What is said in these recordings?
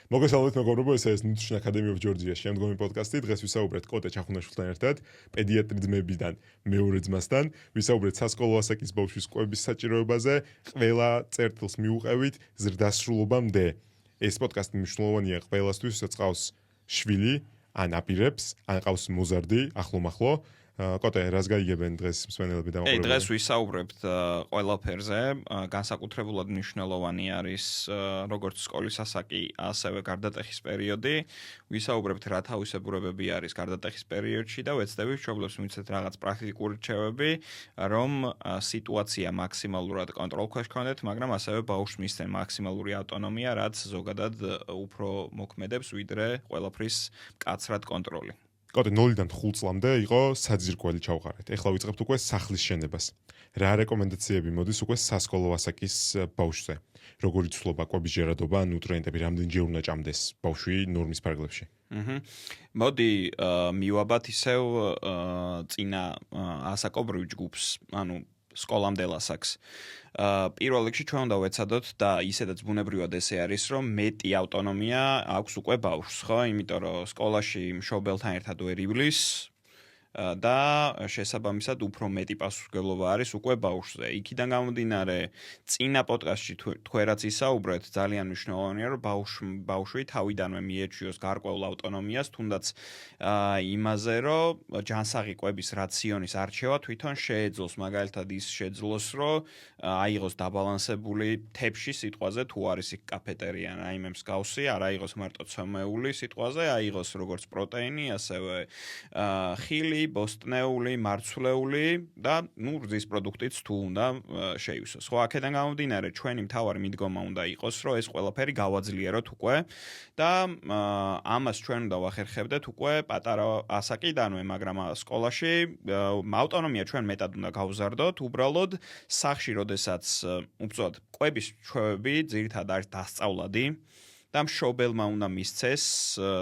მოგესალმებით მეგობრებო, ეს არის Nutrition Academy of Georgia-ს შემდგომი პოდკასტი. დღეს ვისაუბრეთ კოტე ჩახუნაშვილთან ერთად, პედიატრი ძმებიდან მეორე ძმასთან, ვისაუბრეთ სასკოლო ასაკის ბავშვის კვების საჭიროებაზე, ყველა წერტილს მიუყევით ზრდასრულობამდე. ეს პოდკასტი მნიშვნელოვანია ყველასთვის, ვისაც ყავს შვილი, ან აპირებს, ან ყავს მოზარდი, ახლო-მახლო. კოტე, რას გაიგებენ დღეს მსმენელები და მოყოლები? დღეს ვისაუბრებთ ყველაფერზე, განსაკუთრებულად მნიშვნელოვანი არის როგორც სკოლის ასაკი, ასევე გარდატეხის პერიოდი. ვისაუბრებთ რა თავისებურებები არის გარდატეხის პერიოდში და ვეცდებით მშობლებს მიცეთ რაღაც პრაქტიკული რჩევები, რომ სიტუაცია მაქსიმალურად კონტროლ ქვეშ გქონდეთ, მაგრამ ასევე ბავშვს მისცენ მაქსიმალური ავტონომია, რაც ზოგადად უფრო მოქმედებს, ვიდრე ყველაფრის მკაცრად კონტროლი. კოტე 0-დან 5 წლამდე იყო საძირკველი ჩავყარეთ. ეხლა ვიწყებთ უკვე სახლის შენებას. რა რეკომენდაციები მოდის უკვე სასკოლო ასაკის ბავშვზე? როგორი ცვლობა კვების ჟერადობა, ნუტრიენტები რამდენჯერ უნდა ჭამდეს ბავშვი ნორმის ფარგლებში? მოდი მივაბათ ისევ წინა ასაკობრივ ჯგუფს, ანუ სკოლამდელ ასაკს. პირველ რიგში ჩვენ უნდა ვეცადოთ და ისედაც ბუნებრივად ესე არის, რომ მეტი ავტონომია აქვს უკვე ბავშვს, ხო? იმიტომ რომ სკოლაში მშობელთან ერთად ვერ ივლის და შესაბამისად უფრო მეტი პასუხისმგებლობა არის უკვე ბავშვზე. იქიდან გამომდინარე, წინა პოდკასტში თქვენ რაც ისაუბრეთ, ძალიან მნიშვნელოვანია, რომ ბავშვი თავიდანვე მიეჩვიოს გარკვეულ ავტონომიას, თუნდაც იმაზე, რომ ჯანსაღი კვების რაციონის არჩევა თვითონ შეეძლოს, მაგალითად ის შეძლოს, რომ აიღოს დაბალანსებული თებში სიტყვაზე, თუ არის იქ კაფეტერია, რაიმე მსგავსი, არ აიღოს მარტო ცემეული სიტყვაზე, აიღოს როგორც პროტეინი, ასევე ხილი, ბოსტნეული, მარცვლეული და რძის პროდუქტიც თუ უნდა შეივსოს. ხო, აქედან გამომდინარე, ჩვენი მთავარი მიდგომა უნდა იყოს, რომ ეს ყველაფერი გავაძლიეროთ უკვე და ამას ჩვენ უნდა ვახერხებდეთ უკვე პატარა ასაკიდანვე, მაგრამ სკოლაში ავტონომია ჩვენ მეტად უნდა გავზარდოთ, უბრალოდ სახლში, როდესაც უბრალოდ კვების ჩვევები ძირითადად არის დასწავლადი და მშობელმა უნდა მისცეს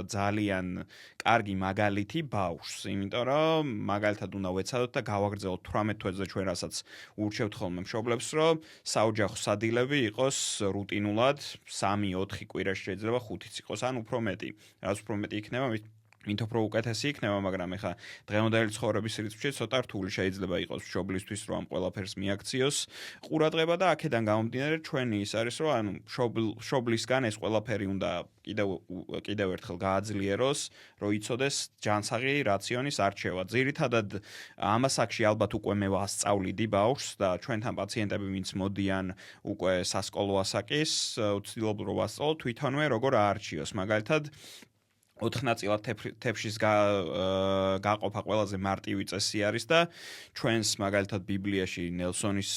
ძალიან კარგი მაგალითი ბავშვს, იმიტომ რომ მაგალითად უნდა ვეცადოთ და გავაგრძელოთ 18 თვეზე ჩვენ რასაც ურჩევთ ხოლმე მშობლებს, რომ საოჯახო სადილები იყოს რუტინულად 3-4 კვირაში შეიძლება 5-იც იყოს, ან უფრო მეტი. რაც უფრო მეტი იქნება, მით უფრო უკეთესი იქნება, მაგრამ ეხა დღევანდელი ცხოვრების რიცხვში ცოტა რთული შეიძლება იყოს მშობლისთვის, რომ ამ ყველაფერს მიაქციოს ყურადღება და აქედან გამომდინარე ჩვენი ის არის, რომ ანუ მშობლისგან ეს ყველაფერი უნდა კიდევ ერთხელ გააძლიეროს, რომ იცოდეს ჯანსაღი რაციონის არჩევა. ძირითადად ამ ასაკში ალბათ უკვე მე ვასწავლიდი ბავშვს და ჩვენთან პაციენტები ვინც მოდიან უკვე სასკოლო ასაკის, ვცდილობ რომ ვასწავლო თვითონვე როგორ აარჩიოს. მაგალითად 4 ნაწილად თეფშის გაყოფა ყველაზე მარტივი წესი არის და ჩვენს მაგალითად ბიბლიაში ნელსონის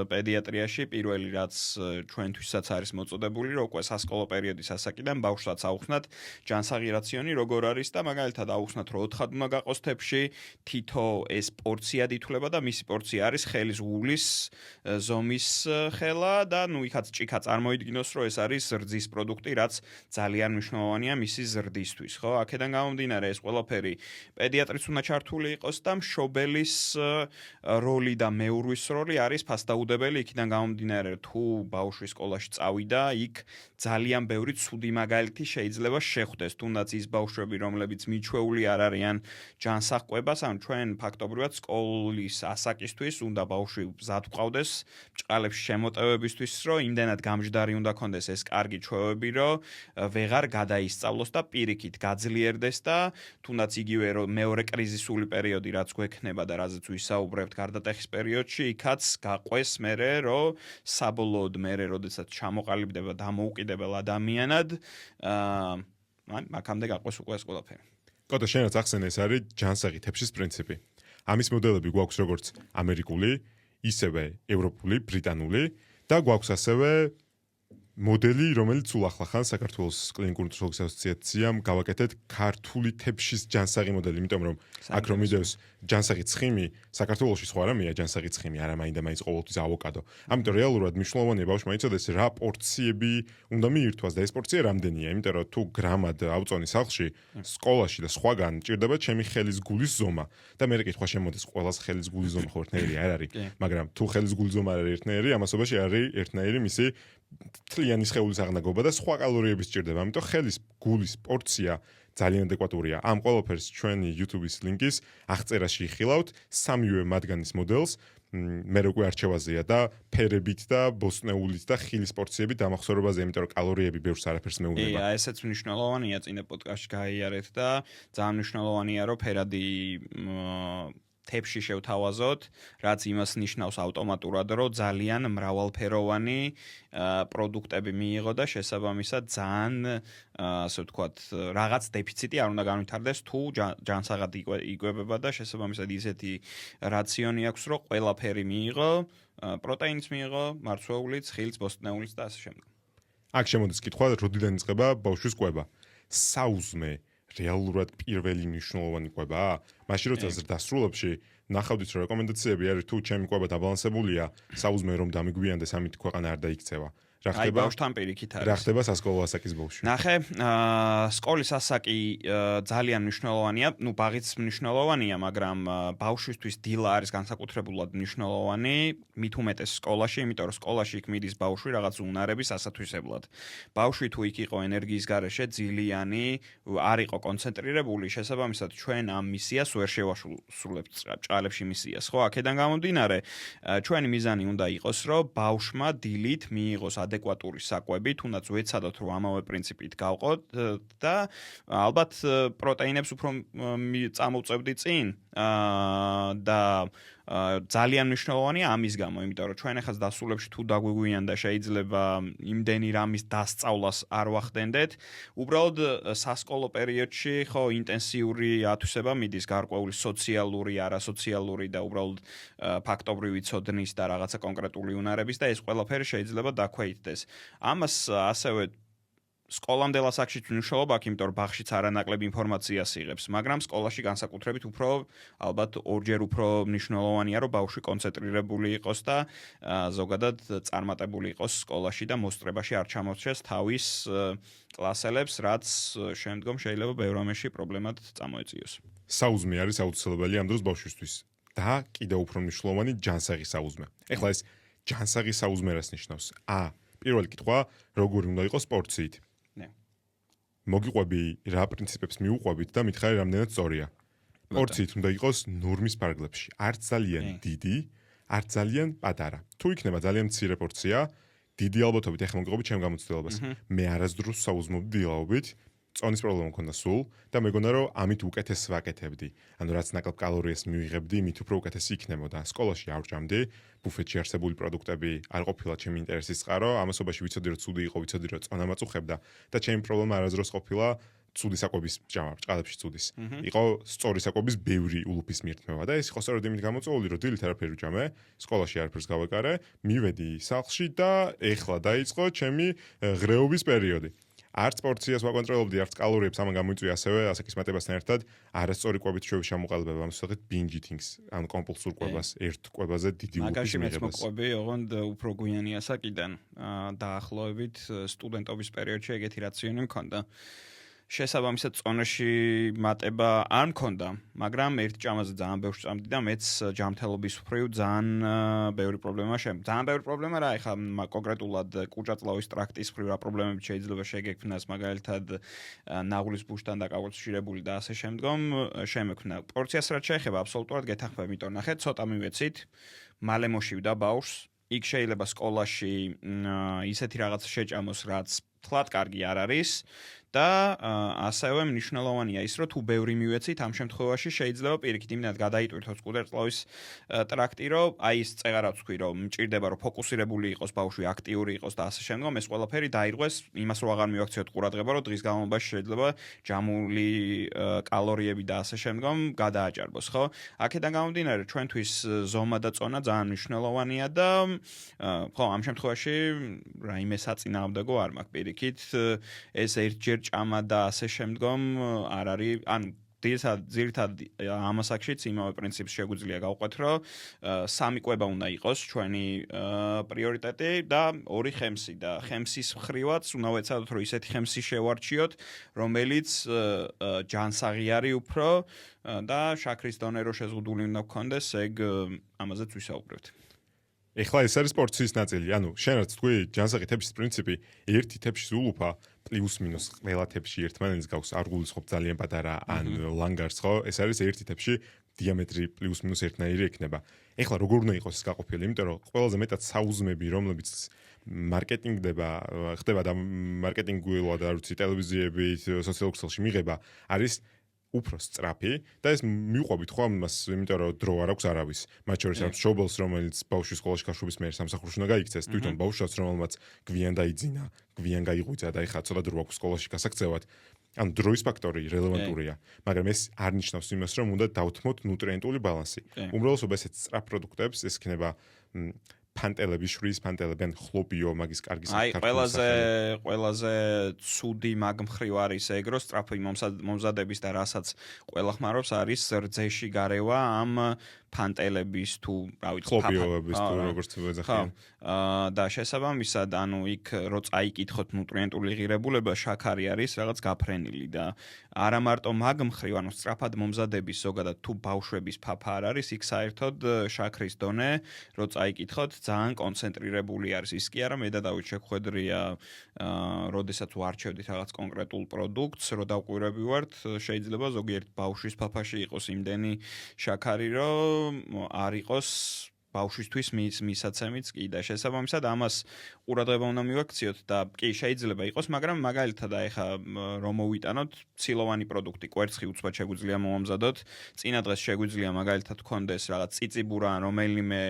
პედიატრიაში პირველი რაც ჩვენთვისაც არის მოწოდებული, რომ უკვე სასკოლო პერიოდის ასაკიდან ბავშვსაც აუხსნათ ჯანსაღი რაციონი როგორ არის და მაგალითად აუხსნათ რომ 4-ად უნდა გაყოს თეფში, თითო ეს პორციად ითვლება და მისი პორცია არის ხელის უვლის ზომის ხელა და იქაც ჭიქა წარმოიდგინოს, რომ ეს არის რძის პროდუქტი, რაც ძალიან მნიშვნელოვანია მისი ზრდის ხო, აქედან გამომდინარე ეს ყველაფერი პედიატრიც უნდა ჩართული იყოს და მშობელის როლი და მეურვის როლი არის ფასდაუდებელი. იქიდან გამომდინარე, თუ ბავშვი სკოლაში წავიდა, იქ ძალიან ბევრი ცუდი მაგალითი შეიძლება შეხვდეს, თუნდაც ის ბავშვები, რომლებიც მიჩვეული არ არიან ჯანსაღ კვებას, ან ჩვენ ფაქტობრივად სკოლის ასაკისთვის უნდა ბავშვი მზად ვყავდეს ბჭყალებში შემოტევებისთვის, რომ იმდენად გამჯდარი უნდა ქონდეს ეს კარგი ჩვევები, რომ ვეღარ გადაისწავლოს და პირიქით გაძლიერდეს და თუნდაც იგივე რომ მეორე კრიზისული პერიოდი რაც გვექნება და რაზეც ვისაუბრებთ გარდატეხის პერიოდში, იქაც გაყვეს მერე რომ საბოლოოდ მერე როდესაც ჩამოყალიბდება დამოუკიდებელ ადამიანად, აქამდე გაყვეს უკვე ეს ყველაფერი. კოტე, შენ რაც ახსენე, ეს არის ჯანსაღი თეფშის პრინციპი. ამის მოდელები გვაქვს როგორც ამერიკული, ისევე ევროპული, ბრიტანული და გვაქვს ასევე მოდელი, რომელიც სულ ახლახან საქართველოს კლინიკური ნუტრიოლოგიის ასოციაციამ გავაკეთეთ ქართული თეფშის ჯანსაღი მოდელი, იმიტომ რომ აქ რომ მიდევს ჯანსაღი ცხიმი საქართველოში სხვა რამეა ჯანსაღი ცხიმი, არა მაინდა მაინც ყოველთვის ავოკადო. ამიტომ რეალურად მნიშვნელოვანია ბავშვმა იცოდეს რა პორციები უნდა მიირთვას და ეს პორცია რამდენია, იმიტომ რომ თუ გრამად ავწონი სახლში, სკოლაში და სხვაგან ჭირდება ჩემი ხელის გულის ზომა და მე კითხვა შემოდის ყველას ხელის გულის ზომა ხო ერთნაირი არ არის, მაგრამ თუ ხელის გულის ზომა არ არის ერთნაირი, ამასობაში არის ერთნაირი მისი თლიანი სხეულის აღნაგობა და სხვა კალორიები სჭირდება. ამიტომ ხელის გულის პორცია ძალიან ადეკვატურია. ამ ყველაფერს ჩვენი YouTube-ის ლინკის აღწერაში იხილავთ სამივე მათგანის მოდელს. მე როგორ არჩევაზეა და ფერებით და ბოსტნეულით და ხილის პორციებით დამახსოვრებაზე, იმიტომ რომ კალორიები ბევრს არაფერს მეუბნება. ესეც მნიშვნელოვანია წინა პოდკასტში გაიარეთ და ძალიან მნიშვნელოვანია რომ ფერადი თებში შევთავაზოთ, რაც იმას ნიშნავს ავტომატურად, რომ ძალიან მრავალფეროვანი პროდუქტები მიიღო და შესაბამისად ძალიან ასე ვთქვათ, რაღაც დეფიციტი არ უნდა განვითარდეს თუ ჯანსაღად იკვებება და შესაბამისად ისეთი რაციონი აქვს, რომ ყველაფერი მიიღო, პროტეინიც მიიღო, მარცვლეულიც, ხილს, ბოსტნეულიც და ასე შემდეგ. აქ შემოდის კითხვა, როდიდან იწყება ბავშვის კვება? საუზმე რეალურად პირველი მნიშვნელოვანი კვებაა? მაშინ როცა ზრდასრულებში ნახავდით რომ რეკომენდაციები არის თუ ჩემი კვება დაბალანსებულია, საუზმე რომ დამიგვიანდეს, ამით ქვეყანა არ დაიქცევა. რა ხდება? ბავშვთან პირიქით არის. რა ხდება სასკოლო ასაკის ბავშვში? ნახე, სკოლის ასაკი ძალიან მნიშვნელოვანია, ნუ ბაღიც მნიშვნელოვანია, მაგრამ ბავშვისთვის დილა არის განსაკუთრებულად მნიშვნელოვანი, მით უმეტეს სკოლაში, იმიტომ რომ სკოლაში იქ მიდის ბავშვი რაღაც უნარების ასათვისებლად. ბავშვი თუ იქ იყო ენერგიის გარეშე, ძილიანი, არ იყო კონცენტრირებული, შესაბამისად ჩვენ ამ მისიას ვერ შევასრულებთ ჭყალებში მისიას, ხო? აქედან გამომდინარე, ჩვენი მიზანი უნდა იყოს, რომ ბავშვმა დილით მიიღოს ადეკვატური საკვები, თუნდაც ვეცადოთ რომ ამავე პრინციპით გავყოთ და ალბათ პროტეინებს უფრო წამოვწევდი წინ და ძალიან მნიშვნელოვანია ამის გამო, იმიტომ რომ ჩვენ ახლა დასრულებში თუ დაგვიგვიანდა შეიძლება იმდენი რამის დასწავლას არ ვახდენდეთ, უბრალოდ სასკოლო პერიოდში ხო ინტენსიური ათვისება მიდის გარკვეული სოციალური, არასოციალური და უბრალოდ ფაქტობრივი ცოდნის და რაღაცა კონკრეტული უნარების და ეს ყველაფერი შეიძლება დაქვეითდეს. ამას ასევე სკოლამდელ ასაკში მნიშვნელობა აქვს, იმიტომ რომ ბაღშიც არანაკლებ ინფორმაციას იღებს, მაგრამ სკოლაში განსაკუთრებით უფრო ალბათ ორჯერ უფრო მნიშვნელოვანია, რომ ბავშვი კონცენტრირებული იყოს და ზოგადად წარმატებული იყოს სკოლაში და მოსწრებაში არ ჩამორჩეს თავის კლასელებს, რაც შემდგომ შეიძლება ბევრ რამეში პრობლემად წამოეწიოს. საუზმე არის აუცილებელი ამ დროს ბავშვისთვის და კიდევ უფრო მნიშვნელოვანი ჯანსაღი საუზმე. ეხლა ეს ჯანსაღი საუზმე რას ნიშნავს? პირველი კითხვა, როგორი უნდა იყოს პორციით? მოგიყვები რა პრინციპებს მიუყვებით და მითხარი რამდენად სწორია. პორციით უნდა იყოს ნორმის ფარგლებში, არც ძალიან დიდი, არც ძალიან პატარა. თუ იქნება ძალიან მცირე პორცია, დიდი ალბათობით ეხლა მოგიყვებით ჩემ გამოცდილებას. მე არასდროს საუზმობდი დილაობით, წონის პრობლემა მქონდა სულ და მეგონა რომ ამით უკეთეს ვაკეთებდი. ანუ რაც ნაკლებ კალორიას მივიღებდი, მით უფრო უკეთესი იქნებოდა. სკოლაში არ ვჭამდი, ბუფეტში არსებული პროდუქტები არ ყოფილა ჩემი ინტერესის წყარო, ამასობაში ვიცოდი რომ ცუდი იყო, ვიცოდი რომ წონა მაწუხებდა და ჩემი პრობლემა არასდროს ყოფილა ცუდი საკვების ჭამა, ჭყალებში ცუდის. იყო სწორი საკვების ბევრი ულუფის მირთმევა და ეს იყო სწორედ იმით გამოწვეული, რომ დილით არაფერი ვჭამე, სკოლაში არაფერს გავეკარე, მივედი სახლში და ეხლა დაიწყო ჩემი ღრეობის პერიოდი. არც პორციას ვაკონტროლებდი, არც კალორიებს, ამან გამოიწვია ასევე ასაკის მატებასთან ერთად არასწორი კვებით შემოყალიბება, ამ შესახებ binge eating-ს, ან კომპულსურ კვებას, ერთ კვებაზე დიდი ულუფის მიღებას. მაგაში მეც მოყვები, ოღონდ უფრო გვიანი ასაკიდან, დაახლოებით სტუდენტობის პერიოდში ეგეთი რაციონი მქონდა. შესაბამისად წონაში მატება არ მქონდა, მაგრამ ერთ ჭამაზე ძალიან ბევრს ჭამდი და მეც ჯანმრთელობის მხრივ ძალიან ბევრი პრობლემა ძალიან ბევრი პრობლემა რა, ეხლა კონკრეტულად კუჭაწლავის ტრაქტის მხრივ რა პრობლემები შეიძლება შეგექმნას, მაგალითად ნაღლის ბუშთან დაკავშირებული და ასე შემდგომ შემექმნა. პორციას რაც შეეხება, აბსოლუტურად გეთანხმები, იმიტომ ნახე, ცოტა მივეცით, მალე მოშივდა ბავშვს, იქ შეიძლება სკოლაში ისეთი რაღაცა შეჭამოს, რაც თლად კარგი არ არის. და ასევე მნიშვნელოვანია ის, რომ თუ ბევრი მივეცით, ამ შემთხვევაში შეიძლება პირიქით იმდენად გადაიტვირთოს კუჭაწლავის ტრაქტი, რომ აი ეს წეღარაც ვქვი, რომ მჭირდება რომ ფოკუსირებული იყოს ბავშვი, აქტიური იყოს და ასე შემდგომ, ეს ყველაფერი დაირღვეს იმას, რომ აღარ მივაქციოთ ყურადღება, რომ დღის განმავლობაში შეიძლება ჯამული კალორიები და ასე შემდგომ გადააჭარბოს, ხო? აქედან გამომდინარე, ჩვენთვის ზომა და წონა ძალიან მნიშვნელოვანია და ხო, ამ შემთხვევაში რაიმე საწინააღმდეგო არ მაქვს პირიქით, ეს ერთჯერ ჭამა და ასე შემდგომ არ არის, ანუ ძირითადად ამასაკშიც იმავე პრინციპს შეგვიძლია გავყვეთ, რომ სამი კვება უნდა იყოს ჩვენი პრიორიტეტი და ორი ხემსი და ხემსის მხრივაც უნდა ვეცადოთ, რომ ისეთი ხემსი შევარჩიოთ, რომელიც ჯანსაღი არის უფრო და შაქრის დონე რო შეზღუდული უნდა გქონდეს, ეგ ამაზეც ვისაუბრებთ. ეხლა ეს არის სპორტის ნაწილი. ანუ შენ რაც თქვი, ჯანსაღი თეფშის პრინციპი, ერთი თეფშის ულუფა პლუს მინუს ყველა თეფში ერთმანეთს გაქვს, არ გულისხმობ ძალიან პატარა ან ლანგარს, ხო? ეს არის ერთი თეფში დიამეტრი პლუს მინუს ერთნაირი ექნება. ეხლა როგორ უნდა იყოს ეს გაყოფილი? იმიტომ რომ ყველაზე მეტად საუზმები, რომლებიც მარკეტინგდება, ხდება და მარკეტინგულად, არ ვიცი, ტელევიზიებით, სოციალურ ქსელში მიღება, არის უფრო სწრაფი და ეს მიუყვებით ხო ამას, იმიტომ რომ დრო არ აქვს არავის. მათ შორის არის შობელს, რომელიც ბავშვის სკოლაში გაშვების მერე სამსახურში უნდა გაიქცეს, თვითონ ბავშვს, რომელმაც გვიან დაიძინა, გვიან გაიღვიძა და ეხლა ცოტა დრო აქვს სკოლაში გასაქცევად. ანუ დროის ფაქტორი რელევანტურია, მაგრამ ეს არ ნიშნავს იმას, რომ უნდა დავთმოთ ნუტრიენტული ბალანსი. უმრავლესობა ესეთ სწრაფ პროდუქტებს ეს იქნება ფანტელები, შვრიის ფანტელები ან ხლობიო, მაგის კარგი საქართველოს ყველაზე ცუდი მაგ მხრივ არის ეგ, რომ სწრაფი მომზადების და რასაც ყველა ხმარობს არის რძეში გარევა ამ ფანტელების თუ რა ვიცი ხლობიოების თუ როგორც ვეძახიან. და შესაბამისად, ანუ იქ რო წაიკითხოთ ნუტრიენტული ღირებულება, შაქარი არის რაღაც გაფრენილი და არა მარტო მაგ მხრივ, ანუ სწრაფად მომზადების ზოგადად თუ ბავშვების ფაფა არ არის, იქ საერთოდ შაქრის დონე რო წაიკითხოთ ძალიან კონცენტრირებული არის. ის კი არა, მე და დავით შეგვხედრია, როდესაც ვარჩევდით რაღაც კონკრეტულ პროდუქტს, რო დავკვირები ვართ, შეიძლება ზოგიერთ ბავშვის ფაფაში იყოს იმდენი შაქარი, რომ არ იყოს ბავშვისთვის მისაცემიც კი და შესაბამისად ამას ყურადღება უნდა მივაქციოთ და კი შეიძლება იყოს, მაგრამ მაგალითად ეხა რომ მოვიტანოთ ცილოვანი პროდუქტი, კვერცხი უცბად შეგვიძლია მომამზადოთ, წინა დღეს შეგვიძლია მაგალითად გქონდეს რაღაც წიწიბურა ან რომელიმე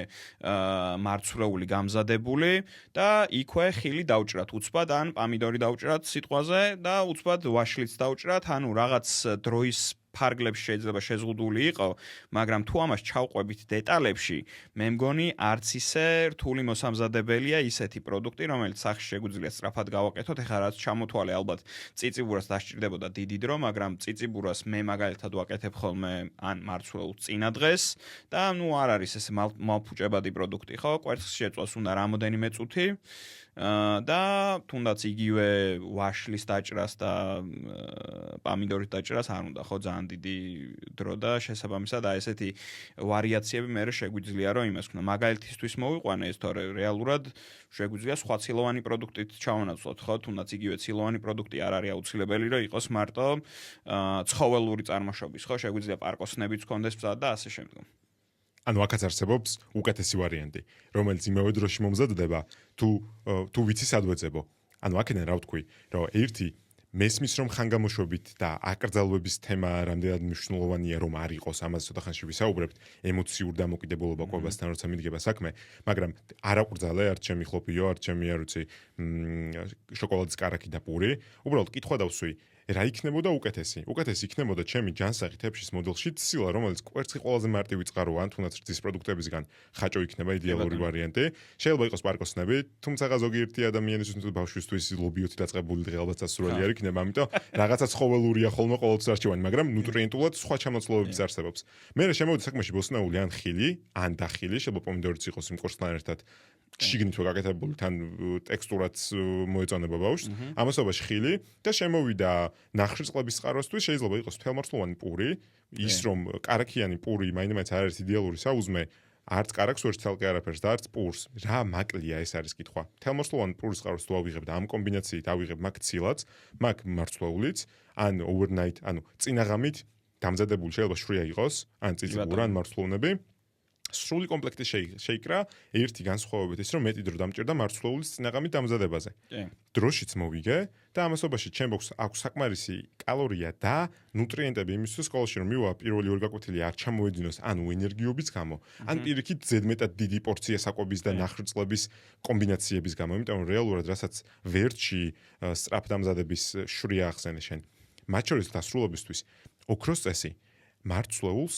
მარცვლეული გამზადებული და იქვე ხილი დავჭრათ უცბად ან პამიდორი დავჭრათ სიტყვაზე და უცბად ვაშლიც დავჭრათ, ანუ რაღაც დროის ფარგლებში შეიძლება შეზღუდული იყო, მაგრამ თუ ამას ჩავყვებით დეტალებში, მე მგონი არც ისე რთული მოსამზადებელია ისეთი პროდუქტი, რომელიც სახში შეგვიძლია სწრაფად გავაკეთოთ. ეხლა რაც ჩამოთვალე ალბათ წიწიბურას დასჭირდებოდა დიდი დრო, მაგრამ წიწიბურას მე მაგალითად ვაკეთებ ხოლმე ან მარცვლეულს წინა დღეს და ნუ არ არის ესე მალფუჭებადი პროდუქტი, ხო? კვერცხს შეწვას უნდა რამოდენიმე წუთი. და თუნდაც იგივე ვაშლის დაჭრას და პამიდორის დაჭრას არ უნდა ხო ძალიან დიდი დრო და შესაბამისად აი ესეთი ვარიაციები მე შეგვიძლია რომ იმას ვქნა მაგალითისთვის მოვიყვანე ეს თორე რეალურად შეგვიძლია სხვა ცილოვანი პროდუქტით ჩავანაცვლოთ ხო თუნდაც იგივე ცილოვანი პროდუქტი არ არის აუცილებელი რომ იყოს მარტო ცხოველური წარმოშობის ხო შეგვიძლია პარკოსნებიც ჰქონდეს მზად და ასე შემდგომ ანუ აქაც არსებობს უკეთესი ვარიანტი, რომელიც იმავე დროში მომზადდება, თუ ვიცი სად ვეძებო. ანუ აქედან რა ვთქვი, რომ ერთი მესმის რომ ხანგამოშვებით და აკრძალვების თემა რამდენად მნიშვნელოვანია რომ არ იყოს, ამაზე ცოტა ხანში ვისაუბრებთ, ემოციურ დამოკიდებულობა ყვებასთან როცა მიდგება საქმე, მაგრამ არ აყრძალე არ ჩემი ხლოფიო, არ ჩემი არ ვიცი, შოკოლადის კარაქი და პური, უბრალოდ კითხვა დავსვი რა იქნებოდა უკეთესი? უკეთესი იქნებოდა ჩემი ჯანსაღი თეფშის მოდელში ცილა, რომელიც კვერცხი ყველაზე მარტივი წყაროა, თუნდაც რძის პროდუქტებისგან ხაჭო იქნება იდეალური ვარიანტი. შეიძლება იყოს პარკოსნები, თუმცა ზოგიერთი ადამიანისთვის თუ ბავშვისთვის ლობიოთი დაწყებული დღეალბაც სასურველი არ იქნება, ამიტომ რაღაცა ცხოველურია ხოლმე ყოველთვის არჩევანი, მაგრამ ნუტრიენტულად სხვა ჩამოცვლობებიც არსებობს. მე შემოვიდი საქმეში ბოსნეული ან ხილი, ან დახილი, შეიძლება პომიდორიც იყოს იმ ყორსთან ერთად. შიგნით ვაკეთებული თან ტექსტურაც მოეწონება ბავშვს. ამასობაში ხილი და შემოვიდა ნახრისწყლების წყაროსთვის შეიძლება იყოს თელმარცვლოვანი პური, ის რომ კარაქიანი პური მაინც არ არის იდეალური საუზმე, არც კარაქს ვერ ცალკე არაფერს და არც პურს. რა მაკლია ეს არის კითხვა. თელმარცვლოვანი პურის წყაროს თუ ავიღებ და ამ კომბინაციით ავიღებ მაგ ცილაც, მაგ მარცვლეულიც, ან overnight, ანუ წინაღამით დამზადებული შეიძლება შვრია იყოს, ან წიწიბურა, ან მარცვლოვნები. სრული კომპლექტი შეიკრა ერთი განსხვავებით ის რომ მეტი დრო დამჭირდა მარცვლეულის წინაღამით დამზადებაზე. დროშიც მოვიგე და ამასობაში ჩემბოქს აქვს საკმარისი კალორია და ნუტრიენტები იმისთვის სკოლაში რომ მივა პირველი ორი გაკვეთილი არ ჩამოედინოს ანუ ენერგიობის გამო, ან პირიქით ზედმეტად დიდი პორცია საკვების და ნახრწლების კომბინაციების გამო, იმიტომ რომ რეალურად რასაც ვერტში სწრაფ დამზადების შვრია ახსენე შენ. მათ შორის დასრულებისთვის ოქროს წესი მარცვლეულს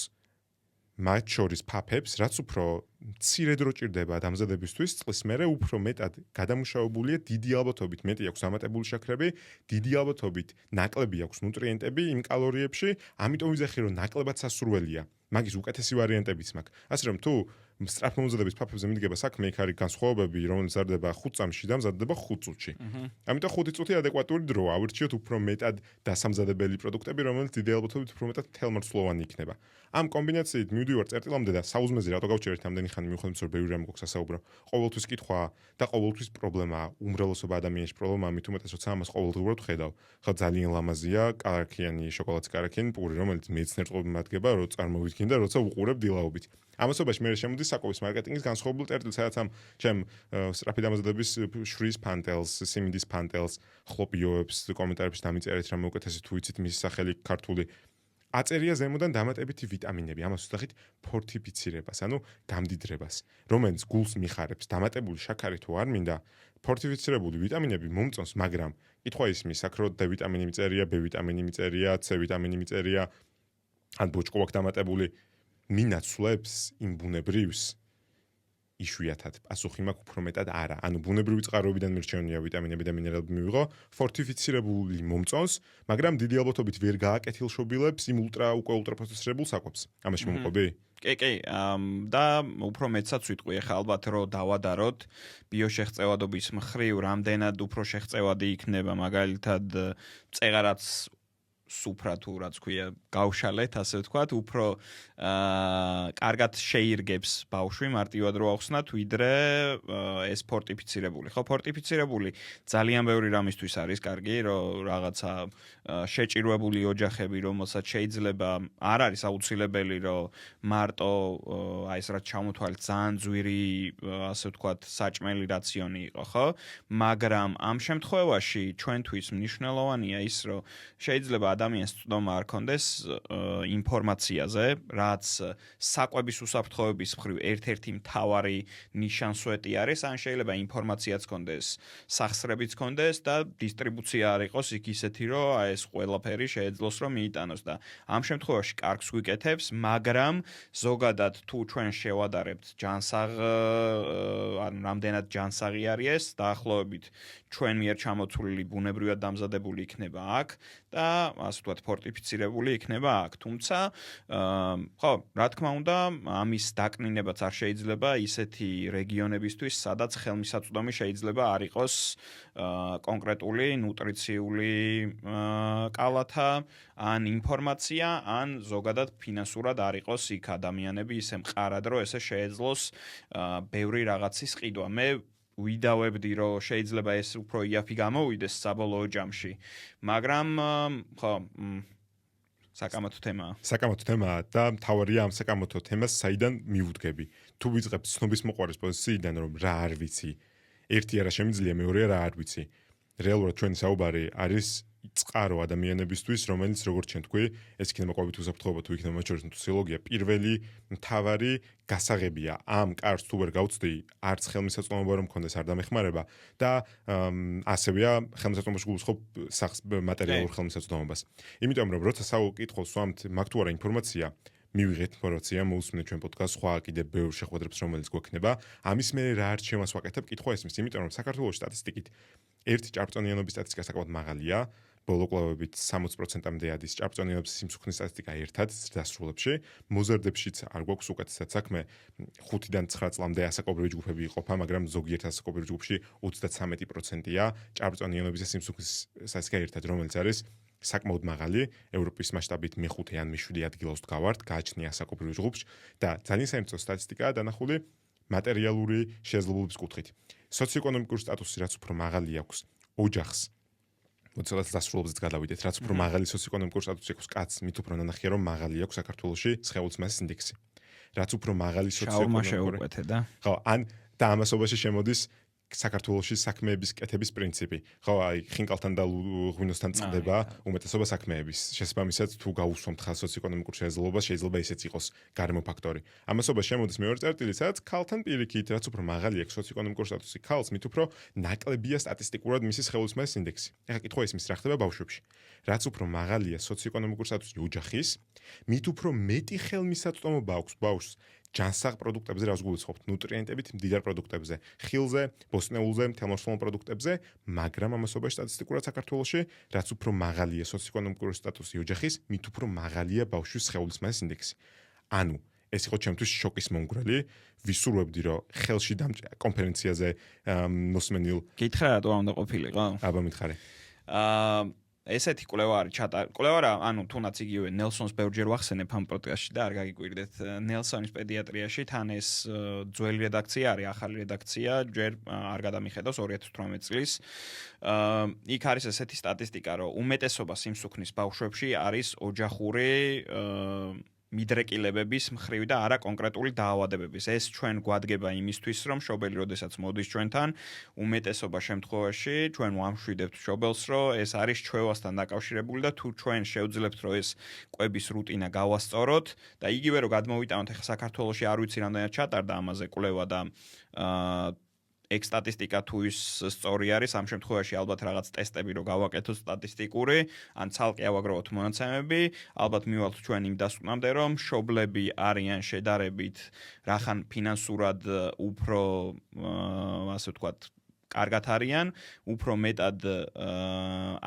მათ შორის ფაფებს, რაც უფრო მცირე დრო ჭირდება დამზადებისთვის, წყლის მერე უფრო მეტად გადამუშავებულია, დიდი ალბათობით მეტი აქვს დამატებული შაქრები, დიდი ალბათობით ნაკლები აქვს ნუტრიენტები იმ კალორიებში, ამიტომ ვიზახი რომ ნაკლებად სასურველია. მაგის უკეთესი ვარიანტებიც მაქვს. ასე რომ თუ სწრაფმომზადების ფაფებზე მიდგება საქმე, იქ არის განსხვავებები, რომელიც მზადდება 5 წამში და მზადდება 5 წუთში. ამიტომ 5 წუთი ადეკვატური დროა, ავირჩიოთ უფრო მეტად დასამზადებელი პროდუქტები, რომელიც დიდი ალბათობით უფრო მეტად თელმარცვლოვანი იქნება. ამ კომბინაციით მივდივარ წერტილამდე და საუზმეზე რატო გავჩერეთ ამდენი ხანი მიუხედავად რომ ბევრი რამ გვაქვს ასაუბრო. ყოველთვის კითხვა და ყოველთვის პრობლემაა, უმრავლესობა ადამიანის პრობლემაა, მით უმეტეს როცა ამას ყოველდღიურად ხედავ. ხო ძალიან ლამაზია, კარაქიანი შოკოლადის კარაქიანი პური, რომელიც მეცნიერწყობი მადგება, რო წარმოვიდგინ და როცა უყურებ დილაობით. ამასობაში მე შემოდის საკობის მარკეტინგის განსხვავებული წერტილი, სადაც ამ ჩემ სწრაფი დამზადების შრის ფანტელს, სიმინდის ფანტელს, ხლოპიოებს კომენტარებში დამიწერეთ რა მოკეთესი თუ იცით მის სახელი ქართული აწერია ზემოდან დამატებითი ვიტამინები, ამას ვსახით ფორტიფიცირებას, ანუ გამდიდრებას, რომელიც გულს მიხარებს. დამატებული შაქარი თუ არ მინდა, ფორტიფიცირებული ვიტამინები მომწონს, მაგრამ კითხვა ისმის, აქ რო D ვიტამინი მიწერია, B ვიტამინი მიწერია, C ვიტამინი მიწერია, ან ბოჭკო აქვს დამატებული, მინაცვლებს იმ ბუნებრივს იშვიათად. პასუხი მაქვს უფრო მეტად არა. ანუ ბუნებრივი წყაროებიდან მირჩევნია ვიტამინები და მინერალები მივიღო, ფორტიფიცირებული მომწონს, მაგრამ დიდი ალბათობით ვერ გააკეთილშობილებს იმ ultra-პროცესირებულ საკვებს. ამაში მომყვები? კი, და უფრო მეცაც ვიტყვი ახლა ალბათ რომ დავადაროთ ბიოშეღწევადობის მხრივ რამდენად უფრო შეღწევადი იქნება მაგალითად წეღარაც სუფრა თუ რაც ქვია გავშალეთ ასე ვთქვათ უფრო კარგად შეირგებს ბავშვი მარტივად რო ახსნათ ვიდრე ეს ფორტიფიცირებული ხო ფორტიფიცირებული ძალიან ბევრი რამისთვის არის კარგი რომ რაღაცა შეჭირვებული ოჯახები რომელსაც შეიძლება არ არის აუცილებელი რომ მარტო აი ეს რაც ჩამოთვალეთ ძალიან ძვირი ასე ვთქვათ საჭმელი რაციონი იყო ხო მაგრამ ამ შემთხვევაში ჩვენთვის მნიშვნელოვანია ის რომ შეიძლება ადამიანს ცდომა არ კონდეს ინფორმაციაზე, რაც საკვების უსაფრთხოების მხრივ ერთ-ერთი მთავარი ნიშანსვეტი არის, ან შეიძლება ინფორმაციაც კონდეს, სახსრებიც კონდეს და დისტრიბუცია არ იყოს იქ ისეთი, რომ აი ეს ყველაფერი შეეძლოს რომ მიიტანოს და ამ შემთხვევაში კარგს გვიკეთებს, მაგრამ ზოგადად თუ ჩვენ შევადარებთ ჯანსაღ ან რამდენად ჯანსაღი არის ეს, დაახლოებით ჩვენ მიერ ჩამოთვლილი ბუნებრივად დამზადებული იქნება აქ და ასე ვთქვათ ფორტიფიცირებული იქნება აქ. თუმცა ხო, რა თქმა უნდა, ამის დაკნინებაც არ შეიძლება ისეთი რეგიონებისთვის, სადაც ხელმისაწვდომი შეიძლება არ იყოს კონკრეტული ნუტრიციული კალათა ან ინფორმაცია, ან ზოგადად ფინანსურად არ იყოს იქ ადამიანები ისე მყარად, რომ ესე შეეძლოს ბევრი რაღაცის ყიდვა. მე ვიდავებდი რომ შეიძლება ეს უფრო იაფი გამოვიდეს საბოლოო ჯამში, მაგრამ ხო საკამათო თემაა. საკამათო თემაა და მთავარია ამ საკამათო თემას საიდან მივუდგები. თუ ვიწყებ ცნობის მოყვარის პოზიციიდან რომ რა არ ვიცი, ერთი არა შემიძლია, მეორე რა არ ვიცი. რეალურად ჩვენი საუბარი არის წყარო ადამიანებისთვის, რომელიც როგორც ჩვენ თქვი, ეს იქნება ყვებით უსაფრთხოება თუ იქნება მათ შორის ნუტრიოლოგია, პირველი მთავარი გასაღებია. ამ კარს თუ ვერ გავწვდი, არც ხელმისაწვდომობა რომ მქონდეს არ დამეხმარება და ასევეა ხელმისაწვდომობაში გულისხმობ მატერიალურ ხელმისაწვდომობას. იმიტომ რომ როცა საკითხავს ვამთ, მაგ თუ არა ინფორმაცია მივიღეთ ინფორმაცია, მოусმინეთ ჩვენ პოდკასტს, სხვა კიდე ბევრ შეხვედრებს რომელიც გვექნება. ამის მერე რა არჩევას ვაკეთებ, კითხვა ისმის, იმიტომ რომ საქართველოს სტატისტიკით ერთი ჭარბწონიანობის სტატისტიკა საკმაოდ მაღალია. ბოლო კვლევებით 60%-მდე ადის ჭარბწონიანობის სიმსუქნის სტატისტიკა ერთად დასრულებში. მოზარდებშიც არ გვაქვს უკეთესად საქმე 5-დან 9 წლამდე ასაკობრივი ჯგუფები იყოფა, მაგრამ ზოგიერთ ასაკობრივ ჯგუფში 33%-ია ჭარბწონიანობის სიმსუქნის სტატისტიკა ერთად, რომელიც არის საკმაოდ მაღალი, ევროპის მასშტაბით მე-5 ან მე-7 ადგილას ვდგავართ, გააჩნია ასაკობრივ ჯგუფში და ძალიან საინტერესო სტატისტიკაა დანახული მატერიალური შესაძლებლობის კუთხით. სოციოეკონომიკური სტატუსი რაც უფრო მაღალი აქვს ოჯახს მოცილად დასრულებზეც გადავიდეთ, რაც უფრო მაღალი სოციოეკონომიკური სტატუსი აქვს კაცს, მით უფრო ნანახია რომ მაღალი აქვს საქართველოში სხეულის მასის ინდექსი. რაც უფრო მაღალი სოციოეკონომიკური შეუკვეთე და ხო, ან და ამასობაში შემოდის საქართველოში საქმეების კეთების პრინციპი. ხო, აი, ხინკალთან და ღვინოსთან წყდება უმეტესობა საქმეების. შესაბამისად, თუ გაუსვამთ ხალხს სოციო-ეკონომიკურ შესაძლებლობას, შეიძლება ისეც იყოს გარემო ფაქტორი. ამასობა შემოდის მეორე წერტილი, სადაც ქალთან პირიქით, რაც უფრო მაღალი აქვს სოციო-ეკონომიკური სტატუსი ქალს, მით უფრო ნაკლებია სტატისტიკურად მისი სხეულისმალის ინდექსი. ეხლა კითხვა ისმის რა ხდება ბავშვებში. რაც უფრო მაღალია სოციო-ეკონომიკური სტატუსი ოჯახის, მით უფრო მეტი ხელმისაწვდომობა აქვს ბავშვს ჯანსაღ პროდუქტებზე, რაც გულისხმობთ, ნუტრიენტებით მდიდარ პროდუქტებზე, ხილზე, ბოსტნეულზე, თელმოვსწრებელ პროდუქტებზე, მაგრამ ამასობაში სტატისტიკურად საქართველოში, რაც უფრო მაღალია სოციო-ეკონომიკური სტატუსი ოჯახის, მით უფრო მაღალია ბავშვის სხეულისმალის ინდექსი. ანუ ეს იყო ჩემთვის შოკის მომგვრელი. ვისურვებდი, რომ ხელში კონფერენციაზე მოსმენილ გითხრა რატო უნდა ყოფილიყო? აბა მითხარი. ესეთი კვლევა არის კვლევა რა, ანუ თუნდაც იგივე ნელსონს ბევრჯერ ვახსენებ ამ პოდკასტში და არ გაგიკვირდეთ. ნელსონის პედიატრიაში თან ეს ძველი რედაქცია არის, ახალი რედაქცია, ჯერ არ გადამიხედავს 2018 წლის. იქ არის ესეთი სტატისტიკა, რომ უმეტესობა სიმსუქნის ბავშვებში არის ოჯახური მიდრეკილებების მხრივ და არა კონკრეტული დაავადებების. ეს ჩვენ გვადგება იმისთვის, რომ მშობელი როდესაც მოდის ჩვენთან, უმეტესობა შემთხვევაში ჩვენ ვამშვიდებთ მშობელს, რომ ეს არის ჩვევასთან დაკავშირებული და თუ ჩვენ შევძლებთ, რომ ეს კვების რუტინა გავასწოროთ და იგივე რომ გადმოვიტანოთ, ახლა საქართველოში არ ვიცი რამდენად ჩატარდა ამაზე კვლევა და ეგ სტატისტიკა თუ ის სწორი არის, ამ შემთხვევაში ალბათ რაღაც ტესტები რო გავაკეთოთ სტატისტიკური, ან ცალკე ავაგროვოთ მონაცემები, ალბათ მივალთ ჩვენ იმ დასკვნამდე, რომ მშობლები არიან შედარებით რახან ფინანსურად უფრო ასე ვთქვათ კარგად არიან, უფრო მეტად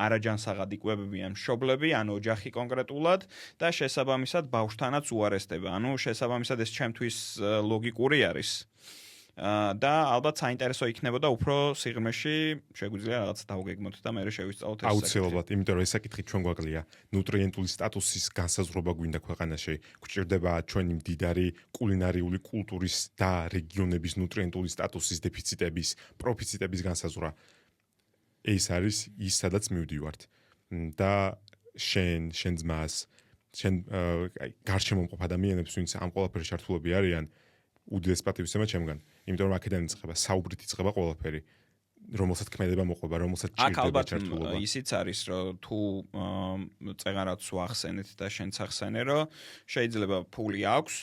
არაჯანსაღად იკვებებიან მშობლები, ან ოჯახი კონკრეტულად და შესაბამისად ბავშვთანაც უარესდება. ანუ შესაბამისად ეს ჩემთვის ლოგიკური არის. და ალბათ საინტერესო იქნებოდა უფრო სიღრმეში შეგვიძლია რაღაც დავგეგმოთ და მე შევისწავლოთ ეს. აუცილებლად, იმიტომ რომ ეს საკითხი ჩვენ გვაკლია. ნუტრიენტული სტატუსის განსაზღვრება გვინდა ქვეყანაში. გვჭირდება ჩვენი მდიდარი კულინარიული კულტურის და რეგიონების ნუტრიენტული სტატუსის დეფიციტების, პროფიციტების განსაზღვრა. ეს არის ის, სადაც მივდივართ. და შენ ძმას, შენ გარშემო მყოფ ადამიანებს, ვინც ამ ყველაფერში ჩართულები არიან, უდიდეს პატივისცემა ჩემგან. იმიტომ რომ აქედან იწყება, საუბრით იწყება ყველაფერი, რომელსაც ქმედება მოყვება, რომელსაც ჭირდება ჩართულობა. აქ ალბათ ისიც არის, რომ თუ წეღარაც ვახსენეთ და შენც ახსენე, რომ შეიძლება ფული აქვს,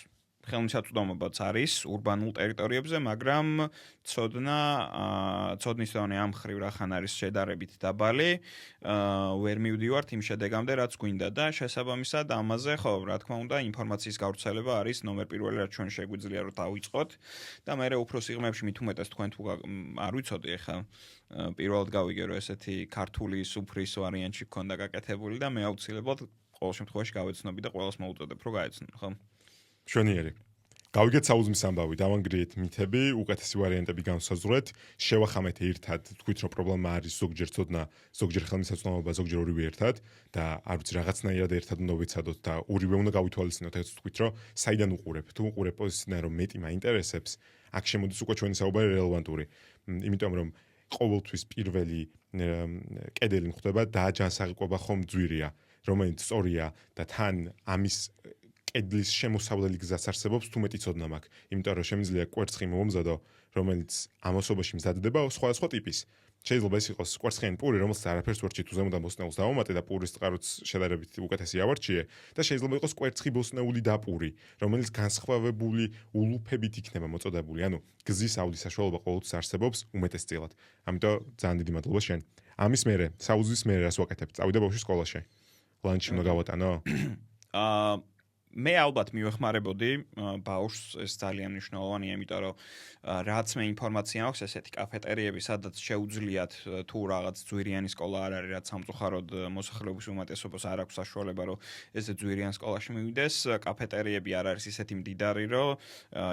ხელმისაწვდომობაც არის ურბანულ ტერიტორიებზე, მაგრამ ცოდნის დონე ამ მხრივ რახან არის შედარებით დაბალი, ვერ მივდივართ იმ შედეგამდე, რაც გვინდა და შესაბამისად ამაზე, ხო, რა თქმა უნდა, ინფორმაციის გავრცელება არის ნომერ პირველი, რაც ჩვენ შეგვიძლია რომ დავიწყოთ და მე უფრო სიღრმეებში მით უმეტეს თქვენ თუ არ ვიცოდი ახლა პირველად გავიგე რომ ესეთი ქართული სუფრის ვარიანტი გქონდა გაკეთებული და მე აუცილებლად ყოველ შემთხვევაში გავეცნობი და ყველას მოუწოდებ რომ გაეცნო, ხო? შვენიერი. გავიგეთ საუზმის ამბავი, დავანგრიეთ მითები, უკეთესი ვარიანტები განსაზღვრეთ, შევახამეთ ერთად, თქვით რომ პრობლემა არის ზოგჯერ ცოდნა, ზოგჯერ ხელმისაწვდომობა, ზოგჯერ ორივე ერთად და არ ვიცი რაღაცნაირად ერთად უნდა ვიცადოთ და ორივე უნდა გავითვალისწინოთ, ეს თქვით რომ საიდან უყურებ, თუ უყურებ პოზიციიდან რომ მეტი მაინტერესებს, აქ შემოდის უკვე ჩვენი საუბარი რელევანტური. იმიტომ რომ ყოველთვის პირველი კედელი ხდება და ჯანსაღი კვება ხომ ძვირია, რომელიც სწორია და თან ამის კედლის შემოსავლელი გზაც არსებობს თუ მეტი ცოდნა მაქვს. იმიტომ რომ შემიძლია კვერცხი მომზადო, რომელიც ამასობაში მზადდება სხვადასხვა ტიპის. შეიძლება ეს იყოს კვერცხიანი პური, რომელსაც არაფერს ვერ ჭირთ, უზემოდან ბოსტნეულს დავამატე და პურის წყაროც შედარებით უკეთესი ავარჩიე და შეიძლება იყოს კვერცხი ბოსტნეული და პური, რომელიც განსხვავებული ულუფებით იქნება მოწოდებული. ანუ გზის ავლის საშუალება ყოველთვის არსებობს უმეტესწილად. ამიტომ ძალიან დიდი მადლობა შენ. ამის მერე, საუზმის მერე რას ვაკეთებ? წავიდე ბავშვი სკოლაში. ლანჩი უნდა გავატანო? მე ალბათ მივეხმარებოდი ბავშვს, ეს ძალიან მნიშვნელოვანია, იმიტომ რომ რაც მე ინფორმაცია აქვს, ესეთი კაფეტერიები, სადაც შეუძლიათ თუ რაღაც ძვირიანი სკოლა არ არის, რაც სამწუხაროდ მოსახლეობის უმეტესობას არ აქვს საშუალება, რომ ესე ძვირიან სკოლაში მივიდეს, კაფეტერიები არ არის ისეთი მდიდარი, რომ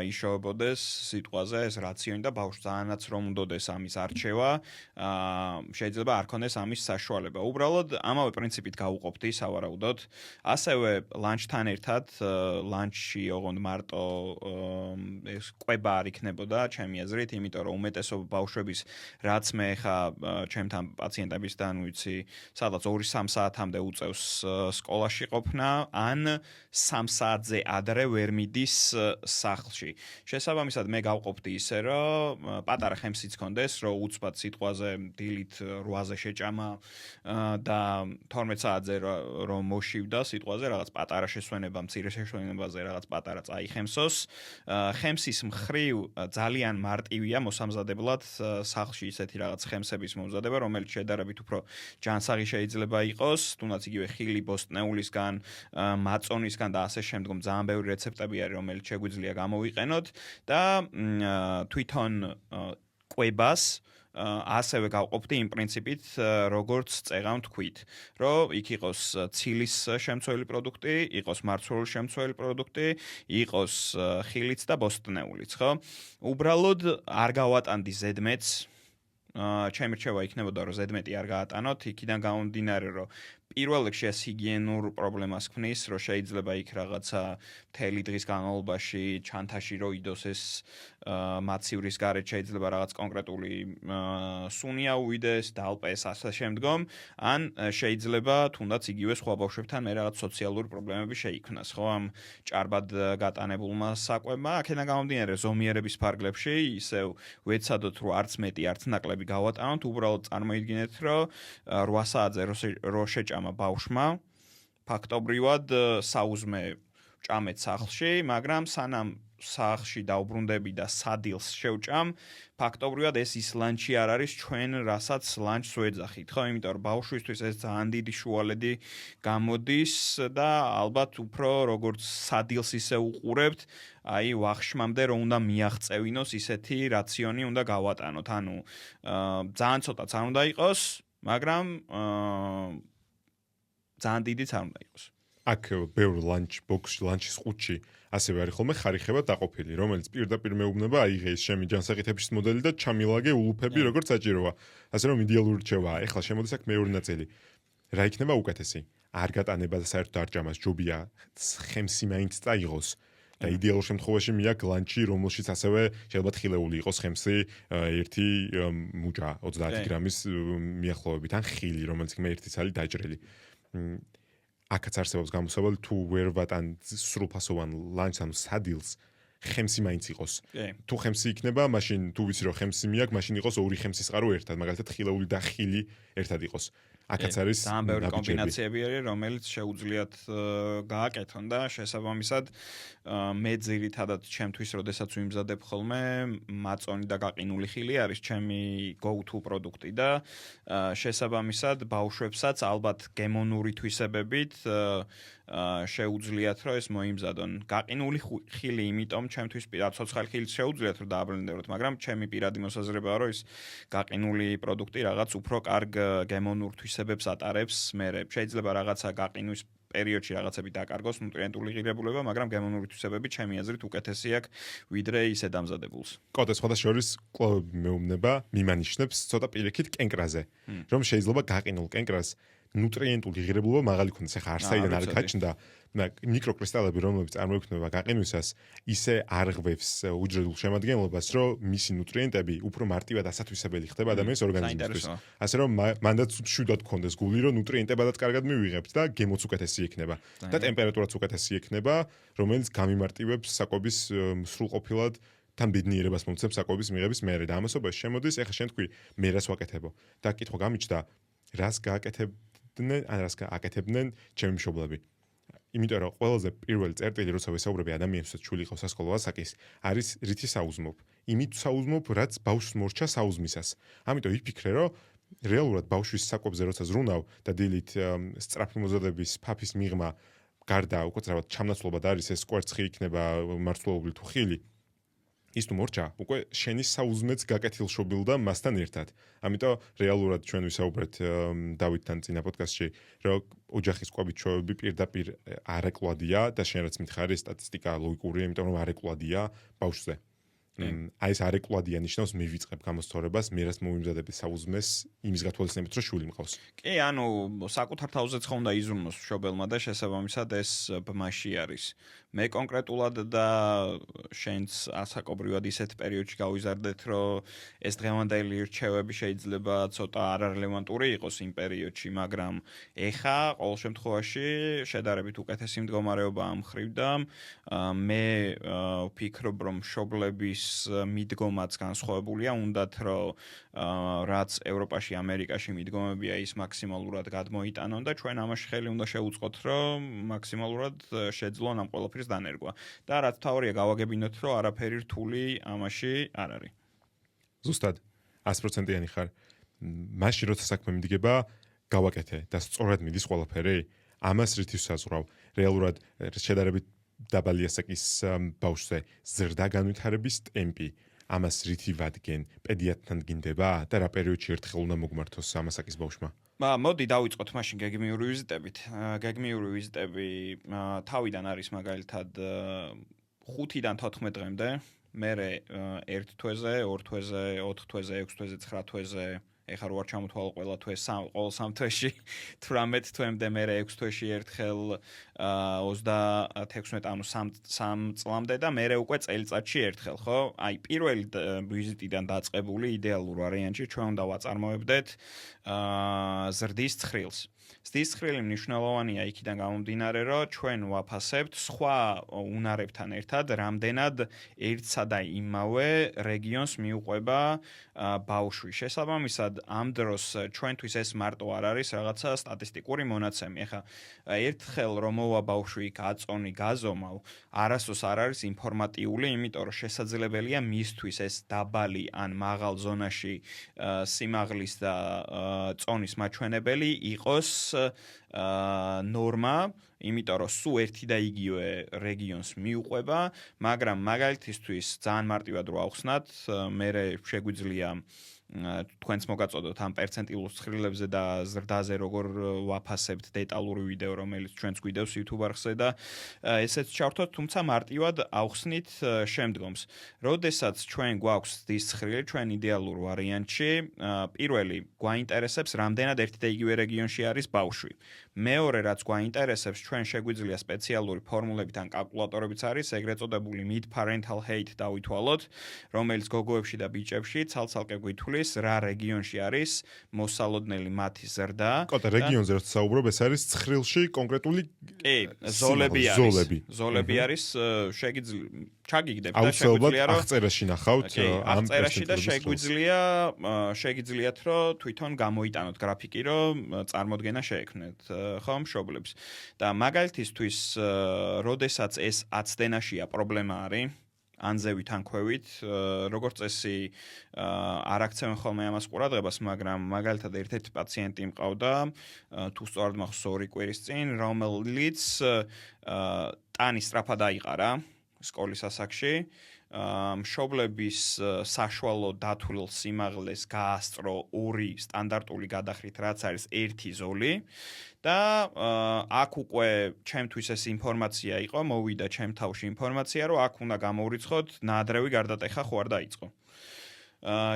იშოვებოდეს სიტყვაზე ეს რაციონი და ბავშვს ძალიანაც რომ უნდოდეს ამის არჩევა, შეიძლება არ ქონდეს ამის საშუალება. უბრალოდ ამავე პრინციპით გავუყოფდი სავარაუდოდ, ასევე ლანჩთან ერთად ლანჩი ოღონდ მარტო ეს კვება არ იქნებოდა ჩემი აზრით, იმიტომ რომ უმეტესობა ბავშვების რაც მე ხა ჩემთან პაციენტებისგან ვიცი, სადაც 2-3 საათამდე უწევს სკოლაში ყოფნა, ან 3 საათზე ადრე ვერ მიდის სახლში. შესაბამისად მე გავყოფდი ისე, რომ პატარა ხემსიც კონდეს, რომ უცბად სიტყვაზე დილით 8-ზე შეჭამა და 12 საათზე რომ მოშივდა სიტყვაზე რაღაც პატარა შესვენება, მცირე შესვენებაზე რაღაც პატარა წაიხემსოს. ხემსის მხრივ ძალიან მარტივია მოსამზადებლად სახლში ისეთი რაღაც ხემსების მომზადება, რომელიც შედარებით უფრო ჯანსაღი შეიძლება იყოს, თუნდაც იგივე ხილი ბოსტნეულისგან, მაწონისგან და ასე შემდგომ ძალიან ბევრი რეცეპტები არის, რომელიც შეგვიძლია გამოვიყენოთ და თვითონ კვებას ასევე გავყოფდი იმ პრინციპით, როგორც წეღავ თქვით, რომ იქ იყოს ცილის შემცველი პროდუქტი, იყოს მარცვლეული შემცველი პროდუქტი, იყოს ხილიც და ბოსტნეულიც, ხო? უბრალოდ არ გავატანდი ზედმეტს. ჩემი რჩევა იქნებოდა, რომ ზედმეტი არ გაატანოთ, იქიდან გამომდინარე, რომ პირველ რიგში ეს ჰიგიენურ პრობლემას ქმნის, რომ შეიძლება იქ რაღაცა მთელი დღის განმავლობაში ჩანთაში რო იდოს ეს მაცივრის გარეთ შეიძლება რაღაც კონკრეტული სუნია უვიდეს, დალპეს ასე შემდგომ, ან შეიძლება თუნდაც იგივე სხვა ბავშვებთან მე რაღაც სოციალური პრობლემები შეიქმნას, ხო, ამ ჭარბად გატანებულმა საკვებმა, აქედან გამომდინარე ზომიერების ფარგლებში ისევ ვეცადოთ, რომ არც მეტი, არც ნაკლები გავატანოთ, უბრალოდ წარმოიდგინეთ, რომ 8 საათზე რო შეჭამა ბავშვმა, ფაქტობრივად საუზმე ჭამეთ სახლში, მაგრამ სანამ სახლში დაუბრუნდები და სადილს შევჭამ, ფაქტობრივად ეს ის ლანჩი არ არის ჩვენ, რასაც ლანჩს ვეძახით, ხო? იმიტომ რომ ბავშვისთვის ეს ძალიან დიდი შუალედი გამოდის და ალბათ უფრო როგორც სადილს ისე უყურებთ, აი ვახშმამდე რომ უნდა მიაღწევინოს ისეთი რაციონი უნდა გავატანოთ. ანუ ძალიან ცოტაც არ უნდა იყოს, მაგრამ ძალიან დიდიც არ უნდა იყოს. აქ ბევრ ლანჩის ყუთში ასევე არის ხოლმე ხარიხება დაყოფილი, რომელიც პირდაპირ მეუბნება აიღეს შემი ჯანსაღითების მოდელი და ჩამილაგე ულუფები როგორც საჭიროა. ასე რომ იდეალური რჩევაა. ეხლა შემოდის აქ მეორე ნაწილი. რა იქნება უკეთესი? არ გატანება და საერთოდ არ ჭამას, ჯობია ხემსი მაინც წაიღოს. და იდეალურ შემთხვევაში მიაქ ლანჩი, რომელშიც ასევე შეიძლება თხილეული იყოს ხემსი 1 მუჯა 30 გრამის მიახლოებით, ან ხილი, რომელიც მე 1 ცალი დაჭრილი. აქაც არსებობს გამოსავალი თუ ვერ ვატან სრულფასოვან ლანჩს ან სადილს ხემსი მაინც იყოს. თუ ხემსი იქნება, მაშინ თუ ვიცი რომ ხემსი მიაქ, მაშინ იყოს 2 ხემსის წყარო ერთად, მაგალითად ხილეული და ხილი ერთად იყოს. აქაც არის ძალიან ბევრი კომბინაციები არის, რომელიც შეუძლიათ გააკეთონ და შესაბამისად მე ძირითადად ჩემთვის, როდესაც ვიმზადებ ხოლმე, მაწონი და გაყინული ხილი არის ჩემი go-to პროდუქტი და შესაბამისად ბავშვებსაც ალბათ გემონური თვისებებით შეუძლიათ რომ ეს მოიმზადონ. გაყინული ხილი, იმიტომ ჩემთვის პირად ცოცხალი ხილიც შეუძლიათ რომ დააბრუნდეთ, მაგრამ ჩემი პირადი მოსაზრებაა რომ ეს გაყინული პროდუქტი რაღაც უფრო კარგ გემონურ თვისებებს ატარებს. მე შეიძლება რაღაცა გაყინვის პერიოდში რაღაცები დაკარგოს ნუტრიენტული ღირებულება, მაგრამ გემონური თვისებები ჩემი აზრით უკეთესი აქვს ვიდრე ისე დამზადებულს. კოტე სხვადასხვა კვლევები მეუბნება, მიმანიშნებს ცოტა პირიქით კენკრაზე, რომ შეიძლება გაყინულ კენკრას ნუტრიენტული ღირებულობა მაღალი ქონდეს. ახლა არსაიდან არ გაჩნდა მიკროკრისტალები, რომლებიც წარმოიქმნება გაყინვისას, ისე არღვევს უჯრედულ შემადგენლობას, რომ მისი ნუტრიენტები უფრო მარტივად ასათვისებელი ხდება ადამიანის ორგანიზმისთვის. ასე რომ მანდაც შვიდად ქონდეს გული, რომ ნუტრიენტებადაც კარგად მივიღებთ და გემოც უკეთესი იქნება და ტემპერატურაც უკეთესი იქნება, რომელიც გამიმარტივებს საკვების სრულყოფილად თან ბედნიერებას მომცემს საკვების მიღების მერე და ამასობაში შემოდის, ახლა შენ თქვი, მე რას ვაკეთებო? და კითხვა გამიჩნდა, რას გააკეთებდნენ ჩემი მშობლები. იმიტომ რომ ყველაზე პირველი წერტილი, როცა ვესაუბრები ადამიანსაც ჩვილი ყავს სასკოლო ასაკის, არის რითი საუზმობ. იმით საუზმობ, რაც ბავშვს მორჩა საუზმისას. ამიტომ ვიფიქრე, რომ რეალურად ბავშვის საკვებზე როცა ზრუნავ და დილით სწრაფი მოზადების ფაფის მიღმა გარდა უკეთესად ჩამნაცვლობად არის ეს კვერცხი იქნება მარცვლეული თუ ხილი. ის თუ მორჩა, უკვე შენი საუზმეც გაკეთილშობილდა მასთან ერთად. ამიტომ რეალურად ჩვენ ვისაუბრეთ დავითთან წინა პოდკასტში, რომ ოჯახის კვების ჩვევები პირდაპირ არ ეკლვადია და შენ რაც მითხარი, სტატისტიკა ლოგიკურია, იმიტომ რომ არ ეკლვადია ბავშვზე. აი ეს არეკლადია ნიშნავს მივიწყებ გამოსწორებას, მე რას მომიმზადებ საუზმეს იმის გათვალისწინებით, რომ შვილი მყავს. კი, ანუ საკუთარ თავზეც ხომ უნდა იზრუნოს მშობელმა და შესაბამისად ეს ბმაში არის. მე კონკრეტულად და შენც ასაკობრივად ისეთ პერიოდში გავიზარდეთ, რომ ეს დღევანდელი რჩევები შეიძლება ცოტა არარელევანტური იყოს იმ პერიოდში, მაგრამ ეხა ყოველ შემთხვევაში შედარებით უკეთესი მდგომარეობა ამ მხრივ და მე ვფიქრობ, რომ მშობლების მიდგომაც განსხვავებულია, უნდათ რომ რაც ევროპაში, ამერიკაში მიდგომებია ის მაქსიმალურად გადმოიტანონ და ჩვენ ამაში ხელი უნდა შევუწყოთ, რომ მაქსიმალურად შეძლონ ამ ყველაფრის დანერგვა. და რაც თავია გავაგებინოთ, რომ არაფერი რთული ამაში არ არის. ზუსტად 100%-იანი ხარ. მაშინ როცა საქმე მიდგება, გავაკეთე და სწორად მიდის ყველაფერი. ამას რითი ვსაზღვრავ? რეალურად შედარებით დაბალი ასაკის ბავშვზე ზრდა განვითარების ტემპი ამას რითი ვადგენ? პედიატრთან გინდება და რა პერიოდში ერთხელ უნდა მოგმართოს ამ ასაკის ბავშვმა? მოდი დავიწყოთ მაშინ გეგმიური ვიზიტებით. გეგმიური ვიზიტები თავიდან არის მაგალითად 5-დან 14 დღემდე, მერე 1 თვეზე, 2 თვეზე, 4 თვეზე, 6 თვეზე, 9 თვეზე ეხლა რო არ ჩამოთვალო ყველა თვე ყოველ 3 თვეში 18 თვემდე მერე 6 თვეში ერთხელ 36 ანუ 3 წლამდე და მერე უკვე წელიწადში ერთხელ, ხო? აი პირველი ვიზიტიდან დაწყებული იდეალურ ვარიანტში ჩვენ უნდა ვაწარმოებდეთ ზრდის ცხრილს. ზრდის ცხრილი მნიშვნელოვანია იქიდან გამომდინარე, რომ ჩვენ ვაფასებთ სხვა უნარებთან ერთად, რამდენად ერთსა და იმავე რეგიონს მიუყვება ბავშვი. შესაბამისად, ამ დროს ჩვენთვის ეს მარტო არ არის რაღაცა სტატისტიკური მონაცემი. ეხლა ერთხელ რომ მოვა ბავშვი იქ აწონი, გაზომავ, არასდროს არ არის ინფორმატიული, იმიტომ რომ შესაძლებელია მისთვის ეს დაბალი ან მაღალ ზონაში სიმაღლის და წონის მაჩვენებელი იყოს ნორმა, იმიტომ რომ სულ ერთი და იგივე რეგიონს მიუყვება, მაგრამ მაგალითისთვის ძალიან მარტივად რო ავხსნათ, მე შეგვიძლია თქვენც მოგაწოდოთ ამ პერცენტილურ ცხრილებზე და ზრდაზე როგორ ვაფასებთ დეტალური ვიდეო, რომელიც ჩვენც გვიდევს YouTube არხზე და ესეც ჩავთოთ, თუმცა მარტივად ავხსნით შემდგომს. როდესაც ჩვენ გვაქვს ზრდის ცხრილი, ჩვენ იდეალურ ვარიანტში, პირველი გვაინტერესებს, რამდენად ერთი და იგივე რეგიონში არის ბავშვი. მეორე რაც გვაინტერესებს, ჩვენ შეგვიძლია სპეციალური ფორმულებით ან კალკულატორებიც არის, ეგრეთ წოდებული mid parental height დავითვალოთ, რომელიც გოგოებში და ბიჭებში ცალ-ცალკე გვითვლის რა რეგიონში არის მოსალოდნელი მათი ზრდა. კოტა რეგიონზე როცა საუბრობ, ეს არის ცხრილში კონკრეტული ზოლები არის. ზოლები არის, შეგიძლია ჩაგიგდებ და შეგვიძლია რომ აღწერაში ნახავთ ამ აღწერაში და შეგიძლიათ რომ თვითონ გამოიტანოთ გრაფიკი, რომ წარმოდგენა შეექმნეთ, ხო, მშობლებს. და მაგალითისთვის, როდესაც ეს აცდენაშია პრობლემა არის, ან ზევით ან ქვევით, როგორც წესი არ აქცევენ ხოლმე ამას ყურადღებას, მაგრამ მაგალითად ერთ-ერთი პაციენტი მყავდა, თუ სწორად მახსოვს 2 კვირის წინ, რომელიც ტანი სწრაფად აიყარა სკოლის ასაკში, მშობლების საშუალო დათვლილ სიმაღლეს გაასწრო 2 სტანდარტული გადახრით, რაც არის 1 ზოლი და აქ უკვე ჩემთვის ეს ინფორმაცია იყო, მოვიდა ჩემ თავში ინფორმაცია, რომ აქ უნდა გამოვრიცხოთ ნაადრევი გარდატეხა ხო არ დაიწყო.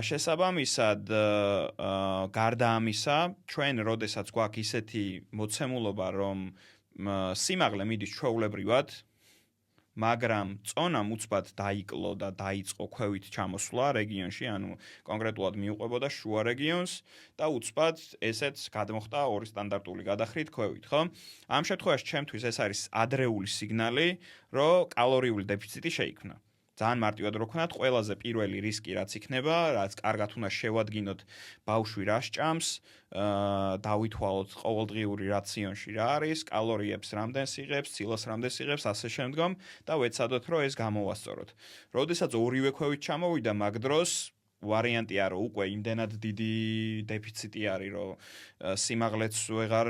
შესაბამისად, გარდა ამისა, ჩვენ როდესაც გვაქვს ისეთი მოცემულობა, რომ სიმაღლე მიდის ჩვეულებრივად, მაგრამ წონამ უცბად დაიკლო და დაიწყო ქვევით ჩამოსვლა რეგიონში, ანუ კონკრეტულად მიუყვებოდა შუა რეგიონს და უცბად ესეც გადმოხდა 2 სტანდარტული გადახრით ქვევით, ხო? ამ შემთხვევაში ჩემთვის ეს არის ადრეული სიგნალი, რომ კალორიული დეფიციტი შეიქმნა. ძალიან მარტივად რო ვქნათ, ყველაზე პირველი რისკი რაც იქნება, რაც კარგად უნდა შევადგინოთ ბავშვი რა სჭამს, დავითვალოთ ყოველდღიური რაციონში რა არის, კალორიებს რამდენს იღებს, ცილას რამდენს იღებს, ასე შემდგომ და ვეცადოთ, რომ ეს გამოვასწოროთ. როდესაც ორივე ქვევით ჩამოვიდა, მაგ დროს ვარიანტია, რომ უკვე იმდენად დიდი დეფიციტი არის, რომ სიმაღლეც ვეღარ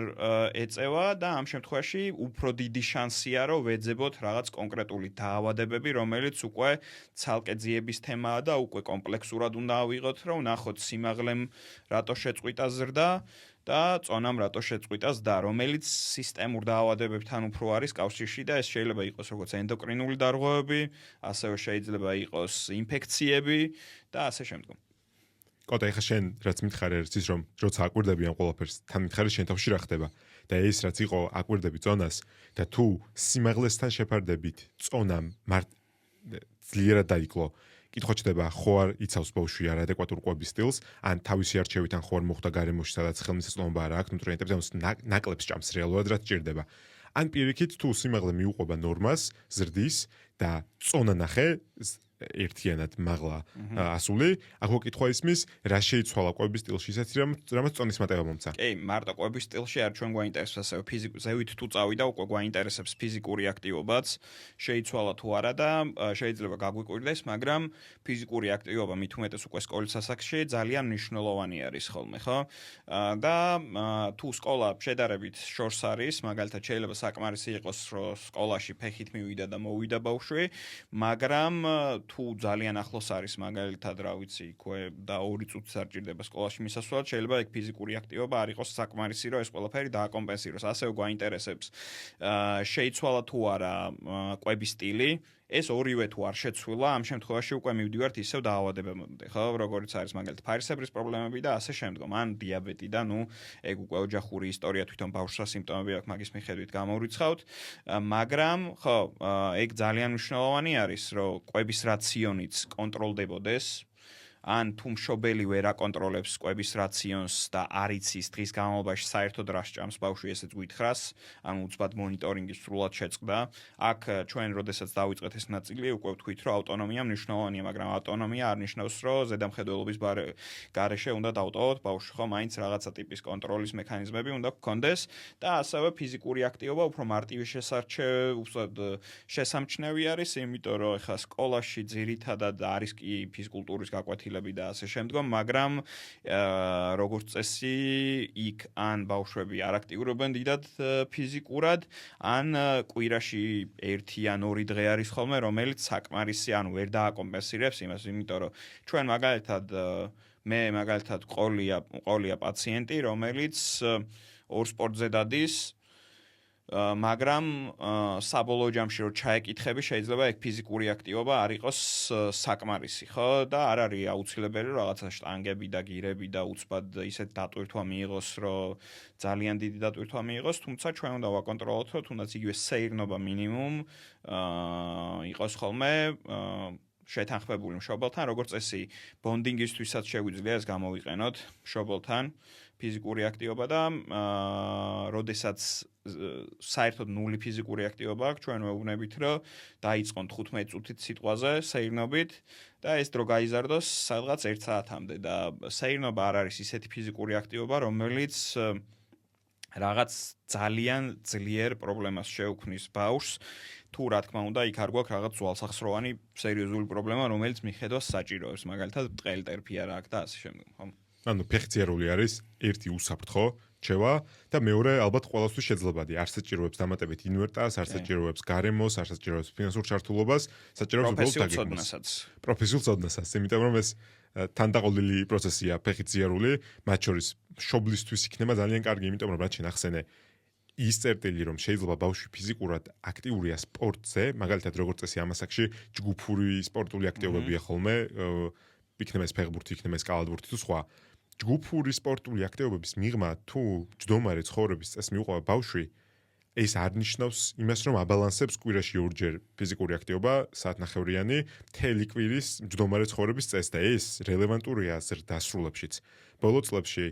ეწევა და ამ შემთხვევაში უფრო დიდი შანსია, რომ ვეძებოთ რაღაც კონკრეტული დაავადებები, რომელიც უკვე ცალკე ძიების თემაა და უკვე კომპლექსურად უნდა ავიღოთ, რომ ნახოთ სიმაღლემ რატო შეწყვიტა ზრდა და წონამ რატო შეწყვიტას და რომელიც სისტემურ დაავადებებთან უფრო არის კავშირში და ეს შეიძლება იყოს როგორც ენდოკრინული დარღვევები, ასევე შეიძლება იყოს ინფექციები და ასე შემდგომ. კოტა, ეხლა შენ რაც მითხარი არის ის რომ როცა აკვირდები ამ ყველაფერს, თან მითხარი შენ თავში რა ხდება და ეს რაც იყო აკვირდები წონას და თუ სიმაღლესთან შეფარდებით წონამ ძლიერად დაიკლო, კითხვა ჩდება ხო არ იცავს ბავშვი არადეკვატურ კვების სტილს, ან თავისი არჩევით ან ხო არ მოხდა გარემოში, სადაც ხელმისაწვდომობა არ აქვს ნუტრიენტებზე, ნაკლებს ჭამს რეალურად რაც ჭირდება. ან პირიქით თუ სიმაღლე მიუყვება ნორმას, ზრდის და წონა ნახე ერთიანად მაღლა ასული, აქ მოკითხვა ისმის, რა შეიცვალა კვების სტილში ისეთი რამაც წონის მატება მომცა. კი, მარტო კვების სტილში არ ჩვენ გვაინტერესებს ასევე ზევით თუ წავიდა, უკვე გვაინტერესებს ფიზიკური აქტივობაც, შეიცვალა თუ არა და შეიძლება გაგვიკვირდეს, მაგრამ ფიზიკური აქტივობა მით უმეტეს უკვე სკოლის ასაკში ძალიან მნიშვნელოვანი არის ხოლმე, ხო? და თუ სკოლა შედარებით შორს არის, მაგალითად შეიძლება საკმარისი იყოს, რომ სკოლაში ფეხით მივიდა და მოვიდა ბავშვი, მაგრამ თუ ძალიან ახლოს არის მაგალითად რა ვიცი იქვე და 2 წუთს არ ჭირდება სკოლაში მისასვლელად შეიძლება ეგ ფიზიკური აქტივობა არ იყოს საკმარისი რომ ეს ყველაფერი დააკომპენსიროს ასევე გვაინტერესებს შეიცვალა თუ არა კვების სტილი ეს ორივე თუ არ შეცვლილა ამ შემთხვევაში უკვე მივდივართ ისევ დაავადებამდე ხო როგორც არის მაგალითად ფარისებრის პრობლემები და ასე შემდგომ ან დიაბეტი და ნუ ეგ უკვე ოჯახური ისტორია თვითონ ბავშვს სიმპტომები აქვს მაგის მიხედვით გამორიცხავთ მაგრამ ხო ეგ ძალიან მნიშვნელოვანი არის რომ კვების რაციონიც კონტროლდებოდეს ან თუ მშობელი ვერ აკონტროლებს კვების რაციონს და არ იცის დღის განმავლობაში საერთოდ რა სჭამს ბავშვი ესეც გითხრას, ანუ უცბად მონიტორინგი სრულად შეწყდა. აქ ჩვენ როდესაც დავიწყეთ ეს ნაწილი, უკვე ვთქვით, რომ ავტონომია მნიშვნელოვანია, მაგრამ ავტონომია არ ნიშნავს, რომ ზედამხედველობის გარეშე უნდა დავტოვოთ ბავშვი, ხო, მაინც რაღაცა ტიპის კონტროლის მექანიზმები უნდა გქონდეს და ასევე ფიზიკური აქტივობა უფრო მარტივი შესამჩნევი არის, იმიტომ რომ ეხლა სკოლაში ძირითადად არის კი ფიზკულტურის გაკვეთილება და ასე შემდგომ, მაგრამ როგორც წესი, იქ ან ბავშვები არ აქტიურობენ დიდად ფიზიკურად, ან კვირაში 1 ან 2 დღე არის ხოლმე, რომელიც საკმარისი, ანუ ვერ დააკომპენსირებს იმას, იმიტომ რომ ჩვენ მე მაგალითად ყოლია პაციენტი, რომელიც 2 სპორტზე დადის მაგრამ საბოლოო ჯამში რომ ჩაეკითხები შეიძლება ეგ ფიზიკური აქტივობა არ იყოს საკმარისი, ხო? და არ არის აუცილებელი რაღაცა შტანგები და გირები და უცბად ისეთ დატვირთვა მიიღოს, რომ ძალიან დიდი დატვირთვა მიიღოს, თუმცა ჩვენ უნდა ვაკონტროლოთ, რომ თუნდაც იგივე სეირნობა მინიმუმ იყოს ხოლმე შეთანხმებული მშობელთან, როგორც წესი, ბონდინგისთვისაც შეგვიძლია ეს გამოვიყენოთ მშობელთან. ფიზიკური აქტივობა და როდესაც საერთოდ 0 ფიზიკური აქტივობა აქვს, ჩვენ ვეუბნებით, რომ დაიწყონ 15 წუთით სიტყვაზე სეირნობით და ეს დრო გაიზარდოს სადღაც 1 საათამდე და სეირნობა არ არის ისეთი ფიზიკური აქტივობა, რომელიც რაღაც ძალიან ძლიერ პრობლემას შეუქმნის ბავშვს. თუ რა თქმა უნდა, იქ არ გვაქვს რაღაც ძვალსახსროვანი სერიოზული პრობლემა, რომელიც მიხედვას საჭიროებს, მაგალითად, ბრტყელი ტერფი არა აქვს და ასე შემდგომ, ხო? ანუ ფეხციერული არის ერთი უსაფრთხო რჩევა და მეორე ალბათ ყველასთვის შეძლებადი. არ საჭიროებს დამატებით ინვერტას, არ საჭიროებს გარემოს, არ საჭიროებს ფინანსურ ჩართულობას, საჭიროებს უბრალოდ დაგეგმვას. პროფესიულ ცოდნასაც. იმიტომ რომ ეს თანდაყოლილი პროცესია ფეხციერული, მათ შორის მშობლისთვის იქნება ძალიან კარგი, იმიტომ რომ რაც შენ ახსენე ის წერტილი რომ შეიძლება ბავშვი ფიზიკურად აქტიურია სპორტზე, მაგალითად როგორც წესი ამასაკში ჯგუფური სპორტული აქტივობებია ხოლმე, იქნება ეს ფეხბურთი, იქნება ეს კალათბურთი თუ სხვა. ჯგუფური სპორტული აქტივობების მიღმა თუ ჯდომარე ცხოვრების წესს მიუყვება ბავშვი, ეს არ ნიშნავს იმას, რომ აბალანსებს კვირაში 2 ჯერ ფიზიკური აქტივობა, საათნახევრიანი, მთელი კვირის ჯდომარე ცხოვრების წესს და ეს რელევანტურია ზრდასრულებშიც. ბოლო წლებში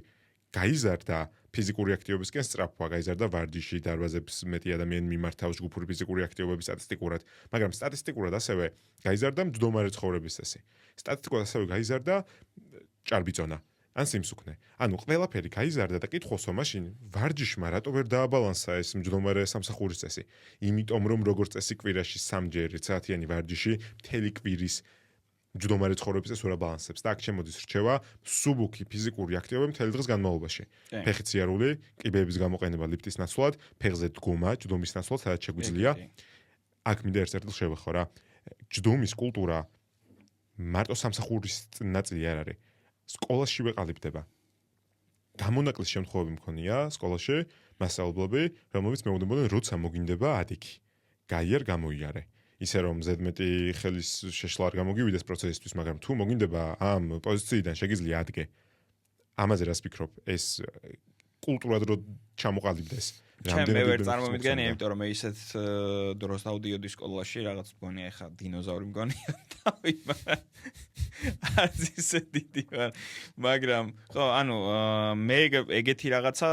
გაიზარდა ფიზიკური აქტივობისკენ სწრაფვა, გაიზარდა ვარჯიში, დარბაზებს მეტი ადამიანი მიმართავს ჯგუფური ფიზიკური აქტივობების სტატისტიკურად, მაგრამ სტატისტიკურად ასევე გაიზარდა მჯდომარე ცხოვრების წესი. სტატისტიკურად ასევე გაიზარდა ჭარბიწონა, ან სიმსუქნე. ანუ ყველაფერი გაიზარდა და კითხულსო მაშინ ვარჯიშმა რატო ვერ დააბალანსა ეს მჯდომარე სამსახურის წესი? იმიტომ რომ როგორც წესი კვირაში 3 საათიანი ვარჯიში მთელი კვირის ჯდომარე ცხოვრების წესს ვერ აბალანსებს და აქ შემოდის რჩევა სუბუქი ფიზიკური აქტივობები მთელი დღის განმავლობაში. ფეხციერული, კიბეების გამოყენება ლიფტის ნაცვლად, ფეხზე დგომა, ჯდომის ნაცვლად სადაც შეგვიძლია. აქ მინდა ერთ წერტილს შევეხო რა. ჯდომის კულტურა მარტო სამსახურის ნაწილი არ არის. სკოლაში ვეყალიბდება. გამონაკლის შემთხვევები მქონია სკოლაში, მასწავლებლები, რომლებიც მეუბნებოდნენ, როცა მოგინდება ადიქი. გაიარ გამოიარე. ისე რომ ზედმეტი ხელის შეშლა არ გამოგივიდეს პროცესისთვის, მაგრამ თუ მოგინდება ამ პოზიციიდან შეგიძლია ადგე. ამაზე რას ფიქრობ? ეს კულტურად რო ჩამოყალიბდეს. ჩემ მე ვერ წარმომიდგენი, იმიტომ რომ მე ისეთ დროს დავდიოდი სკოლაში, რაღაც მგონია ეხა დინოზავრი მგონია თავი, არც ისე დიდი ვარ, მაგრამ ხო, ანუ მე ეგეთი რაღაცა,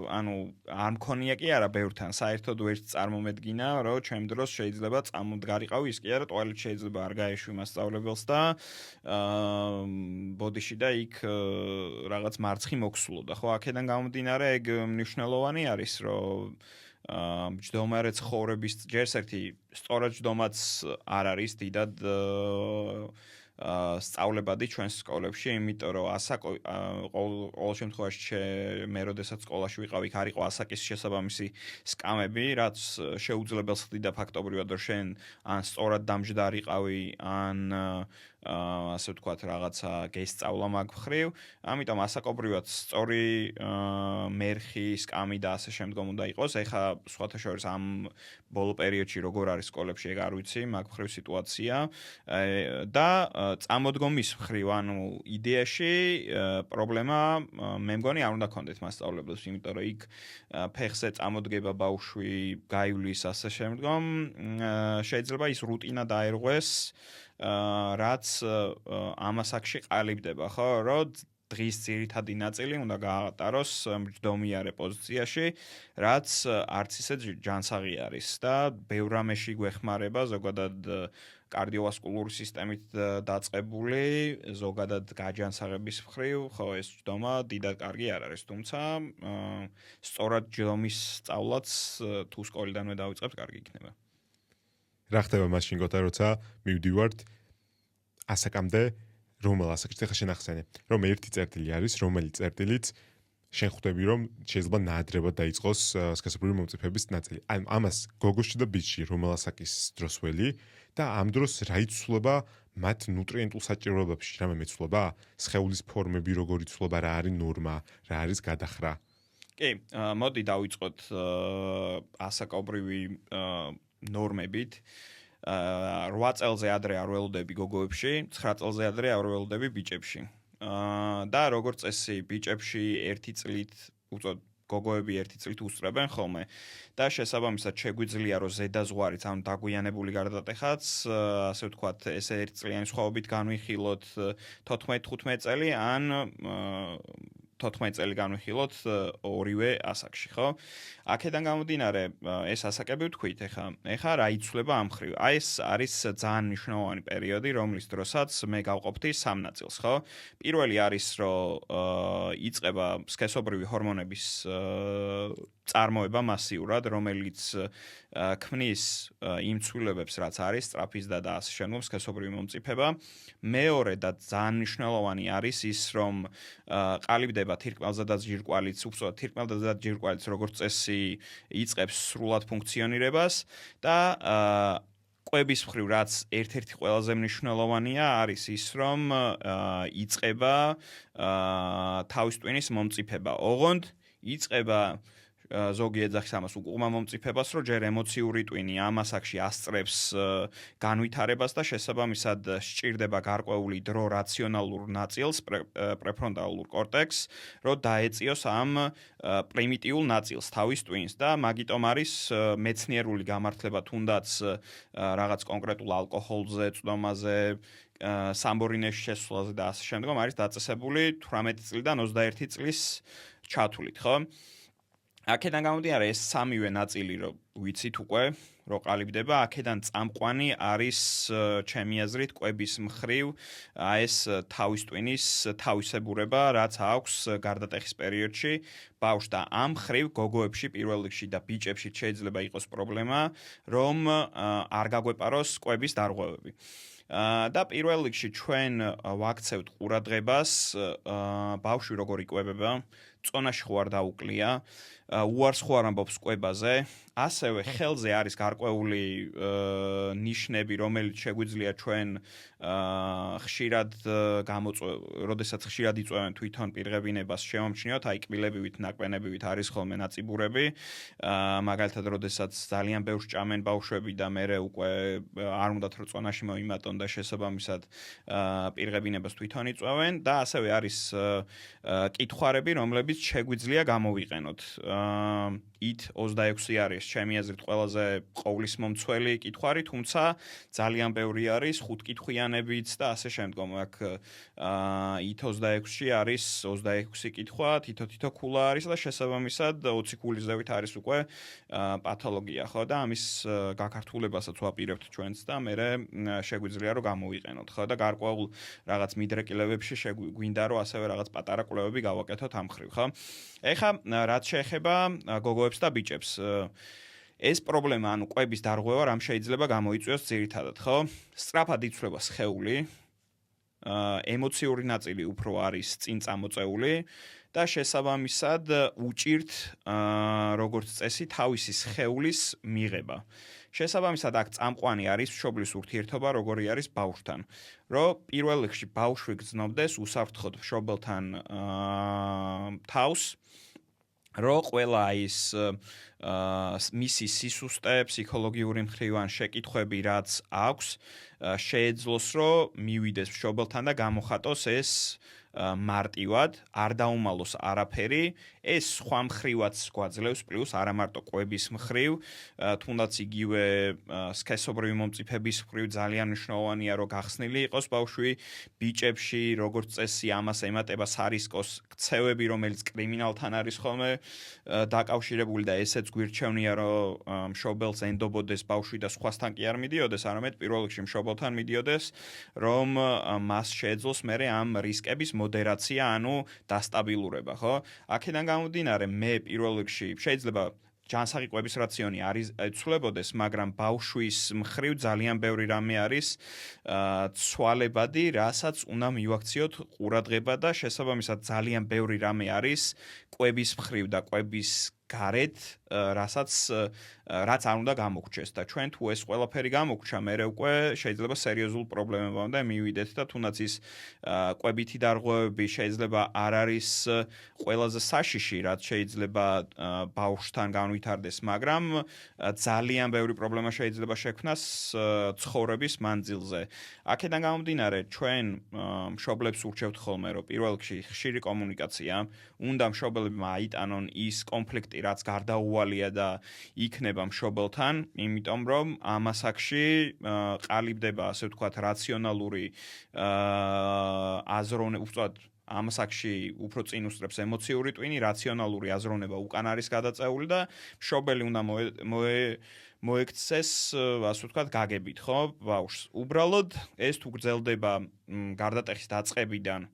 ანუ არ მქონია კი არა ბევრთან, საერთოდ ვერც წარმომედგინა, რომ ჩემ დროს შეიძლება წამოდგარიყავი ის კი არა, ტუალეტში შეიძლება არ გაეშვი მასწავლებელს და ბოდიში და იქ რაღაც მარცხი მოქსულოდა, ხო, აქედან გამომდინარე ეგ მნიშვნელოვანი არის, რომ ჯდომარე ცხოვრების ჯერს ერთი სწორად ჯდომაც არ არის დიდად სწავლებადი ჩვენს სკოლებში, იმიტომ რომ ყოველ შემთხვევაში მე როდესაც სკოლაში ვიყავ, იქ არ იყო ასაკის შესაბამისი სკამები, რაც შეუძლებელს ხდიდა ფაქტობრივად, რომ შენ ან სწორად დამჯდარიყავი, ან ასე ვთქვათ, რაღაცა გესწავლა მაგ მხრივ, ამიტომ ასაკობრივად სწორი მერხი, სკამი და ასე შემდგომ უნდა იყოს. ეხა სხვათა შორის ამ ბოლო პერიოდში როგორ არის სკოლებში, ეგ არ ვიცი, მაგ მხრივ სიტუაცია და წამოდგომის მხრივ, ანუ იდეაში პრობლემა მე მგონი არ უნდა ქონდეთ მასწავლებლებს, იმიტომ რომ იქ ფეხზე წამოდგება ბავშვი, გაივლის ასე შემდგომ, შეიძლება ის რუტინა დაერღვეს, რაც ამასაკში ყალიბდება, ხო, რომ დღის ძირითადი ნაწილი უნდა გაატაროს მჯდომიარე პოზიციაში, რაც არც ისე ჯანსაღი არის და ბევრ რამეში გვეხმარება, ზოგადად კარდიოვასკულური სისტემით დაწყებული, ზოგადად გაჯანსაღების მხრივ, ხო, ეს ჯდომა დიდად კარგი არ არის, თუმცა სწორად ჯდომის სწავლაც თუ სკოლიდანვე დავიწყებთ, კარგი იქნება. რა ხდება მაშინ გოთა, როცა მივდივართ ასაკამდე, რომელ ასაკში ხა შენ ახსენე, რომ ერთი წერტილი არის, რომელიც წერტილიც შენ ხვდები, რომ შეიძლება ნაადრევად დაიწყოს სქესობრივი მომწიფების ნაწილი. აი, ამას გოგოში და ბიჭში რომელ ასაკის დროს ველი და ამ დროს რა იცვლება მათ ნუტრიენტულ საჭიროებებში, რამე მეცვლება? სხეულის ფორმები როგორ იცვლება, რა არის ნორმა, რა არის გადახრა? კი, მოდი დავიწყოთ ასაკობრივი ნორმებით. 8 წელზე ადრე არ ველოდები გოგოებში, 9 წელზე ადრე არ ველოდები ბიჭებში. და როგორც წესი, ბიჭებში 1 წლით, უწოდ გოგოები 1 წლით უსწრებენ ხოლმე და შესაბამისად შეგვიძლია რომ ზედაზღვარით, ანუ დაგვიანებული გარდატეხაც, ასე ვთქვათ, ესე 1 წლიანი სხვაობით განვიხილოთ 14-15 წელი ან 14 წელი განვიხილოთ ორივე ასაკში, ხო? აქედან გამომდინარე, ეს ასაკები ვთქვით, ეხა რა იცვლება ამ მხრივ. აი ეს არის ძალიან მნიშვნელოვანი პერიოდი, რომლის დროსაც მე გავყოფთი 3 ნაწილს, ხო? პირველი არის, რომ იწყება სქესობრივი ჰორმონების წარმოება მასიურად, რომელიც ქმნის იმ ცვლილებებს, რაც არის სწრაფიზდა და ასე შემდგომ სქესობრივი მომწიფება. მეორე და ძალიან მნიშვნელოვანი არის ის, რომ ყალიბდება თირკმელზედა და ჯირკვალიც, უბრალოდ თირკმელზედა და ჯირკვალიც როგორც წესი იწყებს სრულად ფუნქციონირებას და კვების მხრივ, რაც ერთ-ერთი ყველაზე მნიშვნელოვანია, არის ის, რომ იწყება თავის ტვინის მომწიფება. ოღონდ იწყება ზოგი ეძახის ამას უკუღმა მომწიფებას, რომ ჯერ ემოციური ტვინი ამ ასაკში ასწრებს განვითარებას და შესაბამისად სჭირდება გარკვეული დრო რაციონალურ ნაწილს, პრეფრონტალურ კორტექსს, რომ დაეწიოს ამ პრიმიტიულ ნაწილს თავის ტვინს და მაგიტომ არის მეცნიერული გამართლება თუნდაც რაღაც კონკრეტულ ალკოჰოლზე, წვდომაზე, სამბორინეში შესვლაზე და ასე შემდგომ არის დაწესებული 18 წლიდან 21 წლის ჩათვლით, ხო? აქედან გამომდინარე ეს სამივე ნაწილი რომ ვიცით უკვე რომ ყალიბდება, აქედან წამყვანი არის ჩემი აზრით კვების მხრივ ეს თავის ტვინის თავისებურება, რაც აქვს გარდატეხის პერიოდში ბავშვს და ამ მხრივ გოგოებში პირველ რიგში და ბიჭებში შეიძლება იყოს პრობლემა, რომ არ გაგვეპაროს კვების დარღვევები. და პირველ რიგში ჩვენ ვაქცევთ ყურადღებას ბავშვი როგორ იკვებება, წონაში ხო არ დაუკლია, უარს ხო არ ამბობს კვებაზე, ასევე ხელზე არის გარკვეული ნიშნები, რომელიც შეგვიძლია ჩვენ ხშირად როდესაც ხშირად იწვევენ თვითონ პირღებინებას შევამჩნიოთ, აი კბილებივით, ნაკვენებივით არის ხოლმე ნაწიბურები, მაგალითად, როდესაც ძალიან ბევრს ჭამენ ბავშვები და მერე უკვე არ უნდათ რომ წონაში მოიმატონ და შესაბამისად პირღებინებას თვითონ იწვევენ და ასევე არის კითხვარები, რომლებიც შეგვიძლია გამოვიყენოთ. ით 26 არის ჩემი აზრით ყველაზე ყოვლისმომცველი კითხვარი, თუმცა ძალიან ბევრი არის 5 კითხვიანებიც და ასე შემდგომ. აქ ით 26-ში არის 26 კითხვა, თითო ქულა არის და შესაბამისად 20 ქულის ზევით არის უკვე პათოლოგია, ხო და ამის გაქართულებასაც ვაპირებთ ჩვენც და მე შეგვიძლია რომ გამოვიყენოთ, ხო და გარკვეულ რაღაც მიდრეკილებებში შეგვინდა რომ ასევე რაღაც პატარა კვლევები გავაკეთოთ ამ ხრივ, ხო? ეხლა რაც შეეხება გოგოებს და ბიჭებს, ეს პრობლემა, ანუ კვების დარღვევა რამ შეიძლება გამოიწვიოს ძირითადად, ხო? სწრაფად იცვლება სხეული, ემოციური ნაწილი უფრო არის წინ წამოწეული და შესაბამისად უჭირთ როგორც წესი თავისი სხეულის მიღება. შესაბამისად აქ წამყვანი არის მშობლის ურთიერთობა, როგორი არის ბავშვთან. რომ პირველ რიგში ბავშვი გრძნობდეს უსაფრთხოდ მშობელთან თავს, რომ ყველა ის მისი სისუსტე, ფსიქოლოგიური მხრივ ან შეკითხვები რაც აქვს, შეეძლოს რომ მივიდეს მშობელთან და გამოხატოს ეს მარტივად, არ დაუმალოს არაფერი, ეს სხვა მხრივაც გვაძლევს პლუს არა მარტო კვების მხრივ, თუნდაც იგივე სქესობრივი მომწიფების მხრივ ძალიან მნიშვნელოვანია რომ გახსნილი იყოს ბავშვი, ბიჭებში როგორც წესი ამას ემატება სარისკოს ქცევები, რომელიც კრიმინალთან არის ხოლმე დაკავშირებული და ესეც გვირჩევნია რომ მშობელს ენდობოდეს ბავშვი და სხვასთან კი არ მიდიოდეს, არამედ პირველ რიგში მშობელთან მიდიოდეს, რომ მას შეეძლოს მერე ამ რისკების მოდერაცია, ანუ დასტაბილურება, ხო? აქედან გამომდინარე, მე პირველ რიგში შეიძლება ჯანსაღი კვების რაციონი არის ცვლებოდეს, მაგრამ ბავშვის მხრივ ძალიან ბევრი რამე არის ცვალებადი, რასაც უნდა მივაქციოთ ყურადღება და შესაბამისად ძალიან ბევრი რამე არის კვების მხრივ და კვების გარეთ, რაც არ უნდა გამოგჩეს და ჩვენ თუ ეს ყველაფერი გამოგჩა, მე უკვე შეიძლება სერიოზულ პრობლემებამდე მივიდეთ და თუნდაც ის კვებითი დარღვევები შეიძლება არ არის ყველაზე საშიში, რაც შეიძლება ბავშვთან განვითარდეს, მაგრამ ძალიან ბევრი პრობლემა შეიძლება შექმნას ცხოვრების მანძილზე. აქედან გამომდინარე, ჩვენ მშობლებს ურჩევთ ხოლმე, რომ პირველ რიგში ხშირი კომუნიკაცია, უნდა მშობლებმა აიტანონ ის კონფლიქტი, რაც გარდაუვალია და იქნება მშობელთან, იმიტომ რომ ამ ასაკში ყალიბდება, ასე ვთქვათ, რაციონალური აზროვნება, უბრალოდ ამ ასაკში უფრო წინ უსწრებს ემოციური ტვინი, რაციონალური აზროვნება უკან არის გადაწეული და მშობელი უნდა მოექცეს, ასე ვთქვათ, გაგებით, ხო, ბავშვს. უბრალოდ ეს თუ გრძელდება გარდატეხის დაწყებიდან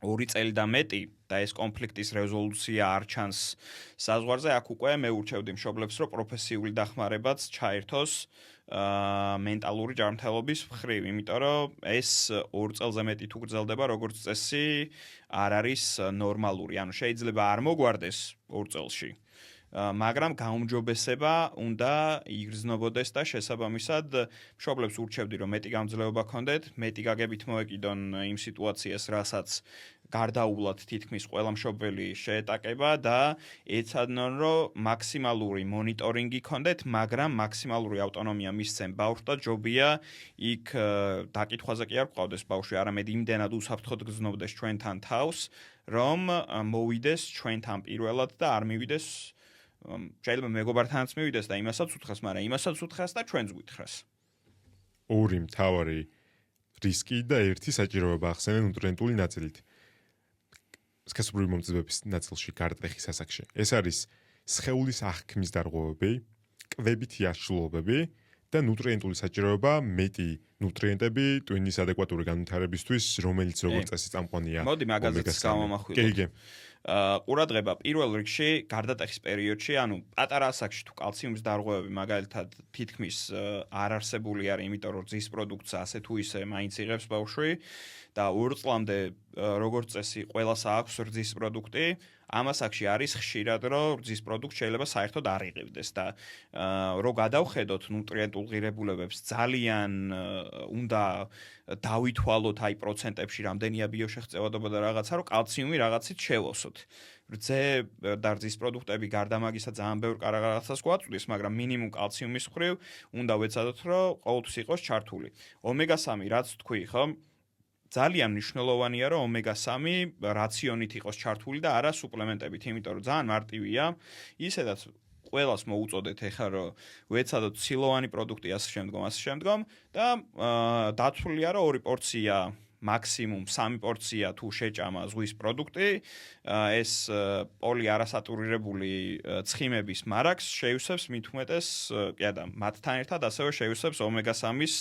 2 წელი და მეტი და ეს კონფლიქტის რეზოლუცია არ ჩანს საზღვარზე, აქ უკვე მე ურჩევდი მშობლებს, რომ პროფესიული დახმარებაც ჩაერთოს მენტალური ჯანმრთელობის მხრივ, იმიტომ რომ ეს 2 წელზე მეტი თუ გრძელდება, როგორც წესი, არ არის ნორმალური. ანუ შეიძლება არ მოგვარდეს 2 წელში, მაგრამ გაუმჯობესება უნდა იგრძნობოდეს და შესაბამისად მშობლებს ურჩევდი, რომ მეტი გამძლეობა ქონდეთ, მეტი გაგებით მოეკიდონ იმ სიტუაციას, რასაც გარდაუვლად თითქმის ყველა მშობელი შეეტაკება და ეცადონ, რომ მაქსიმალური მონიტორინგი ქონდეთ, მაგრამ მაქსიმალური ავტონომია მისცენ ბავშვს და ჯობია იქ დაკითხვაზე კი არ გყავდეს ბავშვი, არამედ იმდენად უსაფრთხოდ გრძნობდეს ჩვენთან თავს, რომ მოვიდეს ჩვენთან პირველად და არ მივიდეს შეიძლება მეგობართანაც მივიდეს და იმასაც უთხრას, მაგრამ იმასაც უთხრას და ჩვენც გვითხრას. ორი მთავარი რისკი და ერთი საჭიროება ახსენენ ნუტრიენტული ნაწილით. სქესობრივი მომწიფების ნაწილში გარდატეხის ასაკში. ეს არის სხეულის აღქმის დარღვევები, კვებითი აშლილობები და ნუტრიენტული საჭიროება, მეტი ნუტრიენტები ტვინის ადეკვატური განვითარებისთვის, რომელიც როგორც წესი წამყვანია. მოდი მაგაზეც გავამახვილოთ. ყურადღება პირველ რიგში გარდატეხის პერიოდში, ანუ პატარა ასაკში თუ კალციუმის დარღვევები მაგალითად თითქმის არ არსებული არის, იმიტომ რომ რძის პროდუქტს ასე თუ ისე მაინც იღებს ბავშვი და 2 წლამდე როგორც წესი ყველას აქვს რძის პროდუქტი, ამ ასაკში არის ხშირად რომ რძის პროდუქტი შეიძლება საერთოდ არ იღებდეს და რო გადავხედოთ ნუტრიენტულ ღირებულებებს ძალიან უნდა დავითვალოთ აი პროცენტებში რამდენია ბიოშეღწევადობა და რაღაცა რომ კალციუმი რაღაცით შევოსოთ. რძე და რძის პროდუქტები გარდა მაგისა ძალიან ბევრ რაღაცას გვაწვდის, მაგრამ მინიმუმ კალციუმის მხრივ უნდა ვეცადოთ რომ ყოველთვის იყოს ჩართული. ომეგა-3 რაც თქვი, ხო? ძალიან მნიშვნელოვანია რომ ომეგა-3 რაციონით იყოს ჩართული და არა სუპლემენტებით, იმიტომ რომ ძალიან მარტივია. ისედაც ყველას მოუწოდეთ ეხლა რომ ვეცადოთ ცილოვანი პროდუქტი ასე შემდგომ და დაცულია რომ 2 პორცია მაქსიმუმ 3 პორცია თუ შეჭამა ზღვის პროდუქტი ეს პოლიარასატურირებული ცხიმების მარაგს შეივსებს მით უმეტეს კი და მათთან ერთად ასევე შეივსებს ომეგა-3-ის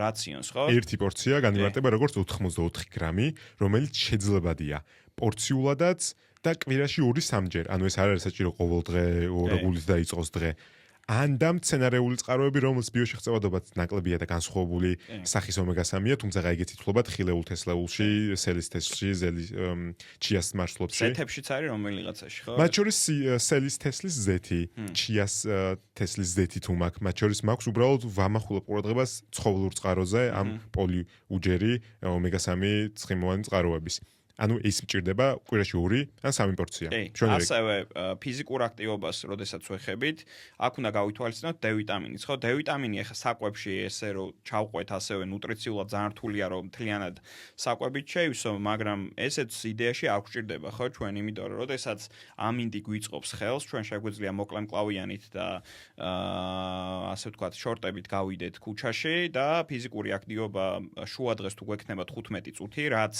რაციონს, ხო? ერთი პორცია განიმარტება როგორც 84 გრამი, რომელიც შეძლებადია პორციულადაც და კვირაში 2-3 ჯერ. ანუ ეს არ არის საჭირო ყოველ დღე, ორგულით დაიწყოს დღე. ან და მცენარეული წყაროები, რომელს ბიოშეღწევადობაც ნაკლებია და განსხვავებული სახის ომეგა-3-ია, თუმცა ეგეთი თვლობა თხილეულ თესლეულში, სელის თესლში, ჩიას მარცვლებში. ზეთებშიც არის რომელიღაცაში, ხო? მათ შორის სელის თესლის ზეთი, ჩიას თესლის ზეთი თუ მაქვს, მათ შორის მაქვს უბრალოდ ვამახვილებ ყურადღებას ცხოველურ წყაროზე ამ პოლიუჯერი ომეგა-3 ცხიმოვანი წყაროების. ანუ ის მჭირდება კვირაში 2 ან 3 პორცია. ასევე ფიზიკურ აქტივობას, როდესაც ვეხებით, აქ უნდა გავითვალისწინოთ D ვიტამინიც, ხო? D ვიტამინი ახლა საკვებში ესე რომ ჩავყვეთ ასევე ნუტრიციულად ძალიან რთულია რომ მთლიანად საკვებით შეივსო, მაგრამ ესეც იდეაში არ გვჭირდება, ხო, ჩვენ, იმიტომ რომ როდესაც ამინდი გვიწყობს ხელს, ჩვენ შეგვიძლია მოკლე მკლავიანით და ასე ვთქვათ, შორტებით გავიდეთ ქუჩაში და ფიზიკური აქტივობა შუადღეს თუ გვექნება 15 წუთი, რაც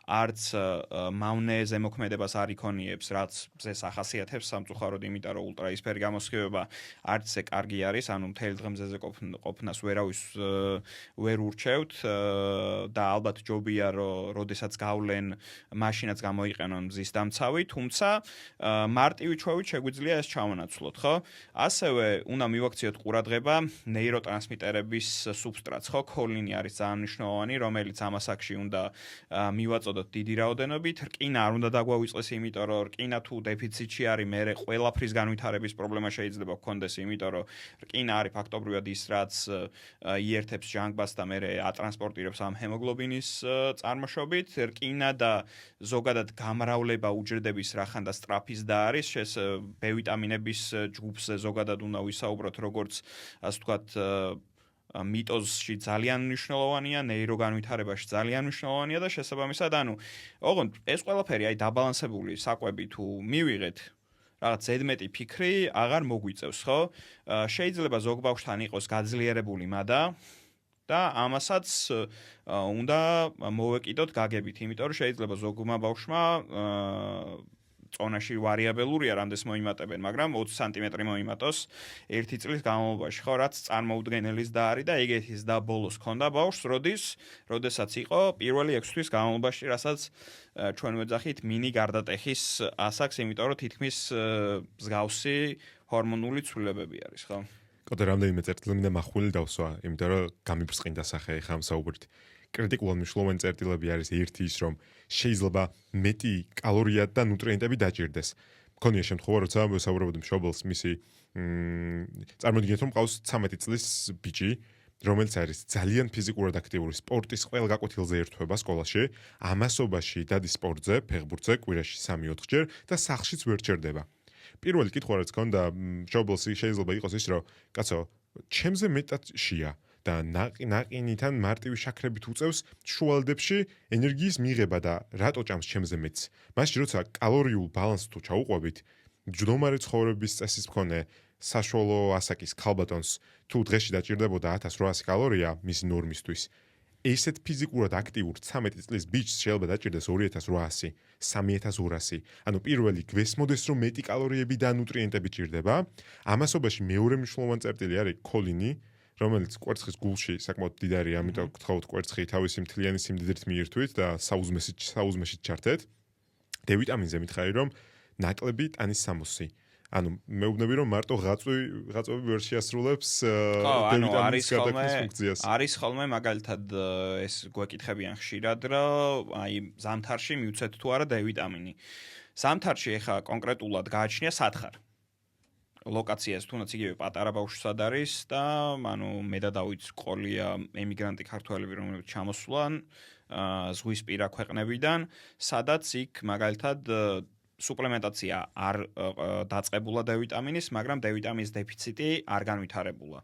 არც მავნე ზემოქმედებას არ იქონიებს, რაც მზეს ახასიათებს სამწუხაროდ, იმიტომ რომ ულტრაისფერი გამოსხივება არც ესე კარგი არის, ანუ მთელი დღე მზეზე ყოფნას ვერავის ვერ ურჩევთ და ალბათ ჯობია რომ როდესაც გავლენ, მაშინაც გამოიყენონ მზის დამცავი, თუმცა მარტივი ჩვევით შეგვიძლია ეს ჩავანაცვლოთ, ხო? ასევე უნდა მივაქციოთ ყურადღება ნეიროტრანსმიტერების სუბსტრატს, ხო? ქოლინი არის ძალიან მნიშვნელოვანი, რომელიც ამ ასაკში უნდა მივაწოდოთ დიდი რაოდენობით, რკინა არ უნდა დაგვავიწყდეს, იმიტომ რომ რკინა თუ დეფიციტში არის, მერე ყველაფრის განვითარების პრობლემა შეიძლება გქონდეს, იმიტომ რომ რკინა არის ფაქტობრივად ის, რაც იერთებს ჟანგბადს და მერე ატრანსპორტირებს ამ ჰემოგლობინის წარმოშობით. რკინა და ზოგადად გამრავლება უჯრედების რახან და სწრაფის და არის, B ვიტამინების ჯგუფზე ზოგადად უნდა ვისაუბროთ, როგორც ასე ვთქვათ მიტოზში ძალიან მნიშვნელოვანია, ნეიროგანვითარებაში ძალიან მნიშვნელოვანია და შესაბამისად, ანუ ოღონდ ეს ყველაფერი აი დაბალანსებული საკვები თუ მივიღეთ, რაღაც ზედმეტი ფიქრი აღარ მოგვიწევს, ხო? შეიძლება ზოგ ბავშვთან იყოს გაძლიერებული მადა და ამასაც უნდა მოვეკიდოთ გაგებით, იმიტომ რომ შეიძლება ზოგმა ბავშვმა წონაში ვარიაბელურია რამდენს მოიმატებენ, მაგრამ 20 სანტიმეტრი მოიმატოს 1 წლის განმავლობაში, ხო, რაც წარმოუდგენელის და არის და ეგეთის და ბოლოს ქონდა ბავშვს, როდესაც იყო პირველი 6 თვის განმავლობაში, რასაც ჩვენ ვეძახით მინი გარდატეხის ასაკს, იმიტომ რომ თითქმის მსგავსი ჰორმონული ცვლილებები არის, ხო? კოტე რამდენიმე წერტილი მინდა მახვილი დავსვა, იმიტომ რომ გამიბრწყინდა სახე ხა ამ საუბრით. კრიტიკულად მნიშვნელოვანი წერტილები არის ერთი ის, რომ შეიძლება მეტი კალორია და ნუტრიენტები დაჭირდეს. მქონია შემთხვევა, როცა ვესაუბრობდი მშობელს მისი წარმოგიდგენთ, რომ ყავს 13 წლის ბიჭი, რომელიც არის ძალიან ფიზიკურად აქტიური, სპორტის ყველა გაკვეთილზე ერთვება სკოლაში, ამასობაში დადის სპორტზე, ფეხბურთზე, კვირაში 3-4 ჯერ და სახლშიც ვერ ჩერდება. პირველი კითხვა რაც ქონდა მშობელს შეიძლება იყოს ის, რომ კაცო, ჩემზე მეტად შია და ნაყინიდან მარტივი შაქრებით უწევს შუალედებში ენერგიის მიღება და რატო ჭამს ჩემზე მეტს. მაშინ როცა კალორიულ ბალანსს თუ ჩაუყვებით, ჯდომარე ცხოვრების წესის მქონე საშუალო ასაკის ქალბატონს თუ დღეში დაჭირდებოდა 1800 კალორია მისი ნორმისთვის, ესეთ ფიზიკურად აქტიურ 13 წლის ბიჭს შეიძლება დაჭირდეს 2800, 3200. ანუ პირველი გვესმოდეს რომ მეტი კალორიები და ნუტრიენტები ჭირდება. ამასობაში მეორე მნიშვნელოვანი წერტილი არის ქოლინი, რომელიც კვერცხის გულში საკმაოდ დიდარია, ამიტომ გთხოვთ კვერცხი თავისი მთლიანი სიმდიდრით მიირთვით და საუზმეში ჩართეთ. დ-ვიტამინზე მითხარი რომ ნაკლები ტანის სამოსი. ანუ მეუბნები რომ მარტო ღაწვები ვერ შეასრულებს დ-ვიტამინის გადაქმნის ფუნქციას. არის ხოლმე მაგალითად ეს გვეკითხებიან ხშირად რომ აი ზამთარში მივცეთ თუ არა დ-ვიტამინი. ზამთარში ეხა კონკრეტულად გააჩნია სათხარ. ლოკაციას თუნდაც იგივე პატარა ბავშვსად არის და ანუ მე და დავით ყოლია ემიგრანტი ქართველები რომლებიც ჩამოსვლან ზღვისპირა ქვეყნებიდან, სადაც იქ მაგალითად სუპლემენტაცია არ დაწყებულა დ-ვიტამინის, მაგრამ დ-ვიტამინის დეფიციტი არ განვითარებულა.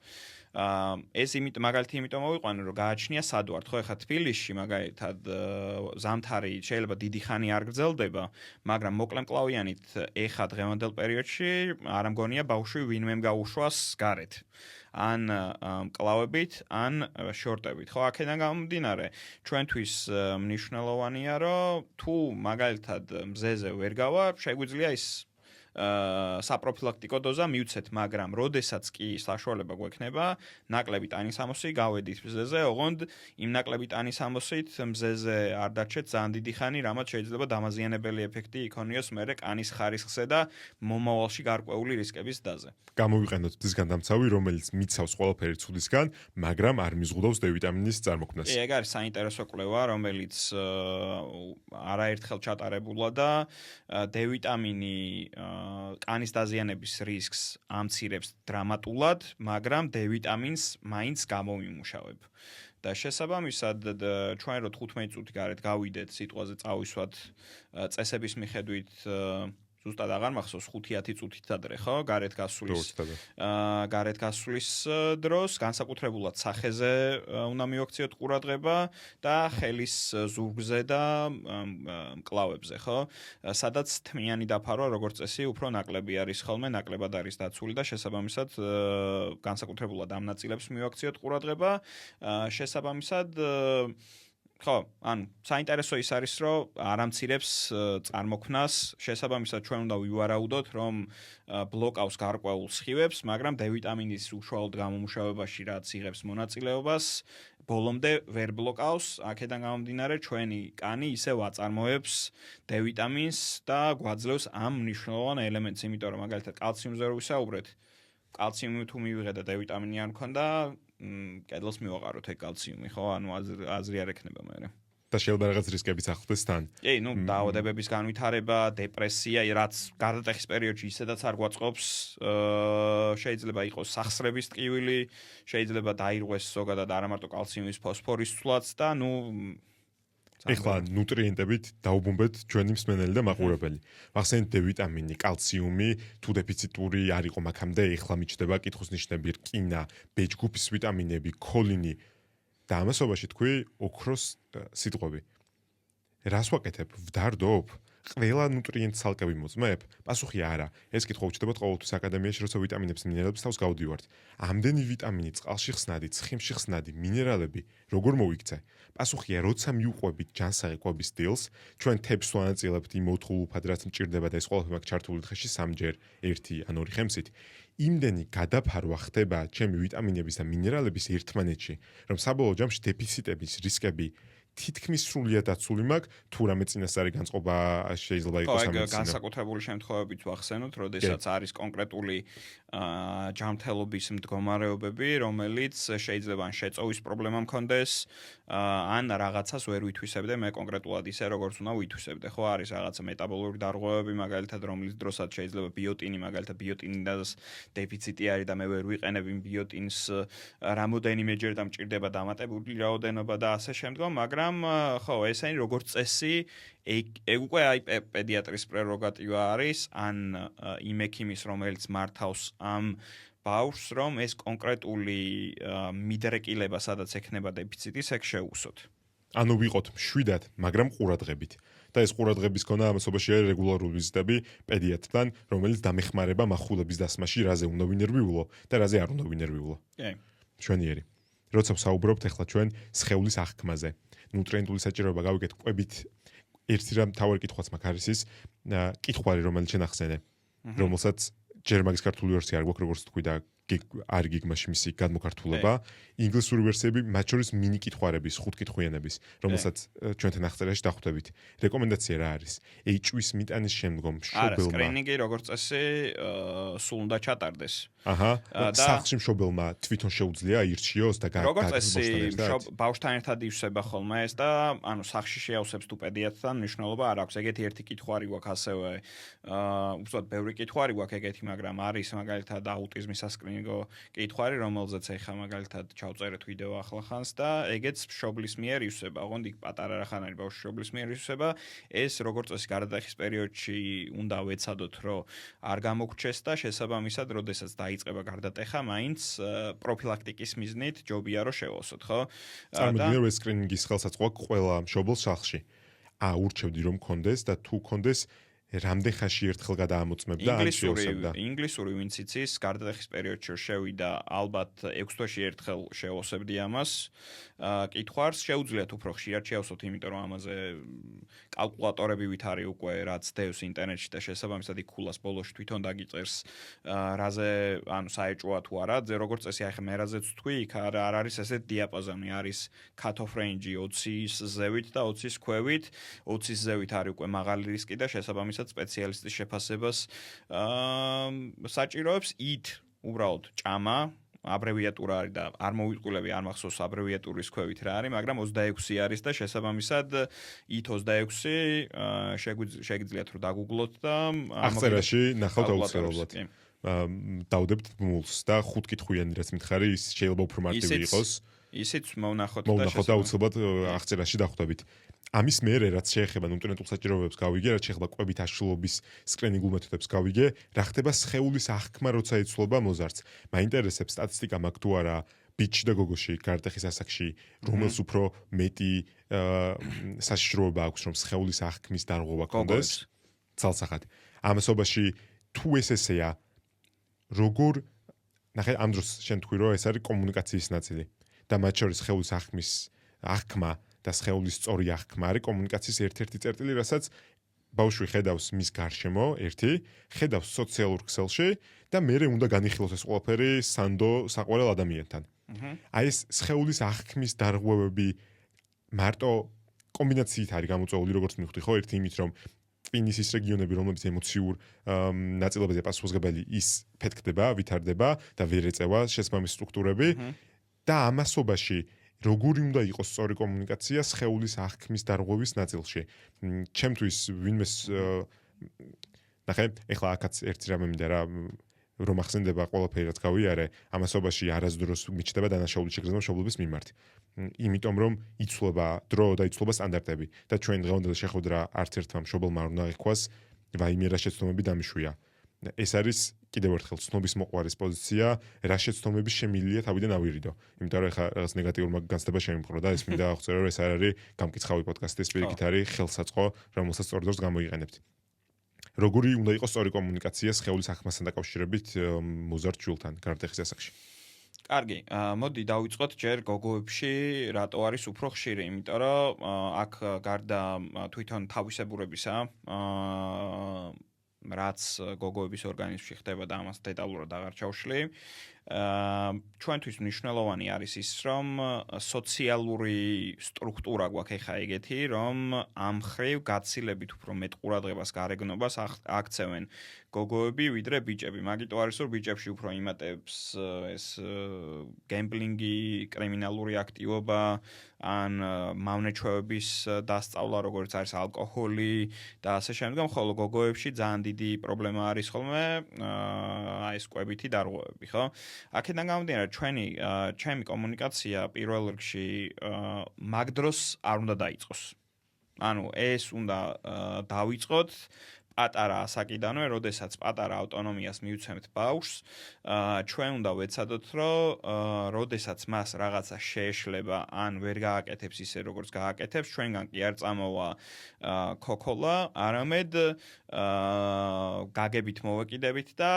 ეს მაგალითი იმიტომ მოვიყვანე, რომ გააჩნია სადვარდ, ხო ეხლა თბილისში მაგალითად ზამთარი შეიძლება დიდი ხანი არ გრძელდება, მაგრამ მოკლემკლავიანით ეხა დღევანდელ პერიოდში არ მგონია ბავშვი ვინმემ გაუშვას გარეთ. ან მკლავებით, ან შორტებით. ხო, აქედან გამომდინარე, ჩვენთვის მნიშვნელოვანია, რომ თუ მაგალითად მზეზე ვერ გავა, შეგვიძლია ის საპროფილაქტიკო დოზა მივცეთ, მაგრამ როდესაც კი საშუალება გვექნება, ნაკლები ტანის ამოსი გავედით მზეზე, ოღონდ იმ ნაკლები ტანის ამოსით მზეზე არ დარჩეთ ძალიან დიდი ხანი, რამაც შეიძლება დამაზიანებელი ეფექტი იქონიოს მერე კანის ხარისხზე და მომავალში გარკვეული რისკების დაზე. გამოვიყენოთ მზის გადამცავი, რომელიც მიცავს ყველაფერი ცუდისგან, მაგრამ არ მიზღუდავს დ-ვიტამინის წარმოქმნას. ეგ არის საინტერესო კვლევა, რომელიც არაერთხელ ჩატარებულა და დ-ვიტამინი კანის დაზიანების რისკს ამცირებს დრამატულად, მაგრამ დ-ვიტამინს მაინც გამომიმუშავებ. და შესაბამისად ჩვენ რო 15 წუთი გარეთ გავიდეთ სიტყვაზე წავისვათ წესების მიხედვით ზუსტად აღარ მახსოვს 5-10 წუთით ადრე, ხო? გარეთ გასვლის დროს განსაკუთრებულად სახეზე უნდა მივაქციოთ ყურადღება და ხელის ზურგზე და მკლავებზე, ხო? სადაც თმიანი დაფარვა როგორც წესი უფრო ნაკლები არის ხოლმე, ნაკლებად არის დაცული და შესაბამისად განსაკუთრებულად ამ ნაწილებს მივაქციოთ ყურადღება. შესაბამისად ხო, ანუ საინტერესო ის არის, რომ არ ამცირებს წარმოქმნას, შესაბამისად ჩვენ უნდა ვივარაუდოთ, რომ ბლოკავს გარკვეულ სხივებს, მაგრამ დ-ვიტამინის უშუალოდ გამომუშავებაში რაც იღებს მონაწილეობას, ბოლომდე ვერ ბლოკავს, აქედან გამომდინარე ჩვენი კანი ისევ აწარმოებს დ-ვიტამინს და გვაძლევს ამ მნიშვნელოვან ელემენტს, იმიტომ რომ მაგალითად კალციუმზე რო ვისაუბრეთ, კალციუმი თუ მივიღე და დ-ვიტამინი არ მქონდა, კედელს მივაყაროთ ეგ კალციუმი, ხო? ანუ აზრი არ ექნება მერე. და შეიძლება რაღაც რისკებიც ახლდეს თან. კი, დაავადებების განვითარება, დეპრესია, რაც გარდატეხის პერიოდში ისედაც არ გვაწყობს, შეიძლება იყოს სახსრების ტკივილი, შეიძლება დაირღვეს ზოგადად არა მარტო კალციუმის, ფოსფორის ცვლაც და ეხლა ნუტრიენტებით დაუბომბეთ ჩვენი მსმენელი და მაყურებელი. მახსენეთ დ-ვიტამინი, კალციუმი, თუ დეფიციტური არ იყო მაგამდე, ეხლა მიჩნდება კითხვის ნიშნები, რკინა, ბ-ჯგუფის ვიტამინები, ქოლინი და ამასობაში თქვი ოქროს სიტყვები. რას ვაკეთებ? ვდარდობ? ყველა ნუტრიენტს ცალკე ვიმოწმებ? პასუხი არა. ეს კითხვა უჩნდებათ ყოველთვის აკადემიაში, როცა ვიტამინებს, მინერალებს თავს გავდივართ. ამდენი ვიტამინი, წყალში ხსნადი, ცხიმში ხსნადი, მინერალები, როგორ მოვიქცე? პასუხია, როცა მიუყვებით ჯანსაღი კვების დილს, ჩვენ თებს ვანაწილებთ იმ მოთხულუფად, რაც მჭირდება და ეს ყველაფერი მაქვს ჩართული დღეში 3-ჯერ, 1 ან 2 ხემსით. იმდენი გადაფარვა ხდება ჩემი ვიტამინების და მინერალების ერთმანეთში, რომ საბოლოო ჯამში დეფიციტების რისკები თითქმის სრულიად დაცული მაქვს, თუ რამე წინასწარი განწყობა შეიძლება იყოს ამის. განსაკუთრებული შემთხვევებით ვახსენოთ, როდესაც არის კონკრეტული ჯანმრთელობის მდგომარეობები, რომელიც შეიძლება ან შეწოვის პრობლემა მქონდეს, ან რაღაცას ვერ ვითვისებდე, მე კონკრეტულად ისე როგორც უნდა ვითვისებდე, ხო, არის რაღაცა მეტაბოლური დარღვევები, მაგალითად, რომლის დროსაც შეიძლება ბიოტინი, მაგალითად, ბიოტინის დეფიციტი არის და მე ვერ ვიყენებ იმ ბიოტინს რამოდენიმეჯერ და მჭირდება დამატებული რაოდენობა და ასე შემდგომ, მაგრამ ხო, ესენი როგორც წესი, ეგ უკვე აი პედიატრის პრეროგატივა არის, ან იმ ექიმის, რომელიც მართავს ამ ბავშვს, რომ ეს კონკრეტული მიდრეკილება, სადაც ექნება დეფიციტის, ეგ შეუვსოთ. ანუ ვიყოთ მშვიდად, მაგრამ ყურადღებით. და ეს ყურადღების ქონა ამასობაში არის რეგულარული ვიზიტები პედიატრთან, რომელიც დამეხმარება მახულების დასმაში, რაზე უნდა ვინერვიულო და რაზე არ უნდა ვინერვიულო. კი. მშვენიერი. როცა ვსაუბრობთ ახლა ჩვენ სხეულის აღქმაზე, ნუტრიენტული საჭიროება გავიგეთ კვებით, ერთი რამ თავი კითხვაც მაქვს არის ის კითხვარი, რომელიც შენ ახსენე, რომელსაც ჯერ მაგის ქართული ვერსია არ გვაქვს როგორც თქვი და არ გიგმაში მისი გადმოქართულება. ინგლისური ვერსიები მათ შორის მინი კითხვარების, 5 კითხვიანების, რომელსაც ჩვენთან აღწერაში დახვდებით. რეკომენდაცია რა არის? HV-ის მიტანის შემდგომ არა, მშობელმა სკრინინგი როგორც წესი სულ უნდა ჩატარდეს. აჰა, სახლში მშობელმა თვითონ შეუძლია ირჩიოს და როგორც წესი ბავშვთან ერთად ივსება ხოლმე ეს და ანუ სახლში შეავსებს თუ პედიატრთან მნიშვნელობა არ აქვს. ეგეთი ერთი კითხვარი გვაქვს ასევე უბრალოდ ბევრი კითხვარი გვაქვს ეგეთი, მაგრამ არის მაგალითად აუტიზმის სასკრინინგო კითხვარი, რომელზეც ეხა მაგალითად ჩავწერეთ ვიდეო ახლახანს და ეგეც მშობლის მიერ ივსება. ოღონდ იქ პატარა რახან არის ბავშვი მშობლის მიერ ივსება. ეს როგორც წესი გარდატეხის პერიოდში უნდა ვეცადოთ, რომ არ გამოგრჩეს და შესაბამისად, როდესაც დაიწყება გარდატეხა, მაინც პროფილაქტიკის მიზნით ჯობია რომ შევავსოთ, ხო? წარმოგიდგენთ ეს სკრინინგის ხელსაწყოა ყველა მშობელს სახლში. ურჩევდი რომ კონდეს და თუ კონდეს რამდენ ხანში ერთხელ გადაამოწმებ და ან შევსებდა. ინგლისური ვინც იცის, გარდატეხის პერიოდში შევიდა, ალბათ 6 თვეში ერთხელ შევავსებდი ამას. კითხვარს შეუძლიათ უფრო ხშირად შევავსოთ, იმიტომ რომ ამაზე კალკულატორები ვით არის უკვე რაც დევს ინტერნეტში და შესაბამისად იქ ქულას ბოლოში თვითონ დაგიწერს რაზე ანუ საეჭვოა თუ არა. როგორც წესი ახლა მე რაზეც თქვი, იქ არ არის ესეთ დიაპაზონი, არის cut off range 20-ის ზევით და 20-ის ქვევით. 20-ის ზევით არის უკვე მაღალი რისკი და შესაბამისად სპეციალისტის შეფასებას საჭიროებს. ით უბრალოდ ჭამა აბრევიატურა არის და არ მოვიწყვილები, არ მახსოვს აბრევიატურის ქვევით რა არის, მაგრამ 26 არის და შესაბამისად ით 26 შეგიძლიათ რომ დაგუგლოთ და აღწერაში ნახავთ აუცილებლად. დავდებთ მულს და 5 კითხვიანი რაც მითხარი, ის შეიძლება უფრო მარტივი იყოს. ისიც მოვნახოთ და აუცილებლად აღწერაში დახვდებით. ამის მერე რაც შეეხება ნუტრიენტულ საჭიროებებს გავიგე, რაც შეეხება კვებით აშლილობის სკრინინგულ მეთოდებს გავიგე, რა ხდება სხეულის აღქმა როცა იცვლება მოზარდს. მაინტერესებს სტატისტიკა მაგ თუ არა ბიჭში და გოგოში გარდატეხის ასაკში, რომელს უფრო მეტი საშიშროება აქვს რომ სხეულის აღქმის დარღვევა ქონდეს. ცალსახად. ამასობაში თუ ეს ესეა, როგორ ნახე ამ დროს შენ თქვი რომ ეს არის კომუნიკაციის ნაწილი და მათ შორის სხეულის აღქმა და სხეულის სწორი აღქმა არის კომუნიკაციის ერთ-ერთი წერტილი, რასაც ბავშვი ხედავს მის გარშემო, ერთი, ხედავს სოციალურ ქსელში და მერე უნდა განიხილოს ეს ყველაფერი სანდო საყვარელ ადამიანთან. აი ეს სხეულის აღქმის დარღვევები მარტო კომბინაციით არის გამოწვეული, როგორც მივხვდი, ხო, ერთი იმით, რომ ტვინის ის რეგიონები, რომლებიც ემოციურ ნაწილებაზე პასუხისმგებელი ის ფეთქდება, ვითარდება და ვერ ეწევა შესაბამის სტრუქტურები და ამასობაში როგორი უნდა იყოს სწორი კომუნიკაცია სხეულის აღქმის დარღვევის ნაწილში. ჩემთვის ვინმეს ნახე, ეხლა აქაც ერთი რამე მინდა რა რომ ახსენდება ყველაფერი რაც გავიარე, ამასობაში არასდროს მიჩნდება დანაშაული შეგრძნება მშობლების მიმართ. იმიტომ რომ იცვლება დრო და იცვლება სტანდარტები და ჩვენ დღევანდელ შეხვედრა არც ერთმა მშობელმა არ უნდა იხქვას, ვაიმე რა შეცდომები დამიშვია. ეს არის კიდევ ერთხელ ცნობის მოყვარის პოზიცია, რა შეცდომები შემილია თავიდან ავირიდო. იმიტომ რომ ეხლა რაღაც ნეგატიურ განცდება შემიმყრო და ეს მინდა აღწერო, რომ ეს არ არის გამკითხავი პოდკასტი, ეს პირიქით არის ხელსაწყო, რომელსაც სწორ დროს გამოიყენებთ. როგორი უნდა იყოს სწორი კომუნიკაცია სხეულის აღქმასთან დაკავშირებით მოზარდ შვილთან გარდატეხის ასაკში? კარგი, მოდი დავიწყოთ ჯერ გოგოებში რატო არის უფრო ხშირი, იმიტომ რომ აქ გარდა თვითონ თავისებურებისა, რაც გოგოების ორგანიზმში ხდება და ამას დეტალურად აღარ ჩავშლი. ჩვენთვის მნიშვნელოვანი არის ის, რომ სოციალური სტრუქტურა გვაქვს ეხა ეგეთი, რომ ამ ხრივ გაცილებით უფრო მეტ ყურადღებას გარეგნობას აქცევენ გოგოები ვიდრე ბიჭები. მაგიტო არის, რომ ბიჭებში უფრო იმატებს ეს გემბლინგი, კრიმინალური აქტივობა, ან მავნეჩვევების დასწავლა, როგორც არის ალკოჰოლი და ასე შემდგომ, ხოლო გოგოებში ძალიან დიდი პრობლემა არის ხოლმე აი ეს კვებითი დარღვევები, ხო? აქედან გამომდინარე, ჩემი კომუნიკაცია პირველ რიგში მაგ დროს არ უნდა დაიწყოს. ანუ ეს უნდა დავიწყოთ პატარა ასაკიდანვე, როდესაც პატარა ავტონომიას მივცემთ ბავშვს, ჩვენ უნდა ვეცადოთ, რომ როდესაც მას რაღაცა შეეშლება, ან ვერ გააკეთებს ისე, როგორც გააკეთებს, ჩვენგან კი არ წამოვა ქოქოლა, არამედ გაგებით მოვეკიდებით და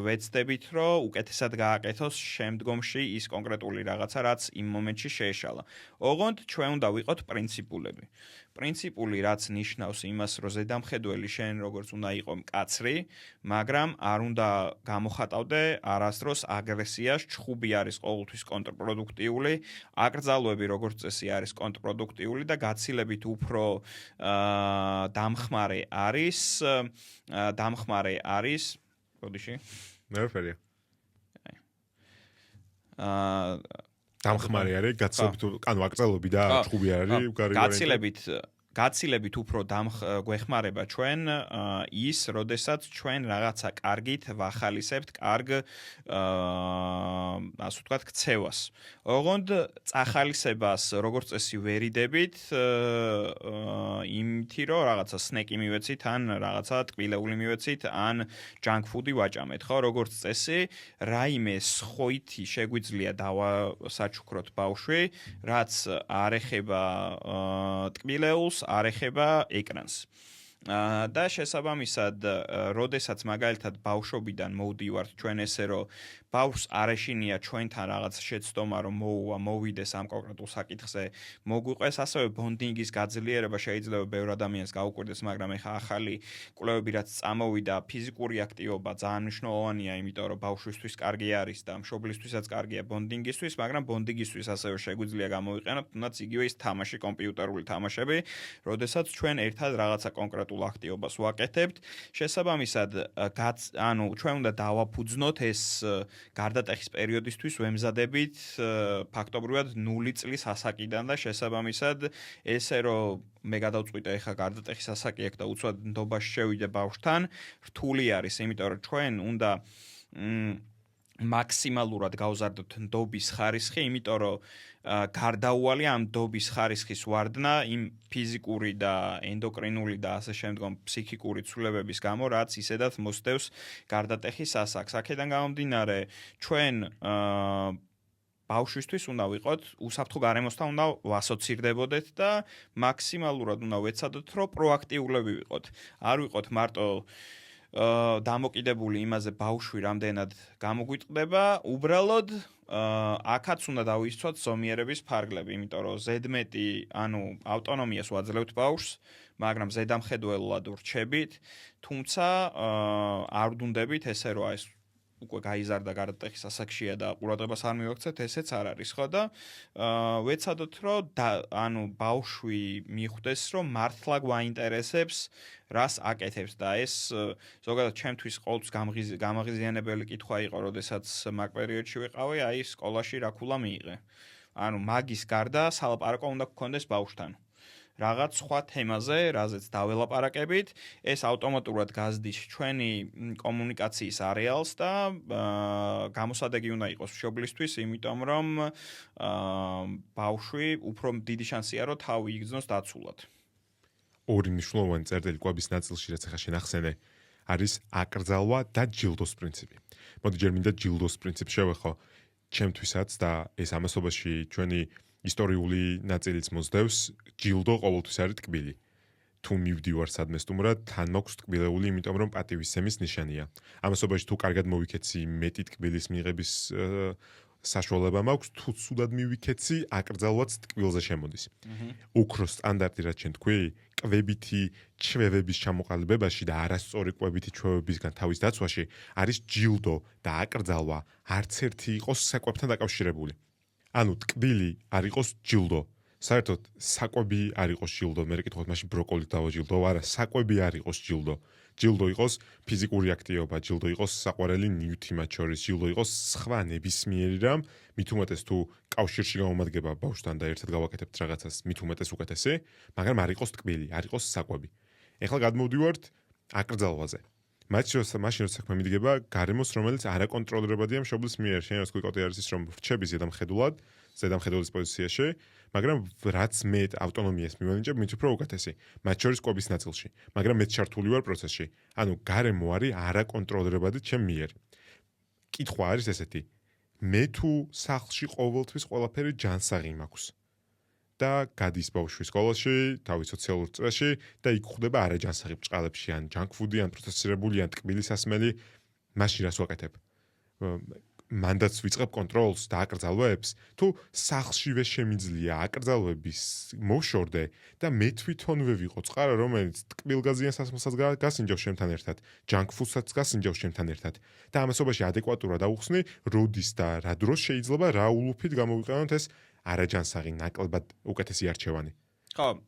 ვეცდებით, რომ უკეთესად გააკეთოს შემდგომში ის კონკრეტული რაღაცა, რაც იმ მომენტში შეეშალა. ოღონდ ჩვენ უნდა ვიყოთ პრინციპულები. პრინციპული რაც ნიშნავს იმას, რომ ზედამხედველი შენ როგორც უნდა იყო მკაცრი, მაგრამ არ უნდა გამოხატავდე არასდროს აგრესიას, ჩხუბი არის ყოველთვის კონტრპროდუქტიული, აკრძალვები როგორც წესი არის კონტრპროდუქტიული და გაცილებით უფრო დამხმარე არის როდიში? ნერფერია. დამხმარე არის, გაცილებით, ანუ აკრძალვები და ჩხუბი არის, გაცილებით უფრო გვეხმარება ჩვენ ის, როდესაც ჩვენ რაღაცა კარგით ვახალისებთ კარგ ასე ვთქვათ, ქცევას. ოღონდ წახალისებას როგორც წესი ვერიდებით იმითი, რომ რაღაცა სნეკი მივეცით, ან რაღაცა ტკბილეული მივეცით, ან junk food-ი ვაჭამეთ, ხო? როგორც წესი, რაიმე სხვითი შეგვიძლია დავასაჩუქროთ ბავშვი, რაც არ ეხება ტკბილეულს, არ ეხება ეკრანს. და შესაბამისად, როდესაც მაგალითად ბავშვობიდან მოვდივართ ჩვენ ესე, რომ ბავშვს არ ეშინია ჩვენთან რაღაც შეცდომა, რომ მოვიდეს ამ კონკრეტულ საკითხზე, მოგვიყვეს, ასევე ბონდინგის გაძლიერება შეიძლება ბევრ ადამიანს გაუკვირდეს, მაგრამ ეხა ახალი კვლევები რაც წამოვიდა, ფიზიკური აქტივობა ძალიან მნიშვნელოვანია, იმიტომ რომ ბავშვისთვის კარგი არის და მშობლისთვისაც კარგია ბონდინგისთვის, მაგრამ ბონდინგისთვის ასევე შეგვიძლია გამოვიყენოთ, თუნდაც იგივე ის თამაში, კომპიუტერული თამაშები, როდესაც ჩვენ ერთად რაღაცა კონკრეტულ აქტივობას ვაკეთებთ, შესაბამისად, ჩვენ უნდა დავაფუძნოთ ეს გარდატეხის პერიოდისთვის ვემზადებით ფაქტობრივად 0 წლის ასაკიდან და შესაბამისად ესე რომ მე გადავწყვიტე ახლა გარდატეხის ასაკი აქვს და უცბად ნდობაში შევიდე ბავშვთან, რთული არის, იმიტომ რომ ჩვენ უნდა მაქსიმალურად გავზარდოთ ნდობის ხარისხი, იმიტომ რომ გარდაუვალი ამ ნდობის ხარისხის ვარდნა იმ ფიზიკური და ენდოკრინული და ასე შემდგომ ფსიქიკური ცვლილებების გამო, რაც ისედაც მოსდევს გარდატეხის ასაკს. აქედან გამომდინარე, ჩვენ ბავშვისთვის უნდა ვიყოთ, უსაფრთხო გარემოსთან უნდა ვასოცირდებოდეთ და მაქსიმალურად უნდა ვეცადოთ, რომ პროაქტიულები ვიყოთ. არ ვიყოთ მარტო დამოკიდებული იმაზე ბავშვი რამდენად გამოგვიტყდება, უბრალოდ აქაც უნდა დავისწოთ ზომიერების ფარგლები, იმიტომ რომ ზედმეტი, ანუ ავტონომიას ვაძლევთ ბავშვს, მაგრამ ზედამხედველად ვრჩებით, თუმცა არ ვდუნდებით ესე რომ ეს უკვე გაიზარდა გარდატეხის ასაკშია და ყურადღებას არ მივაქცევთ, ესეც არ არის, ხო და ვეცადოთ, რომ ანუ ბავშვი მიხვდეს, რომ მართლა გვაინტერესებს, რას აკეთებს და ეს ზოგადად ჩემთვის ყოველთვის გამაღიზიანებელი კითხვა იყო, როდესაც მაგ პერიოდში ვიყავი, აი სკოლაში რა ქულა მიიღე. ანუ მაგის გარდა სალაპარაკო უნდა გქონდეს ბავშვთან. რაღაც სხვა თემაზე, რაზეც დაველაპარაკებით, ეს ავტომატურად გაზდის ჩვენი კომუნიკაციის არეალს და გამოსადეგი უნდა იყოს მშობლისთვის, იმიტომ რომ ბავშვი უფრო დიდი შანსია, რომ თავი იგრძნოს დაცულად. ორი მნიშვნელოვანი წერტილი კვების ნაწილში, რაც ახლა შენახსენე, არის აკრძალვა და ჯილდოს პრინციპი. მოდი ჯერ მინდა ჯილდოს პრინციპს შევეხო ჩემთვისაც და ეს ამასობაში ჩვენი ისტორიული ნაწილიც მოსდევს, ჯილდო ყოველთვის არის ტკბილი. თუ მივდივარ სადმე სტუმრად, თან მაქვს ტკბილეული, იმიტომ რომ პატივისცემის ნიშანია. ამასობაში თუ კარგად მოვიქეცი, მეტი ტკბილის მიღების საშუალება მაქვს, თუ ცუდად მივიქეცი, აკრძალვაც ტკბილზე შემოდის. უფრო სტანდარტი რაც შენ თქვი, კვებითი ჩვევების ჩამოყალიბებაში და არასწორი კვებითი ჩვევებისგან თავის დაცვაში არის ჯილდო და აკრძალვა არც ერთი იყოს საკვებთან დაკავშირებული. ანუ ტკბილი არ იყოს ჯილდო. საერთოდ საკვები არ იყოს ჯილდო, მე რეკითხოთ მაშინ ბროკოლით დავაჯილდო, არა, საკვები არ იყოს ჯილდო. ჯილდო იყოს ფიზიკური აქტივობა, ჯილდო იყოს საყვარელი ნივთი მათ შორის, ჯილდო იყოს სხვა ნებისმიერი რამ, მით უმეტეს თუ კავშირში გამომადგება ბავშვთან და ერთად გავაკეთებთ რაღაცას, მით უმეტეს უკეთესი, მაგრამ არ იყოს ტკბილი, არ იყოს საკვები. ეხლა გადმოვდივართ აკრძალვაზე. მაშინ როცა საქმე მიდგება გარემოს, რომელიც არაკონტროლირებადია მშობლის მიერ. შენ რას გვიკოტი არის ის, რომ ვრჩები ზედამხედველის პოზიციაში, მაგრამ რაც მე ავტონომიას მივანიჭებ, მით უფრო უკეთესი. მათ შორის კვების ნაწილში, მაგრამ მეც ჩართული ვარ პროცესში. ანუ გარემო არის არაკონტროლირებადი ჩემ მიერ. კითხვა არის ესეთი: მე თუ სახლში ყოველთვის ყველაფერი ჯანსაღი მაქვს და გადის ბავშვი სკოლაში, თავის სოციალურ წრეში და იქ ხვდება არაჯანსაღი ბრჭყალებში, ან junk food-ი, ან პროცესირებული, ან ტკბილის ასმელი, მაშინ რას ვაკეთებ? მანდაც ვიწყებ კონტროლს და აკრძალვებს, თუ სახლშივე შემიძლია აკრძალვების მოშორდე და მე თვითონვე ვიყო წყარა, რომელიც ტკბილგაზიან სასმელსაც გასინჯავს შემთან ერთად, ჯანკ ფუდსაც გასინჯავს შემთან ერთად და ამასობაში ადეკვატურად აუხსნი, როდის და რა დროს შეიძლება რა ულუფით გამოვიყენოთ ეს არაჯანსაღი ნაკლებად უკეთესი არჩევანი. ხო,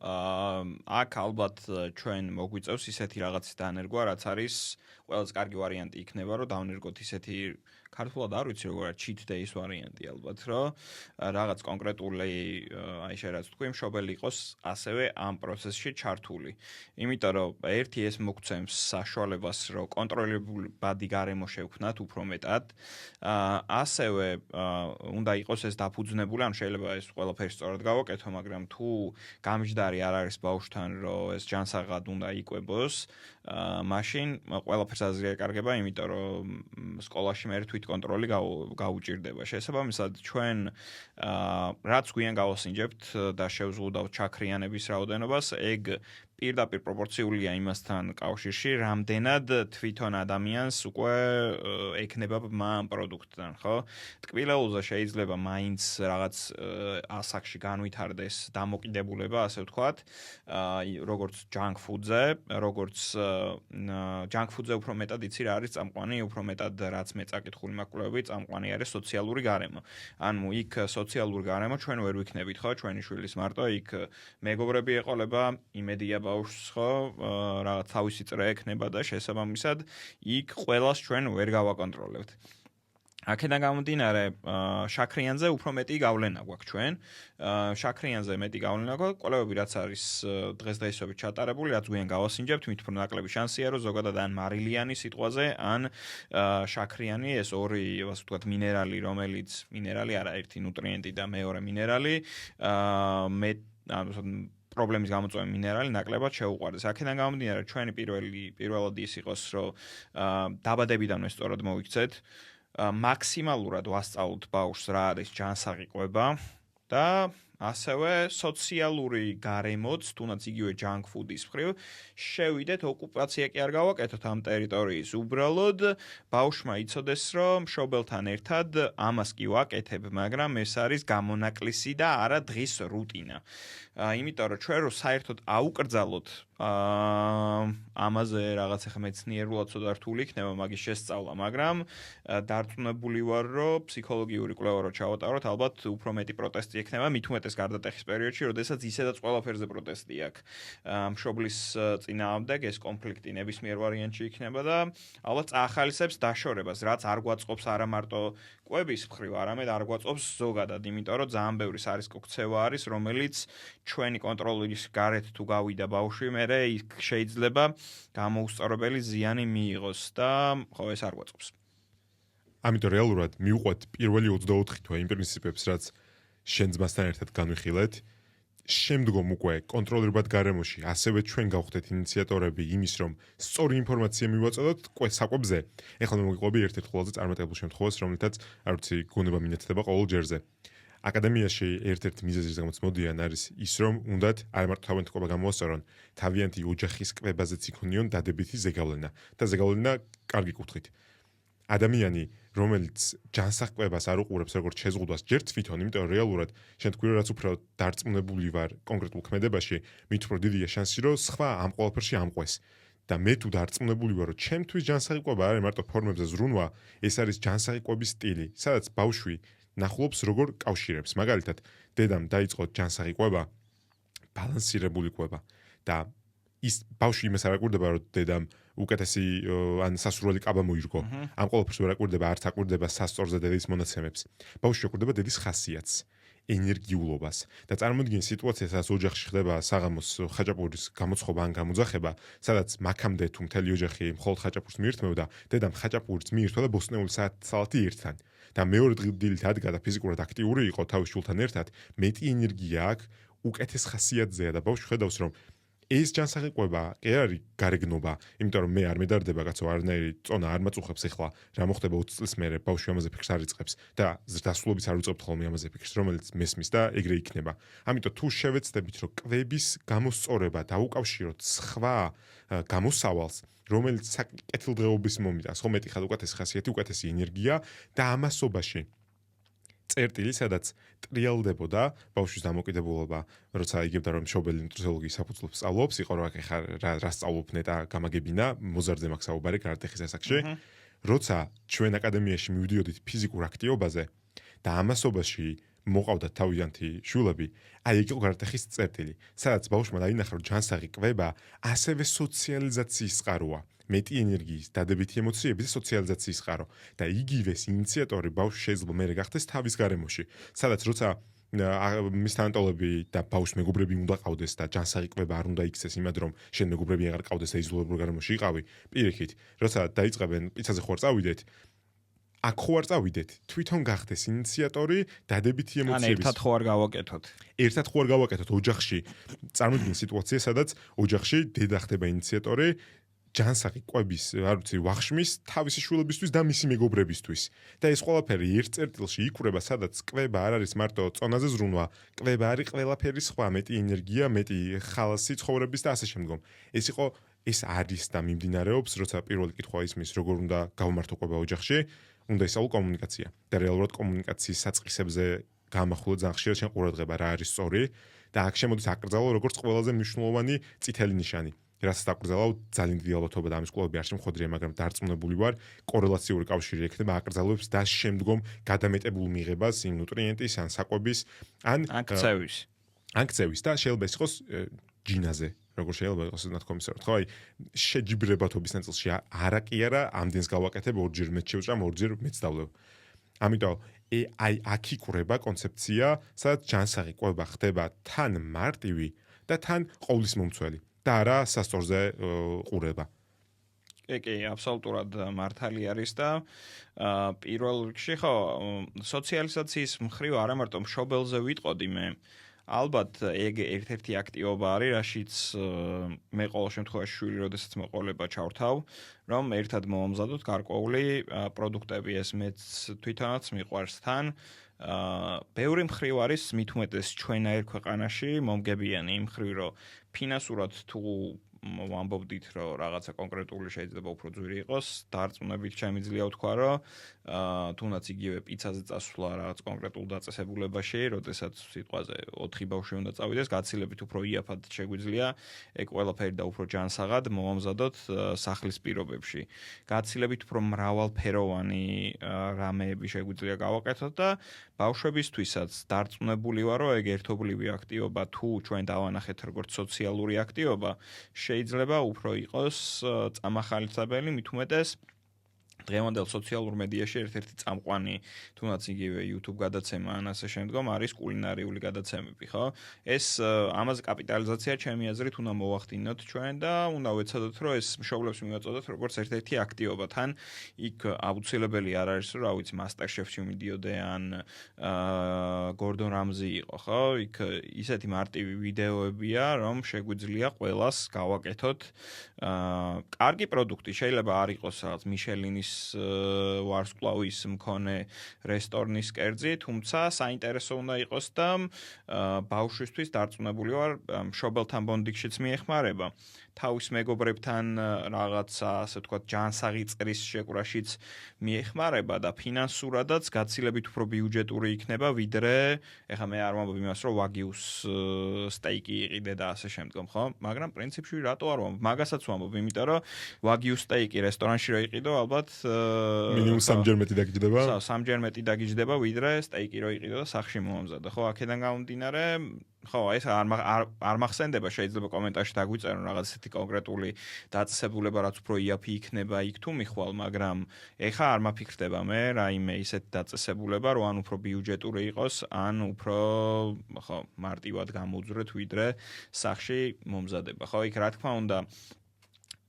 აქ ალბათ ჩვენ მოგვიწევს ისეთი რაღაცის დანერგვა, რაც არის ყველაზე კარგი ვარიანტი იქნება, რომ დავნერგოთ ისეთი ქართულად არ ვიცი როგორ cheat days ვარიანტი ალბათ, რომ რაღაც კონკრეტული აი შეიძლება თქვი მშობელი იყოს ასევე ამ პროცესში ჩართული. იმიტომ რომ ერთი ეს მოგცემს საშუალებას, რომ კონტროლებადი გარემო შევქმნათ უფრო მეტად. ასევე უნდა იყოს ეს დაფუძნებული, ან შეიძლება ეს ყველაფერი სწორად გავაკეთო, მაგრამ თუ გამჯდარი არ არის ბავშვთან, რომ ეს ჯანსაღად უნდა იკვებოს, მაშინ ყველაფერს აზრი ეკარგება, იმიტომ რომ სკოლაში მე თვით კონტროლი გაუჭირდება. შესაბამისად, ჩვენ რაც გვიან გავასინჯებთ და შევზღუდავთ ჩაქრიანების რაოდენობას, ეგ პირდაპირ პროპორციულია იმასთან კავშირში, რამდენად თვითონ ადამიანს უკვე ექნება ამ პროდუქტთან, ხო? ტკბილეულზე შეიძლება მაინც რაღაც ასაკში განვითარდეს დამოკიდებულება, ასე ვთქვათ, როგორც junk food-ზე, როგორც junk food-ზე უფრო მეტად იცი რა არის წამყვანი, უფრო მეტად რაც მე წაკითხული მაქვს კვლევები, წამყვანი არის სოციალური გარემო. ანუ იქ სოციალური გარემო ჩვენ ვერ ვიქნებით, ხო? ჩვენი შვილის მარტო იქ მეგობრები ეყოლება, იმედია ბავშვს, ხო, რაღაც თავისი წრე ექნება და შესაბამისად იქ ყველას ჩვენ ვერ გავაკონტროლებთ. აქედან გამომდინარე, შაქრიანზე უფრო მეტი გავლენა გვაქვს ჩვენ. შაქრიანზე მეტი გავლენა გვაქვს, კვლევები რაც არის დღესდღეობით ჩატარებული, რაც გვიან გავასინჯებთ, მით უფრო ნაკლები შანსია, რომ ზოგადად ან მარილიანი სიტყვაზე, ან შაქრიანი, ეს ორი, ასე ვთქვათ, მინერალი, რომელიც მინერალი არა, ერთი ნუტრიენტი და მეორე მინერალი, პრობლემის გამოწვევი მინერალი ნაკლებად შეუყვარდეს. აქედან გამომდინარე, ჩვენი პირველად ის იყოს, რომ დაბადებიდანვე სწორად მოვიქცეთ, მაქსიმალურად ვასწავლოთ ბავშვს რა არის ჯანსაღი კვება და ასევე სოციალური გარემოც, თუნდაც იგივე junk food-ის მხრივ, შევიდეთ ოკუპაცია კი არ გავაკეთოთ ამ ტერიტორიის. უბრალოდ ბავშვმა იცოდეს, რომ მშობელთან ერთად ამას კი ვაკეთებ, მაგრამ ეს არის გამონაკლისი და არა დღის რუტინა. იმიტომ რომ ჩვენ რო საერთოდ აუკრძალოთ ამაზე რაღაც ახლა მეცნიერულად ცოტა რთული იქნება მაგის შესწავლა, მაგრამ დარწმუნებული ვარ, რომ ფსიქოლოგიური კვლევა რო ჩავატაროთ, ალბათ უფრო მეტი პროტესტი ექნება, მით უმეტეს გარდატეხის პერიოდში, როდესაც ისედაც ყველაფერზე პროტესტი აქვს. მშობლის წინააღმდეგ ეს კონფლიქტი ნებისმიერ ვარიანტში იქნება და ალბათ წაახალისებს დაშორებას, რაც არ გვაწყობს არა მარტო კვების მხრივ, არამედ არ გვაწყობს ზოგადად, იმიტომ რომ ძალიან ბევრი სარისკო ქცევა არის, რომელიც ჩვენი კონტროლის გარეთ თუ გავიდა ბავშვი, მერე იქ შეიძლება გამოუსწორებელი ზიანი მიიღოს და ხო ეს არ გვაწყობს. ამიტომ რეალურად მივყვეთ პირველი 24 თვე იმ პრინციპებს, რაც შენ ძმასთან ერთად განვიხილეთ. შემდგომ უკვე კონტროლირებად გარემოში ასევე ჩვენ გავხდეთ ინიციატორები იმის, რომ სწორი ინფორმაცია მივაწოდოთ საკვებზე. ეხლა მე მოგიყვები ერთ-ერთ ყველაზე წარმატებულ შემთხვევას, რომელთაც არ ვიცი, გონება მინეთდება ყოველ ჯერზე. აკადემიაში ერთ-ერთი მიზეზი, რომელსაც მოდიან, არის ის, რომ უნდათ არ მარტო თავიანთი კვება გამოვასწორონ, თავიანთი ოჯახის კვებაზეც იქონიონ დადებითი ზეგავლენა და ზეგავლენა კარგი კუთხით. ადამიანი, რომელიც ჯანსაღ კვებას არ უყურებს როგორც შეზღუდვას, ჯერ თვითონ, იმიტომ რომ რეალურად შენ თქვი რომ რაც უფრო დარწმუნებული ვარ კონკრეტულ ქმედებაში, მით უფრო დიდია შანსი, რომ სხვა ამ ყველაფერში ამყვეს. და მე თუ დარწმუნებული ვარ, რომ ჩემთვის ჯანსაღი კვება არ არის მარტო ფორმებზე ზრუნვა, ეს არის ჯანსაღი კვების სტილი, სადაც ბავშვი ნახულობს როგორ კავშირებს. მაგალითად, დედამ დაიწყო ჯანსაღი კვება, ბალანსირებული კვება და ის ბავშვი იმას არ აკვირდება, რომ დედამ უკეთესი ან სასურველი კაბა მოირგო. ამ ყველაფერს ვერ აკვირდება, არც აკვირდება სასწორზე დედის მონაცემებს. ბავშვი აკვირდება დედის ხასიათს, ენერგიულობას და წარმოიდგინე სიტუაციას, სადაც ოჯახში ხდება საღამოს ხაჭაპურის გამოცხობა ან გამოძახება, სადაც მაქამდე თუ მთელი ოჯახი მხოლოდ ხაჭაპურს მიირთმევდა, დედამ ხაჭაპურს მიირთვა და ბოსტნეული სალათი ერთთან. და მეორე დილით ადგა და ფიზიკურად აქტიური იყო თავის შვილთან ერთად, მეტი ენერგია აქვს, უკეთეს ხასიათზეა და ბავშვი ხედავს, რომ ეს ჯანსაღი ყვება კი არის გარეგნობა, იმიტომ რომ მე არ მედარდება კაცო არნაირი წონა არ მაწუხებს ახლა რა მოხდება 20 წლის მერე ბავშვი ამაზე ფიქრს არ იწყებს და დასრულებით არ ვიწყებთ ხოლმე ამაზე ფიქრს რომელიც მესმის და ეგრე იქნება. ამიტომ თუ შევეცდებით რომ კვების გამოსწორება დაუკავშიროთ სხვა გამოსავალს რომელიც საკეთილდღეობის მომიტანს ხო მეტი ხარ უკეთესი ხასიათი უკეთესი ენერგია და ამასობაში წერტილი, სადაც ტრიალდებოდა ბავშვის დამოკიდებულება, როცა იგებდა რომ მშობელი ნუტრიოლოგიის საფუძვლებს სწავლობს, იყო რა ხარ რა სწავლობნე და გამაგებინა, მოზარდზე მაქვს საუბარი კარტეხის ასაკში. როცა ჩვენ აკადემიაში მივიდიოდით ფიზიკურ აქტივობაზე და ამასობაში მოყავდა თავიანთი შულები, აი ეგ იყო კარტეხის წერტილი, სადაც ბავშვმა დაინახა რომ ჯანსაღი კვება ასევე სოციალიზაციის წყაროა. მეტი ენერგიის, დადებითი ემოციების და სოციალიზაციის წყარო და იგივეს ინიციატორი ბავშვი შეიძლება მერე გახდეს თავის გარემოში, სადაც როცა მის თანატოლები და ბავშვს მეგობრები უნდა ყავდეს და ჯანსაღი კვება არ უნდა იქცეს იმად რომ შენ მეგობრები აღარ ყავდეს და იზოლირებულ გარემოში იყავი, პირიქით, როცა დაიწყებენ პიცაზე ხო არ წავიდეთ, აქ ხო არ წავიდეთ, თვითონ გახდეს ინიციატორი დადებითი ემოციების. ერთად ხო არ გავაკეთოთ. ერთად ხო არ გავაკეთოთ ოჯახში. წარმოიდგინე სიტუაცია, სადაც ოჯახში დედა ხდება ინიციატორი ჯანსაღი კვების, არ ვიცი, ვახშმის თავისი შვილებისთვის და მისი მეგობრებისთვის. და ეს ყველაფერი ერთ წერტილში იქურება, სადაც კვება არ არის მარტო წონაზე ზრუნვა, კვება არის ყველაფერი სხვა, მეტი ენერგია, მეტი ხალასი ცხოვრების და ასე შემდგომ. ეს არის და მიმდინარეობს, როცა პირველი კითხვა ისმის, როგორ უნდა გავმართო კვება ოჯახში, უნდა ისწავლო კომუნიკაცია. და რეალურად კომუნიკაციის საწყისებზე გამახვილო ძალიან ხშირად შენ ყურადღება რა არის სწორი და აქ შემოდის აკრძალო როგორც ყველაზე მნიშვნელოვანი წითელი ნიშანი. რაც დაკრძალავ ძალიან დიდი ალბათობა და ამის კვლევები არ შემხოდრია, მაგრამ დარწმუნებული ვარ, კორელაციური კავშირი ექნება აკრძალვებს და შემდგომ გადამეტებულ მიღებას იმ ნუტრიენტის ან საკვების ან კცევის და შეიძლება ის იყოს ჯინაზე, როგორ შეიძლება იყოს ნათქვამისად, ხო, აი შეჯიბრებათობის ნაწილში არა კი არა, ამდენს გავაკეთებ, ორჯერ მეც შევჭამ, ორჯერ მეც დავლევ. ამიტომ აი აქ იქურება კონცეფცია, სადაც ჯანსაღი კვება ხდება თან მარტივი და თან ყოვლის მომცველი. და არა სასწორზე ყურება. კი, აბსოლუტურად მართალი არის და პირველ რიგში ხო, სოციალიზაციის მხრივ არა მარტო მშობელზე ვიტყოდი მე. ალბათ ეგ ერთ-ერთი აქტივობა არის, რაშიც მე ყოველ შემთხვევაში შვილი, როდესაც მოყოლება ჩავრთავ, რომ ერთად მოვამზადოთ გარკვეული პროდუქტები, ეს მეც თვითონაც მიყვარს თან. ბევრი მხრივ არის მით უმეტეს ჩვენაერ ქვეყანაში მომგებიანი იმ მხრივ, რომ ფინანსურად თუ ვამბობდით, რომ რაღაცა კონკრეტული შეიძლება უფრო ძვირი იყოს, დარწმუნებით შემიძლია ვთქვა, რომ თუნდაც იგივე პიცაზე წასვლა რაღაც კონკრეტულ დაწესებულებაში, როდესაც სიტყვაზე 4 ბავშვი უნდა წავიდეს, გაცილებით უფრო იაფად შეგვიძლია ეგ ყველაფერი და უფრო ჯანსაღად მოვამზადოთ სახლის პირობებში. გაცილებით უფრო მრავალფეროვანი რამეები შეგვიძლია გავაკეთოთ და ბავშვებისთვისაც დარწმუნებული ვარ, რომ ეგ ერთობლივი აქტივობა თუ ჩვენ დავანახეთ როგორც სოციალური აქტივობა, შეიძლება უფრო იყოს წამახალისებელი, მით უმეტეს დღევანდელ სოციალურ მედიაში ერთ-ერთი წამყვანი, თუნდაც იგივე YouTube გადაცემა ან ასე შემდგომ არის კულინარიული გადაცემები, ხო? ეს ამაზე კაპიტალიზაცია ჩემი აზრით უნდა მოვახდინოთ ჩვენ და უნდა ვეცადოთ, რომ ეს მშობლებს მივაწოდოთ როგორც ერთ-ერთი აქტივობა. თან იქ აუცილებელი არ არის, რომ რა ვიცი, MasterChef-ში მიდიოდე ან Gordon Ramsay იყო, ხო? იქ ისეთი მარტივი ვიდეოებია, რომ შეგვიძლია ყველას გავაკეთოთ კარგი პროდუქტი. შეიძლება არ იყოს რაღაც Michelin-ის ვარსკვლავის მქონე რესტორნის კერძი, თუმცა საინტერესო უნდა იყოს და ბავშვისთვის დარწმუნებული ვარ, მშობელთან ბონდინგშიც მიეხმარება. თავის მეგობრებთან რაღაცა, ასე ვთქვათ, ჯანსაღი წრის შეკვრაშიც მიეხმარება და ფინანსურადაც გაცილებით უფრო ბიუჯეტური იქნება, ვიდრე, ეხლა მე არ ვამბობ იმას, რომ ვაგიუს სტეიკი იყიდე და ასე შემდგომ, ხო? მაგრამ პრინციპში რატო არ ვამბობ? მაგასაც ვამბობ, იმიტომ რომ ვაგიუს სტეიკი რესტორანში რო იყიდო, ალბათ მინიმუმ 3-ჯერ მეტი დაგიჯდება. 3-ჯერ მეტი დაგიჯდება, ვიდრე სტეიკი რო იყიდო და სახში მომამზადო, ხო? აქედან გამომდინარე, ხო, ეს არ მახსენდება, შეიძლება კომენტარში დაგვიწერონ რაღაც ესეთი კონკრეტული დაწესებულება, რაც უფრო იაფი იქნება იქ თუ მიხვალ, მაგრამ ეხა არ მაფიქრდება მე რაიმე ისეთი დაწესებულება, რომ ან უფრო ბიუჯეტური იყოს, ან უფრო ხო, მარტივად გამოუძვრეთ, ვიდრე სახში მომზადება. ხო, იქ რა თქმა უნდა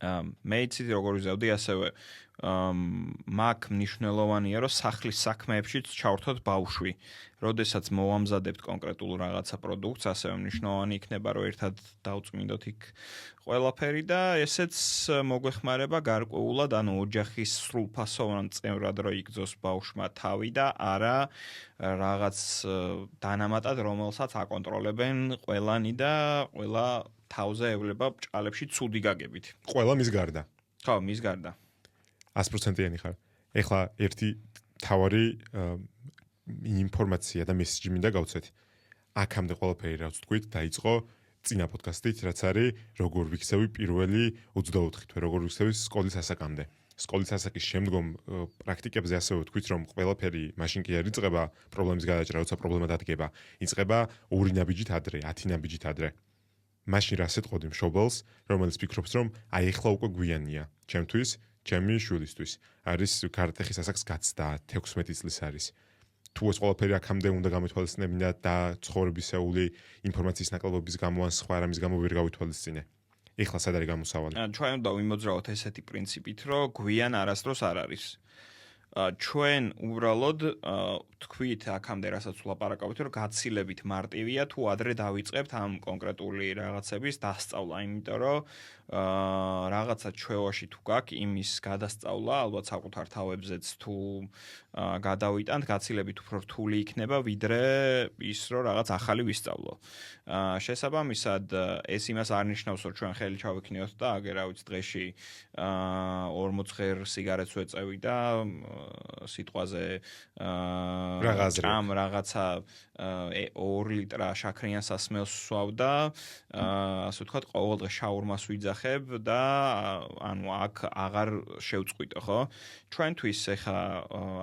მე იცით როგორ ვიზავდი ასევე მაგ მნიშვნელოვანია რომ სახლის საქმეებშიც ჩავრთოთ ბავშვი. როდესაც მოვამზადებთ კონკრეტულ რაღაცა პროდუქტს, ასევე მნიშვნელოვანი იქნება რომ ერთად დავწმინდოთ იქ ყველაფერი და ესეც მოგვეხმარება გარკვეულად, ანუ ოჯახის სრულფასოვან წევრად რო იგზოს ბავშვმა თავი და არა რაღაც დანამატად რომელსაც აკონტროლებენ ყველანი და ყველა თავზე ევლება ჭალებში ცუდი გაგებით. ყველა მის გარდა. ხო, მის გარდა. 100%-იანი ხარ. ეხლა ერთი თავარი ინფორმაცია და მესიჯი მინდა გავცეთ. აქამდე ყველაფერი რაც თქვით დაიწყო წინა პოდკასტით, რაც არის როგორ ვიქცევი პირველი 24 თვე, როგორ ვიქცევი სკოლის ასაკამდე. სკოლის ასაკის შემდგომ პრაქტიკებზე ასევე ვთქვით, რომ ყველაფერი მაშინ კი არ იწყება პრობლემის გადაჭრა, როცა პრობლემა დადგება. იწყება 2 ნაბიჯით ადრე, 10 ნაბიჯით ადრე. მაშინ რას ეთყოდი მშობელს, რომელიც ფიქრობს, რომ აი ეხლა უკვე გვიანია, ჩემთვის, ჩემი შვილისთვის. არის ქარტეხის ასაკს გაცდა 16 წლის არის. თუ ეს ყველაფერი აქამდე უნდა გამოითვალისწინებინა და ცხოვრებისეული ინფორმაციის ნაკლებობის გამო ან სხვა რამის გამო ვერ გავითვალისწინე. ეხლა სად არის გამოსავალი? ჩვენ უნდა ვიმოძრავოთ ესეთი პრინციპით, რომ გვიან არასდროს არ არის. ჩვენ უბრალოდ თქვით აქამდე რასაც ვლაპარაკობთ, რომ გაცილებით მარტივია თუ ადრე დავიწყებთ ამ კონკრეტული რაღაცების დასწავლა, იმიტომ რომ რაღაცა ჩვევაში თუ გაქვს იმის გადასწავლა, ალბათ საკუთარ თავებზეც თუ გადავიტანთ, გაცილებით უფრო რთული იქნება, ვიდრე ის რომ რაღაც ახალი ვისწავლო. შესაბამისად, ეს იმას არ ნიშნავს, რომ ჩვენ ხელი ჩავექნიოთ და აგერ რა ვიცი დღეში 40 ღერ სიგარეტს ვეწევი და სიტყვაზე რაღაცა 2 ლიტრა შაქრიან სასმელს ვსვავ და ასე ვთქვათ, ყოველდღე შაურმას ვიძახებ და ანუ აქ აღარ შევწყვიტო, ხო? ჩვენთვის ეხა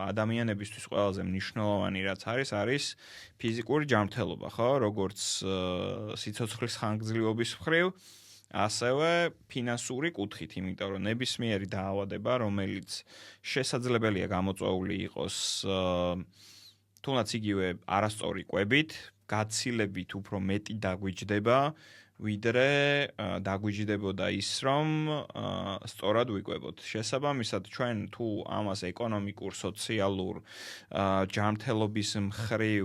ადამიანებისთვის ყველაზე მნიშვნელოვანი რაც არის ფიზიკური ჯანმრთელობა, ხო? როგორც სიცოცხლის ხანგრძლივობის მხრივ, ასევე ფინანსური კუთხით, იმიტომ რომ ნებისმიერი დაავადება, რომელიც შესაძლებელია გამოწვეული იყოს თუნდაც იგივე არასწორი კვებით, გაცილებით უფრო მეტი დაგვიჯდება, ვიდრე დაგვიჯდებოდა ის, რომ სწორად ვიკვებოთ. შესაბამისად, ჩვენ თუ ამას ეკონომიკურ, სოციალურ ჯანმრთელობის მხრივ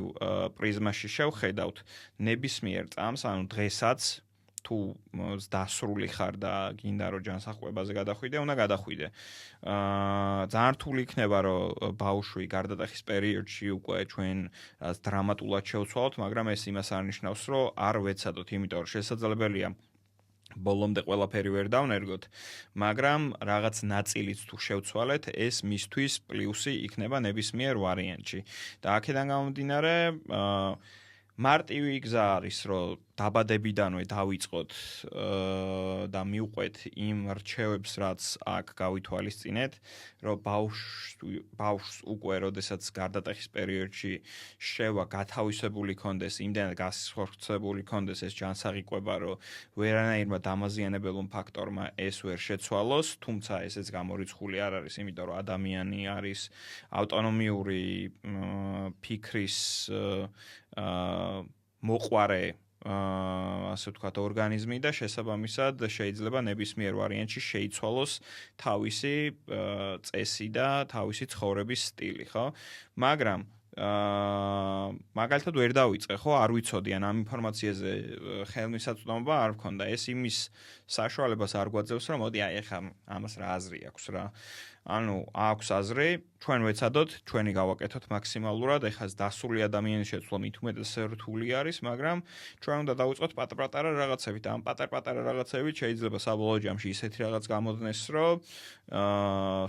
პრიზმაში შევხედავთ, ნებისმიერ წამს, ანუ დღესაც თუ დასრული ხარ და გინდა რომ ჯანსაღყვებაზე გადახვიდე, უნდა გადახვიდე. ძალიან რთული იქნება რომ ბავშვი გარდატეხის პერიოდში უკვე ჩვენ დრამატულად შევცვალოთ, მაგრამ ეს იმას არ ნიშნავს, რომ არ ვეცადოთ, იმიტომ რომ შესაძლებელია ბოლომდე ყველაფერი ვერ დავნერგოთ, მაგრამ რაღაც ნაწილიც თუ შევცვალეთ, ეს მისთვის პლუსი იქნება ნებისმიერ ვარიანტში. და აქედან გამომდინარე, მარტივი გზა არის, რომ დაბადებიდანვე დავიწყოთ და მივყვეთ იმ რჩევებს, რაც აქ გავითვალისწინეთ, რომ ბავშვს უკვე როდესაც გარდატეხის პერიოდში შევა გათავისებული კონდეს, იმდენად გასხორცებული კონდეს ეს ჯანსაღი კვება, რომ ვერანაირმა დამაზიანებელმა ფაქტორმა ეს ვერ შეცვალოს, თუმცა ესეც გამორიცხული არ არის, იმიტომ რომ ადამიანი არის ავტონომიური ფიქრის მოყვარე ასე ვთქვათ ორგანიზმი და შესაბამისად შეიძლება ნებისმიერ ვარიანტში შეიცვალოს თავისი წესი და თავისი ცხოვრების სტილი, ხო? მაგრამ მაგალითად ვერ დავიწყე, ხო, არ ვიცოდი ან ამ ინფორმაციაზე ხელმისაწვდომობა არ მქონდა. ეს იმის საშუალებას არ გვაძლევს, რომ მოდი აი ახლა ამას რა აზრი აქვს რა. ანუ აქვს აზრი, ჩვენ ვეცადოთ, ჩვენი გავაკეთოთ მაქსიმალურად, ეხლა დასრული ადამიანის შეცვლა მით უმეტეს რთული არის, მაგრამ ჩვენ უნდა დავიწყოთ პატარ-პატარა რაღაცებით. ამ პატარ-პატარა რაღაცებით შეიძლება საბოლოო ჯამში ისეთი რაღაც გამოდნეს, რომ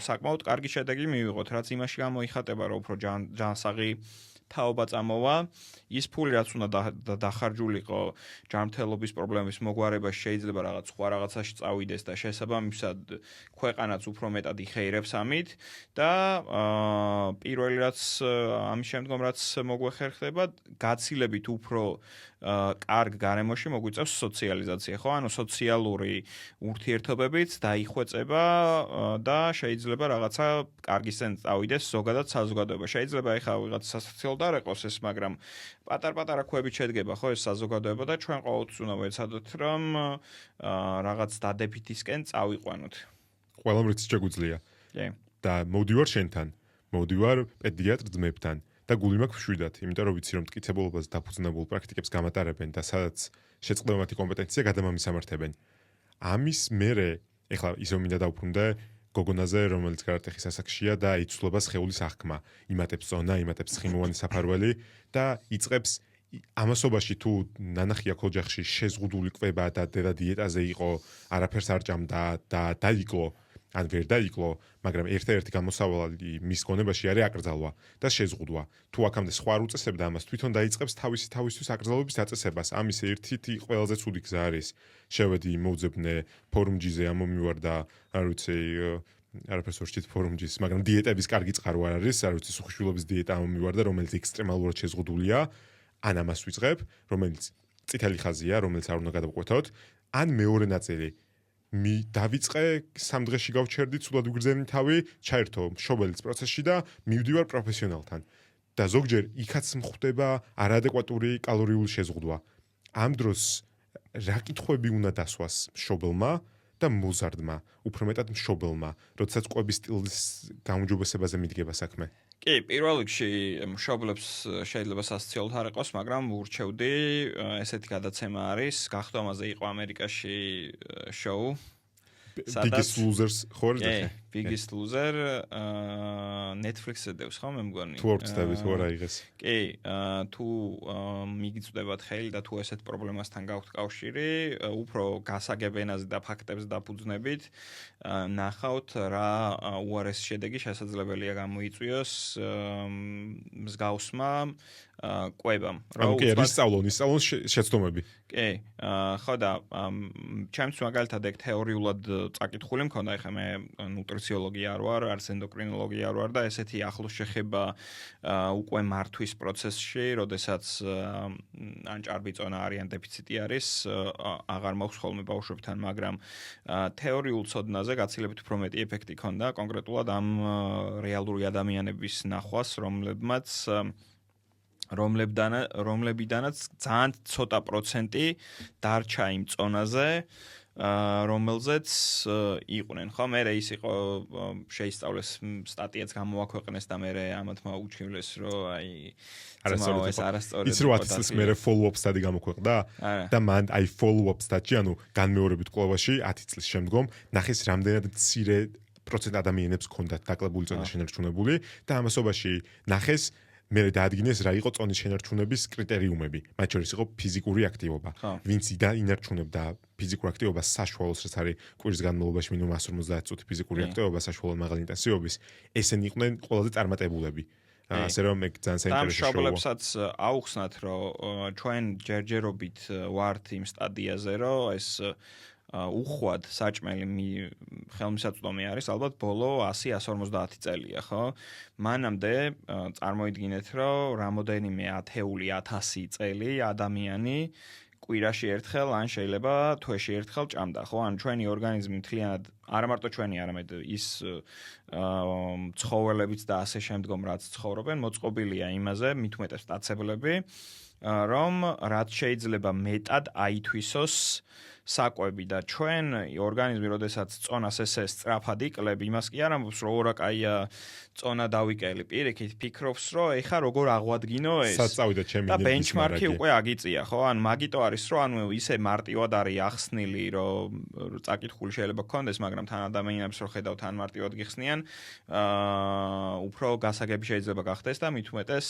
საკმაოდ კარგი შედეგი მივიღოთ, რაც იმაში გამოიხატება, რომ უფრო ჯანსაღი თაობა წამოვა, ის ფული რაც უნდა დახარჯულიყო ჯანმრთელობის პრობლემის მოგვარებაში შეიძლება რაღაც სხვა რაღაცაში წავიდეს და შესაბამისად ქვეყანაც უფრო მეტად იხეირებს ამით და პირველი რაც ამის შემდგომ რაც მოგვეხერხდება, გაცილებით უფრო კარგ გარემოში მოგვიწევს სოციალიზაცია, ხო? ანუ სოციალური ურთიერთობებით დაიხვეწება და შეიძლება რაღაცა კარგისკენ წავიდეს ზოგადად საზოგადოება. შეიძლება ეხლა ვიღაც სასოციალო არ ეყოს ეს, მაგრამ პატარ-პატარა ქვებით შედგება ხო ეს საზოგადოება და ჩვენ ყოველთვის უნდა ვეცადოთ რომ რაღაც დადებითისკენ წავიყვანოთ. ყველამ რიცი შეგვიძლია. კი. და მოვდივარ შენთან, მოვდივარ პედიატრ ძმებთან და გული მაქვს მშვიდად, იმიტომ რომ ვიცი რომ მტკიცებულობას დაფუძნებულ პრაქტიკებს გამატარებენ და სადაც შეწყდება მათი კომპეტენცია გადამამისამართებენ. ამის მერე ეხლა ის რომ მინდა დავუბრუნდე გოგონაზე, რომელიც გარატეხის ასაკშია და იცვლება სხეულის აღქმა, იმატებს ზონა, იმატებს ცხიმოვანი საფარველი და იწყებს ამასობაში თუ ნანახია ოჯახში შეზღუდული კვება და დედა დიეტაზე იყო, არაფერს არ ჭამდა და დაიკლო, ან ვერ დაიკლო, მაგრამ ერთ-ერთი გამოსავალი მის გონებაში არის აკრძალვა და შეზღუდვა. თუ აქამდე სხვა არ უწესებდა ამას, თვითონ დაიწყებს თავისთვის აკრძალვების დაწესებას. ამის ერთ-ერთი ყველაზე ცუდი გზა არის შევედი მოუძებნე ფორუმჯიზე ამომივარ და არ ვიცი არაფერს ვერ შევჭით ფორუმჯის, მაგრამ დიეტების კარგი წყარო არ არის, არ ვიცი სუხიშვილობის დიეტა ამომივარ და რომელიც ექსტრემალურად შეზღუდულია, ან ამას ვიწყებ, რომელიც წითელი ხაზია, რომელიც არ უნდა გადავყვეთოთ, ან მეორე ნაწილი დავიწყე 3 დღეში გავჩერდი, ცუდად ვიგრძენი თავი, ჩაერთო მშობელის პროცესში და მივდივარ პროფესიონალთან. და ზოგჯერ იქაც მხდება არაადეკვატური კალორიული შეზღუდვა. ამ დროს რა კითხვები უნდა დასვას მშობელმა და მოზარდმა, უფრო მეტად მშობელმა, როდესაც კვების სტილის გაუმჯობესებაზე მიდგება საქმე. კი, პირველ რიგში მშობლებს შეიძლება სასოციალურად არ იყოს, მაგრამ ვურჩევდი ესეთი გადაცემა არის, გახდომაზე იყო ამერიკაში შოუ. Biggest Losers ხო არის ახლა? Biggest Loser Netflix-ზე დევს ხო მე მგონი. თუ არ ვწდებით ხო რა იღეს. კი, თუ მიგიწვდებათ ხელი და თუ ესეთ პრობლემასთან გაქვთ კავშირი, უფრო გასაგებენაზე და ფაქტებზე დაფუძნებით, ნახავთ რა უარესი შედეგი შესაძლებელია გამოიწვიოს მსგავსმა კვებამ. ანუ კი არის სწავლონ შეცდომები. კი, ხო და ჩემს მაგალითად ეგ თეორიულად წაკითხული მქონდა, ეხლა მე ნუტრიციოლოგი არ ვარ, არც ენდოკრინოლოგი არ ვარ და ესეთი ახლოს შეხება უკვე მართვის პროცესში, როდესაც ან ჭარბიწონა არის, ან დეფიციტი არის, აღარ მაქვს ხოლმე ბავშვებთან, მაგრამ თეორიულ ცოდნაზე გაცილებით უფრო მეტი ეფექტი ქონდა კონკრეტულად ამ რეალური ადამიანების ნახვას, რომლებიდანაც ძალიან ცოტა პროცენტი დარჩა იმ წონაზე, რომელზეც იყვნენ, ხო? მე ის იყო შეისწავლეს სტატიაც გამოაქვეყნეს და მე ამათმა უჩივლეს, რომ აი არასწორად ის რო 10 წელს მე follow-up study გამოქვეყნდა და მან აი follow-up study, ანუ განმეორებით კვლევაში 10 წლის შემდგომ ნახეს რამდენად მცირე პროცენტ ადამიანებს ჰქონდათ დაკლებული წონა შენარჩუნებული და ამასობაში ნახეს მე დაადგინეს რა იყო წონის შენარჩუნების კრიტერიუმები. მათ შორის იყო ფიზიკური აქტივობა. ვინც ინარჩუნებდა ფიზიკურ აქტივობას საშუალოს, რაც არის კვირის განმავლობაში მინიმუმ 150 წუთი ფიზიკური აქტივობა საშუალო მაღალი ინტენსივობის, ესენი იყვნენ ყველაზე წარმატებულები. ასე რომ ეგ ძალიან საინტერესო შოუა. მშობლებსაც აუხსნათ, რომ ჩვენ ჯერჯერობით ვართ იმ სტადიაზე, რომ ეს უხვად საჭმელი ხელმისაწვდომი არის ალბათ ბოლო 100-150 წელია, ხო? მანამდე წარმოიდგინეთ, რომ რამოდენიმე ათეული 1000 წელი ადამიანი კვირაში ერთხელ ან შეიძლება თვეში ერთხელ ჭამდა, ხო? ან ჩვენი ორგანიზმი მთლიანად არა მარტო ჩვენი, არამედ ის ცხოველებიც და ასე შემდგომ რაც ცხოვრობენ, მოწყობილია იმაზე, მით უმეტეს მტაცებლები, რომ რაც შეიძლება მეტად აითვისოს საკვები და ჩვენ ორგანიზმი, როდესაც წონას ესე სწრაფად იკლებ, იმას კი არ ამბობს, რომ ორა კაია წონა დავიკელი, პირიქით ფიქრობს, რომ ეხა როგორ აღვადგინო ეს. საწავიდა ჩემი და ბენჩმარკი უკვე აგიწია, ხო? ან მაგიტო არის, რომ ანუ ისე მარტივად არის ახსნილი, რომ წაკითხული შეიძლება გქონდეს, მაგრამ თან ადამიანებს რო ხედავთ, თან მარტივად გიხსნიან, უფრო გასაგები შეიძლება გახდეს და მით უმეტეს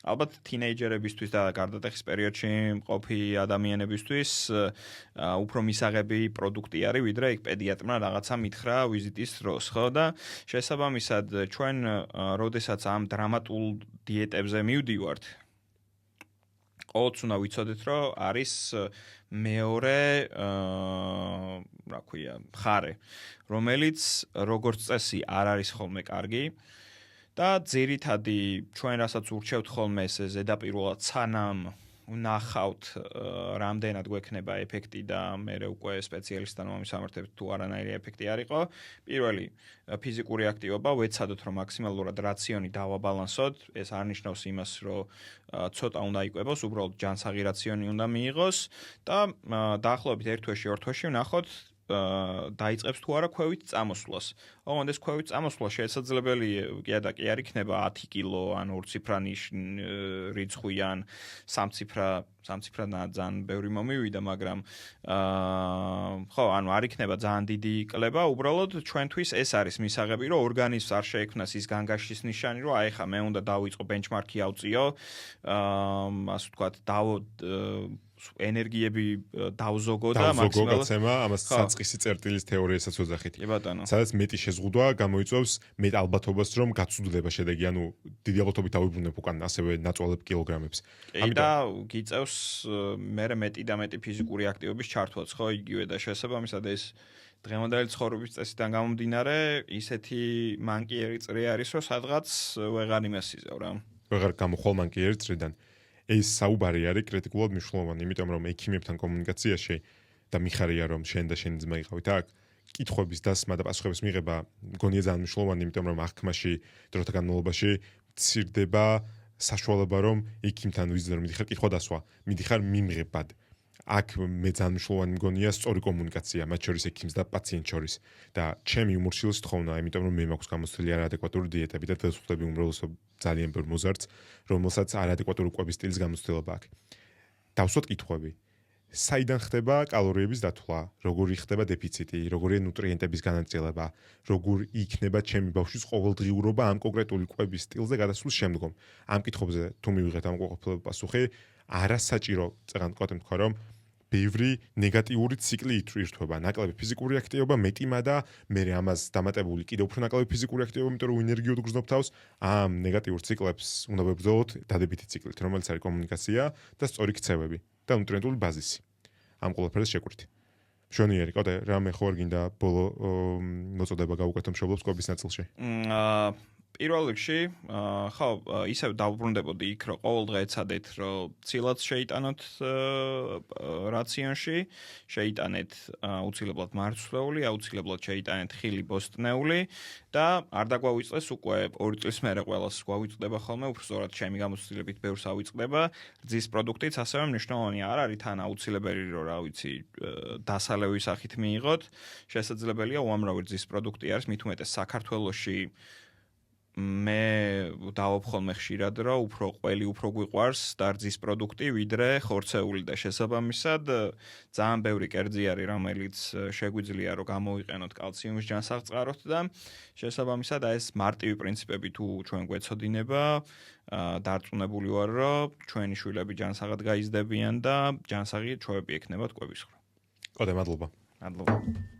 ალბათ თინეიჯერებისთვის და გარდატეხის პერიოდში მყოფი ადამიანებისთვის უფრო მისაღები პროდუქტი არის, ვიდრე იქ პედიატრმა რაღაცა მითხრა ვიზიტის დროს, ხო? და შესაბამისად ჩვენ როდესაც ამ დრამატულ დიეტებზე მივდივართ, ყოველთვის უნდა ვიცოდეთ, რომ არის მეორე რა ქვია, მხარე, რომელიც როგორც წესი არ არის ხოლმე კარგი. და ძირითადი ჩვენ რასაც ურჩევთ ხოლმე ეს ზედაპირულად სანამ ვნახავთ რამდენად გვექნება ეფექტი და მე უკვე სპეციალისტთან მომისამართებთ თუ არანაირი ეფექტი არ იყო. პირველი ფიზიკური აქტივობა, ვეცადოთ რომ მაქსიმალურად რაციონი დავაბალანსოთ, ეს არ ნიშნავს იმას, რომ ცოტა უნდა იკვებოს, უბრალოდ ჯანსაღი რაციონი უნდა მიიღოს და დაახლოებით 1 თვეში 2 თვეში ვნახოთ დაიწყებს თუ არა ქვევით წამოსვლას. ოღონდ ეს ქვევით წამოსვლა შესაძლებელი კი არ იქნება 10 კილო ან 2 ციფრანის რიცხვი ან 3 ციფრად ძალიან ბევრი მომივიდა, მაგრამ ხო, ანუ არ იქნება ძალიან დიდი კლება, უბრალოდ ჩვენთვის ეს არის მისაღები, რომ ორგანიზმს არ შეექმნას ის განგაშის ნიშანი, რომ აი ხა მე უნდა დავიწყო ბენჩმარკი ავწიო, ასე ვთქვათ, ენერგიები დავზოგო და მაქსიმალურად ამას საწყისი წერტილის თეორიასაც ვეძახით. კი ბატონო. სადაც მეტი შეზღუდვა გამოიწვევს მეტ ალბათობას, რომ გაცვლდება შედეგი, ანუ დიდი ალბათობით დავიბრუნებ უკან ასევე ნაწვალებ კილოგრამებს. და გიწევს მერე მეტი და მეტი ფიზიკური აქტივობის ჩართვაც, ხო, იგივე და შესაბამისად ეს დღევანდელი ცხოვრების წესიდან გამომდინარე, ისეთი მანკიერი წრე არის, რომ სადღაც ვეღარ იმესიზევ რა. ვეღარ გამოხვალ მანკიერი წრიდან. ეს საუბარი არის კრიტიკულად მნიშვნელოვანი, იმიტომ რომ ექიმებთან კომუნიკაციაში და მიხარია რომ შენ და შენი ძმა იყავით აქ, კითხვების დასმა და პასუხების მიღება მგონია ძალიან მნიშვნელოვანი, იმიტომ რომ აღქმაში დროთა განმავლობაში მცირდება საშუალება რომ ექიმთან ვიზრდე რომ მიდიხარ კითხვა დასვა, მიდიხარ მიმღებად. აქ მე ძალიან მნიშვნელოვანი მგონია სწორი კომუნიკაცია მათ შორის ექიმს და პაციენტს შორის და ჩემი უმორჩილესი თხოვნა, იმიტომ რომ მე მაქვს გამოცდილი არაადეკვატური დიეტები და დაწუხდები უმრავლესობ ძალიან ბევრ მოზარდს, რომელსაც არაადეკვატური კვების სტილის გამოცდილება აქვს. დავსვათ კითხვები. საიდან ხდება კალორიების დათვლა, როგორი ხდება დეფიციტი, როგორია ნუტრიენტების განაწილება, როგორ იქნება ჩემი ბავშვის ყოველდღიურობა ამ კონკრეტული კვების სტილზე გადასვლის შემდგომ. ამ კითხვებზე თუ მივიღეთ ამ ყოველდღიური პასუხი, არასაჭირო წეგან კოტემ თქვა რომ ბევრი ნეგატიური ციკლი ირთვება, ნაკლები ფიზიკური აქტივობა, მეტიმა და მე ამას დამატებული კიდევ უფრო ნაკლები ფიზიკური აქტივობა, იმიტომ რომ ენერგიოდ გრძნობ თავს, ამ ნეგატიურ ციკლებს უნდა ვებრძოლოთ დადებითი ციკლით, რომელიც არის კომუნიკაცია და სწორი ქცევები და ნუტრიენტული ბაზისი. ამ ყველაფერს შეკვირთ. მშვენიერი კოტე, რამე ხო არ გინდა ბოლო მოწოდება გავუკეთო მშობლებს კვების ნაწილში? პირველ რიგში, ხო, ისევ დავუბრუნდებოდი იქ, რომ ყოველ დღე ეცადეთ, რომ ცილაც შეიტანოთ რაციონში, შეიტანეთ აუცილებლად მარცვლეული, აუცილებლად შეიტანეთ ხილი ბოსტნეული და არ დაგვავიწყდეს უკვე 2 წლის მერე ყველას გვავიწყდება ხოლმე, უფრო სწორად ჩემი გამოცდილებით ბევრს ავიწყდება. რძის პროდუქტიც ასევე მნიშვნელოვანი არ არის თან აუცილებელი, რომ რა ვიცი, დასალევის სახით მიიღოთ. შესაძლებელია უამრავი რძის პროდუქტი არის, მით უმეტეს საქართველოში მე დავობხოლმე ხშირად, რომ უფრო ყველი უფრო გვიყვარს დარძის პროდუქტი, ვიდრე ხორცეული და შესაბამისად ძალიან ბევრი კერძი არის, რომელიც შეგვიძლია რომ გამოვიყენოთ კალციუმის ჯანსაღწყაროთ და შესაბამისად ეს მარტივი პრინციპები თუ ჩვენ გვეცოდინება, დარწმუნებული ვარ, რომ ჩვენი შვილები ჯანსაღად გაიზრდებიან და ჯანსაღი ჩვევები ექნებათ კვების ხრა. კოდე, მადლობა. მადლობა.